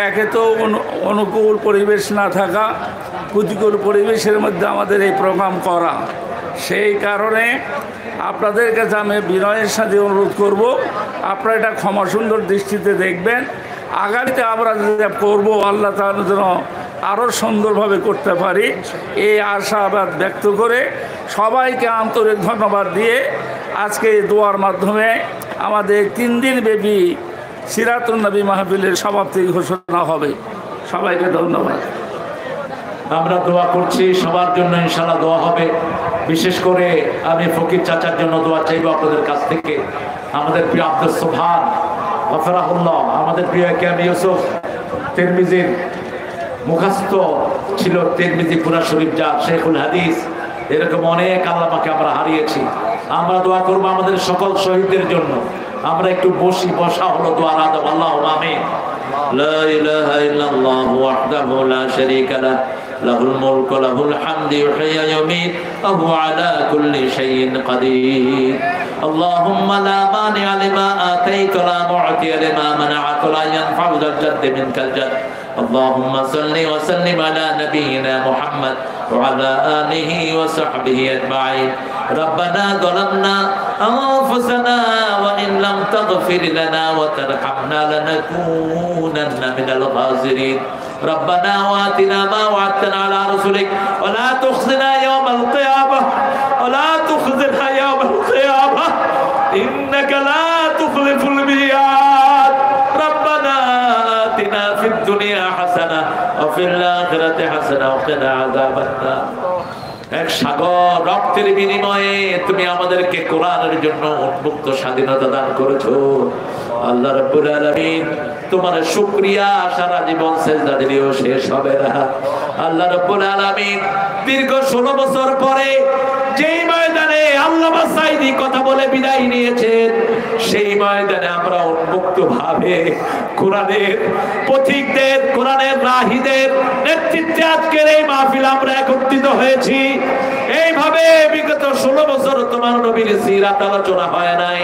একে তো অনুকূল পরিবেশ না থাকা, প্রতিকূল পরিবেশের মধ্যে আমাদের এই প্রোগ্রাম করা, সেই কারণে আপনাদের কাছে আমি বিনয়ের সাথে অনুরোধ করব, আপনারা এটা ক্ষমা সুন্দর দৃষ্টিতে দেখবেন। আগামীতে আমরা যেটা করবো, আল্লাহ তাআলা যেন আরও সুন্দরভাবে করতে পারি, এই আশাবাদ ব্যক্ত করে সবাইকে আন্তরিক ধন্যবাদ দিয়ে আজকে দোয়ার মাধ্যমে আমাদের 3 দিন ব্যাপী সিরাতুন নবী মাহফিলের সমাপ্তি ঘোষণা হবে। সবাইকে ধন্যবাদ। আমরা দোয়া করছি সবার জন্য, ইনশাআল্লাহ দোয়া হবে। বিশেষ করে আমি ফকির চাচার জন্য দোয়া চাইব আপনাদের কাছ থেকে। আমাদের প্রিয় আব্দুল সুবহান গফরাহুল্লাহ, আমাদের প্রিয় কেম ইউসুফ তিরমিজির মুখস্থ ছিল, তিরমিজি পুরা শরীফ যা শেখুল হাদিস, এরকম অনেক আল্লামাকে আমরা হারিয়েছি। আমরা দোয়া করবো আমাদের সকল শহীদদের জন্য। আমরা একটু বসা হলো দোয়ার আদব। আল্লাহুম্মা আমিন। লা ইলাহা ইল্লাল্লাহু ওয়াহদাহু লা শারীকা লাহু লাহুল মুলকু লাহুল হামদু ইউহয়ি ওয়া ইউমীত ওয়া হুয়া আলা কুল্লি শাইইন কাদির। আল্লাহুম্মা লা মানি'a লিমা আতাইতা ওয়া লা মু'তিয়া লিমা মানা'তা ওয়া লা ইয়ানফা'ু যাল জাদ্দি মিনকাল জাদ। اللهم صل وسلم على نبينا محمد وعلى آله وصحبه أجمعين. ربنا ظلمنا أنفسنا وإن لم تغفر لنا وترحمنا لنكونن من الخاسرين. ربنا وآتنا ما وعدتنا على رسلك ولا تخزنا يوم القيامة ولا تخزنا يوم القيامة إنك لا تخلف الميعاد. ربنا آتنا في الدنيا حسنة وفي الآخرة حسنة وقنا عذاب النار. এক সাগর রক্তের বিনিময়ে তুমি আমাদেরকে কোরআনের জন্য উন্মুক্ত স্বাধীনতা দান করেছো। আল্লাহ রাব্বুল আলামিন, তোমার শুকরিয়া সারা জীবন সেজদা দিলেও শেষ হবে না। আল্লাহ রাব্বুল আলামিন দীর্ঘ 16 বছর পরে যেই ময়দানে আল্লামা সাঈদী কথা বলে বিদায় নিয়েছেন, সেই ময়দানে আমরা উন্মুক্ত ভাবে কোরআনের পথিকদের, কোরআনের রাহিদের নেতৃত্বে আজকের এই মাহফিল আমরা একত্রিত হয়েছি। এইভাবে বিগত 16 বছর তোমার নবীর সিরাত আলোচনা হয় নাই।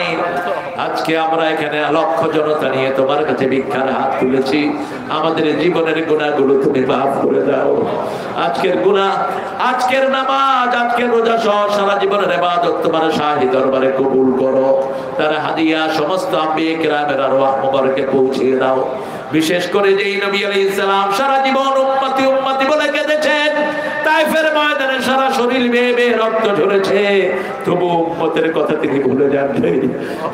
আজকে আমরা এখানে লক্ষ জনতা নিয়ে তোমার কাছে ভিক্ষার হাত তুলেছি। আমাদের জীবনের গুনাহগুলো তুমি মাফ করে দাও। আজকের গুনাহ, আজকের নামাজ, আজকের রোজা সহ সারা জীবনের ইবাদত তোমার শাহী দরবারে কবুল করো। তার হাদিয়া সমস্ত আম্বিয়া কিরামের আরওয়াহ মুবারকে পৌঁছিয়ে দাও। বিশেষ করে যেই নবী আলাইহিস সালাম সারা জীবন উম্মতি উম্মতি বলে কেঁদেছেন, তাইফের ময়দানে সারা শরীর বেয়ে বেয়ে রক্ত ঝরেছে, তবু উম্মতের কথা তিনি ভুলে যাননি।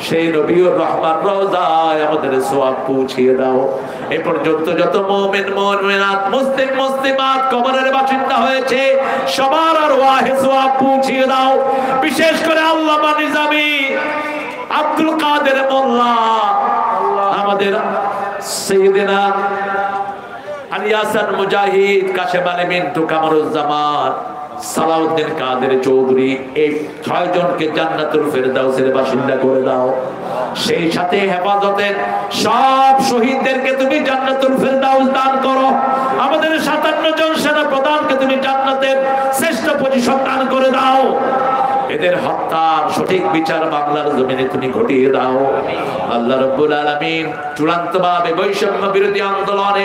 সেই নবীর রহমান রওজায় আমাদের সওয়াব পৌঁছিয়ে দাও। এই পর্যন্ত যত মুমিন মুমিনাত, মুসলিম মুসলিমাত কবরের বাসিন্দা হয়েছে, সবার আরওয়াহে সওয়াব পৌঁছিয়ে দাও। বিশেষ করে আল্লামা নিজামী, আব্দুল কাদের মোল্লা, আমাদের সাইয়েদনা আলী হাসান মুজাহিদ, কাশেম আলী মিন্টু, কামরুজ্জামান, সালাউদ্দিন কাদের চৌধুরী, এই 6 জনকে জান্নাতুল ফেরদাউসের বাসিন্দা করে দাও। সেই সাথে হেফাজতের সব শহীদদেরকে তুমি জান্নাতুল ফেরদাউস দান করো। আমাদের 57 জন সেনা প্রধানকে তুমি জান্নাতের শ্রেষ্ঠ পজিশন দান করে দাও। এদের হত্যার সঠিক বিচার বাংলার জমিনে তুমি ঘটিয়ে দাও। আল্লাহ রাব্বুল আলামিন চূড়ান্তভাবে বৈষম্য বিরোধী আন্দোলনে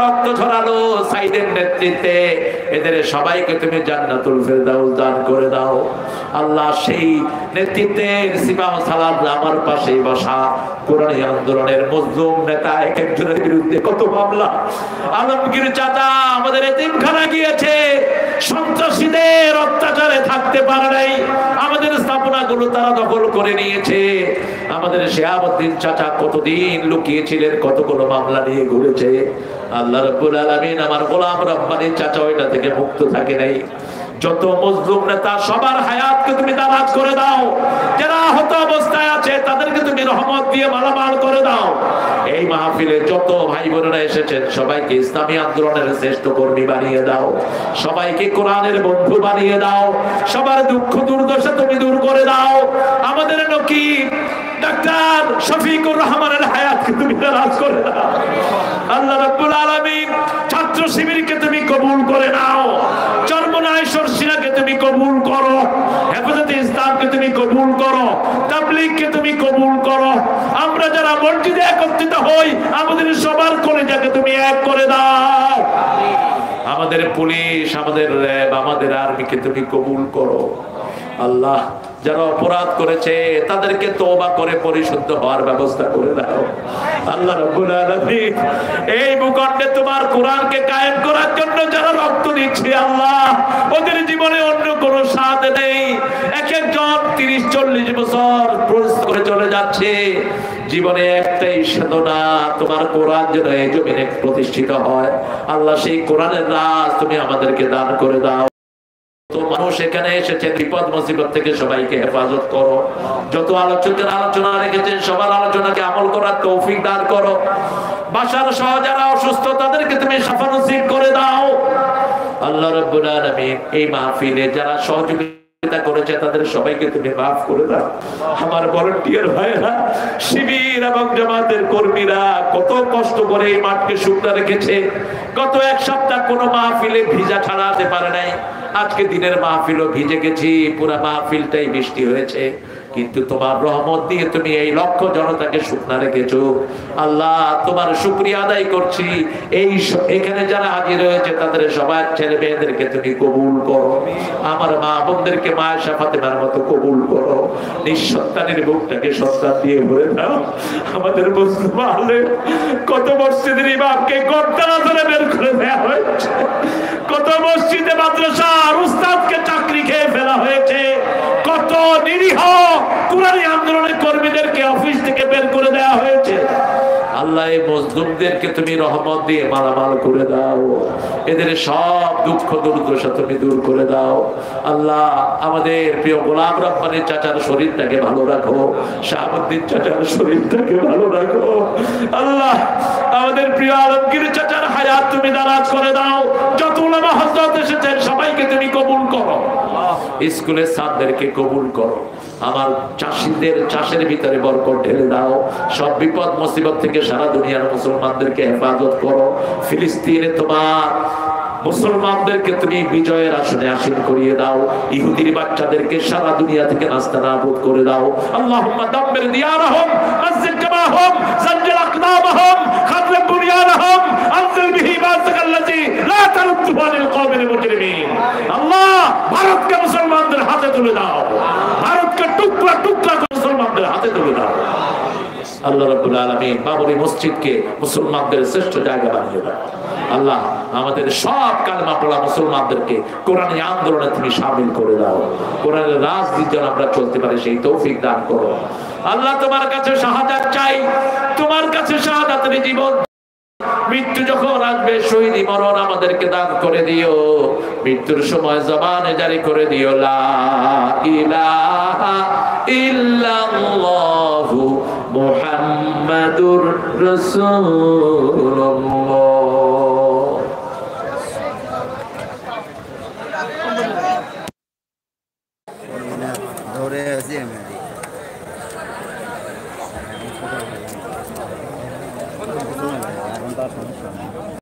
রক্ত ঝরালো সাইদের নেতৃত্বে, এদের সবাইকে তুমি জান্নাতুল ফেরদাউস দান করে দাও। আল্লাহ, সেই নেতৃত্বের সিপাহ সালাত আমার পাশে বসা কোরআনী আন্দোলনের মজলুম নেতা এক একজনের বিরুদ্ধে কত মামলা। আলমগীর চাচা আমাদের এতিমখানা গিয়েছে, সন্ত্রাসীদের অত্যাচারে থাকতে পারে নাই, আমাদের স্থাপনাগুলো তারা দখল করে নিয়েছে। আমাদের শিহাবুদ্দিন চাচা কতদিন লুকিয়েছিলেন, কতগুলো মামলা নিয়ে ঘুরেছে। আল্লাহ রাব্বুল আলামিন, আমার গোলাম রব্বানী চাচা ওইটা থেকে মুক্ত থাকে নাই। যত মজলুম নেতা সবার হায়াতকে তুমি দারাজ করে দাও। যারা আহত অবস্থায় আছে তাদেরকে তুমি রহমত দিয়ে মালামাল করে দাও। এই মাহফিলে যত ভাই বোনেরা এসেছেন সবাইকে ইসলামী আন্দোলনের শ্রেষ্ঠ কর্মী বানিয়ে দাও, সবাইকে কোরআনের বন্ধু বানিয়ে দাও, সবার দুঃখ দুর্দশা তুমি দূর করে দাও। আমাদের নকিব ডাক্তার শফিকুর রহমানের হায়াতকে তুমি দারাজ করে দাও। আল্লাহ রাব্বুল আলামিন, ছাত্র শিবিরকে তুমি কবুল করে নাও, চরমনাই সরসিনাকে তুমি কবুল করো, হেফাজতে ইসলামকে তুমি কবুল করো, তাবলীগকে তুমি কবুল করো। আমরা যারা মসজিদে একত্রিত হই, আমাদের সবার কলিজাকে তুমি এক করে দাও। আমাদের পুলিশ, আমাদের র্যাব, আমাদের আর্মিকে তুমি কবুল করো। আল্লাহ, যারা অপরাধ করেছে তাদেরকে তওবা করে পরিশুদ্ধ হওয়ার ব্যবস্থা করে দাও। আল্লাহ রাব্বুল আলামিন, এই ভূখণ্ডে তোমার কোরআনকে কায়েম করার জন্য যারা রক্ত দিচ্ছে, আল্লাহ ওদের জীবনে অন্য কোনো স্বাদ নেই। এক একজন 30-40 বছর পরিশ্রম করে চলে যাচ্ছে, জীবনে একটাই সাধনা, তোমার কোরআন যেন এই জমিনে প্রতিষ্ঠিত হয়। আল্লাহ, সেই কোরআনের রাজ তুমি আমাদেরকে দান করে দাও। মানুষ এখানে এসেছে, বিপদ মুসিবত থেকে সবাইকে হেফাজত করো। যত আলোচকের আলোচনা রেখেছেন সবার আলোচনাকে আমল করার তৌফিক দান করো। বাসার সহ যারা অসুস্থ তাদেরকে তুমি শাফা নসিব করে দাও। আল্লাহ রাব্বুল আলামিন, এই মাহফিলে যারা সহযোগিতা করেছে তাদের সবাইকে তুমি মাফ করে দাও। আমার ভলান্টিয়ার ভাইরা, শিবির এবং জামাতের কর্মীরা কত কষ্ট করে এই মাঠকে শুকনো রেখেছে। গত 1 সপ্তাহ কোনো মাহফিলে ভিজা ছাড়াতে পারে নাই। আজকে দিনের মাহফিলও ভিজে গেছি, পুরো মাহফিলটাই বৃষ্টি হয়েছে, কিন্তু তোমার রহমত দিয়ে তুমি এই লক্ষ জনতাকে শুকনা রেখেছো। আল্লাহ, তোমার শুকরিয়া আদায় করছি। এখানে যারা হাজির হয়েছে তাদের সবার ছেলে মেয়েদেরকে তুমি কবুল করো। আমার মা বোনদেরকে মায়েশা ফাতেমার মতো কবুল করো। নিঃসন্তানের বুকটাকে সন্তান দিয়ে ভরে দাও। আমাদের মুসলিম আলেম, কত মসজিদের ইমামকে গর্দানা ধরে বের করে দেওয়া হয়েছে, কত মসজিদে মাদ্রাসার উস্তাদকে চাকরি খেয়ে ফেলা হয়েছে, কত নিরীহ কোরআনী আন্দোলনের কর্মীদেরকে অফিস থেকে বের করে দেওয়া হয়েছে। আল্লাহ আল্লাহ এই মজলুমদেরকে তুমি রহমত দিয়ে মালামাল করে দাও, এদের সব দুঃখ দুর্দশা তুমি দূর করে দাও। আল্লাহ আমাদের প্রিয় গোলাম রব্বানী চাচার শরীরটাকে ভালো রাখো, শাহাবুদ্দিন চাচার শরীরটাকে ভালো রাখো। আল্লাহ আমাদের প্রিয় আলমগীর চাচার হায়াত তুমি দারাজ করে দাও। যত উলামা হযরত এসেছেন সবাইকে তুমি কবুল করো, স্কুলের ছাত্রদেরকে কবুল করো। আমার চাষীদের চাষের ভিতরে বরকত ঢেলে দাও। সব বিপদ মুসিবত থেকে সারা দুনিয়ার মুসলমানদেরকে হেফাজত করো। ফিলিস্তিনে তোমার মুসলমানদেরকে তুমি বিজয়ের আসনে আসীন করিয়ে দাও। ইহুদির বাচ্চাদেরকে সারা দুনিয়া থেকে নাস্তানাবুদ করে দাও। আল্লাহুম্মা দাম্মির দিয়ারহুম মসজিদ জামাহুম সাজ্জিল আকদামহুম খাদল বুনিয়ানহুম আনজিল বিহি বাসাকাল্লাযী লা তারুদ্দু আনিল কওমিল মুজরিমিন। আল্লাহ ভারতকে মুসলমানদের হাতে তুলে দাও, ভারতকে টুকরা টুকরা করে মুসলমানদের হাতে তুলে দাও। আল্লাহ রাব্বুল আলামিন বাবরি মসজিদকে মুসলমানদের শ্রেষ্ঠ জায়গা বানিয়ে দাও। আল্লাহ আমাদের সব কালেমা পড়া মুসলমানদেরকে কোরআনী আন্দোলনে তুমি শামিল করে দাও। কোরআনের রাজনীতি যেন আমরা চলতে পারি সেই তৌফিক দান করো। আল্লাহ তোমার কাছে শাহাদাত চাই, তোমার কাছে শাহাদাতের জীবন। মৃত্যু যখন আসবে শহীদ মরণ আমাদেরকে দান করে দিও। মৃত্যুর সময় জবানে জারি করে দিও লা ইলাহা ইল্লাল্লাহু মুহাম্মাদুর রাসূলুল্লাহ।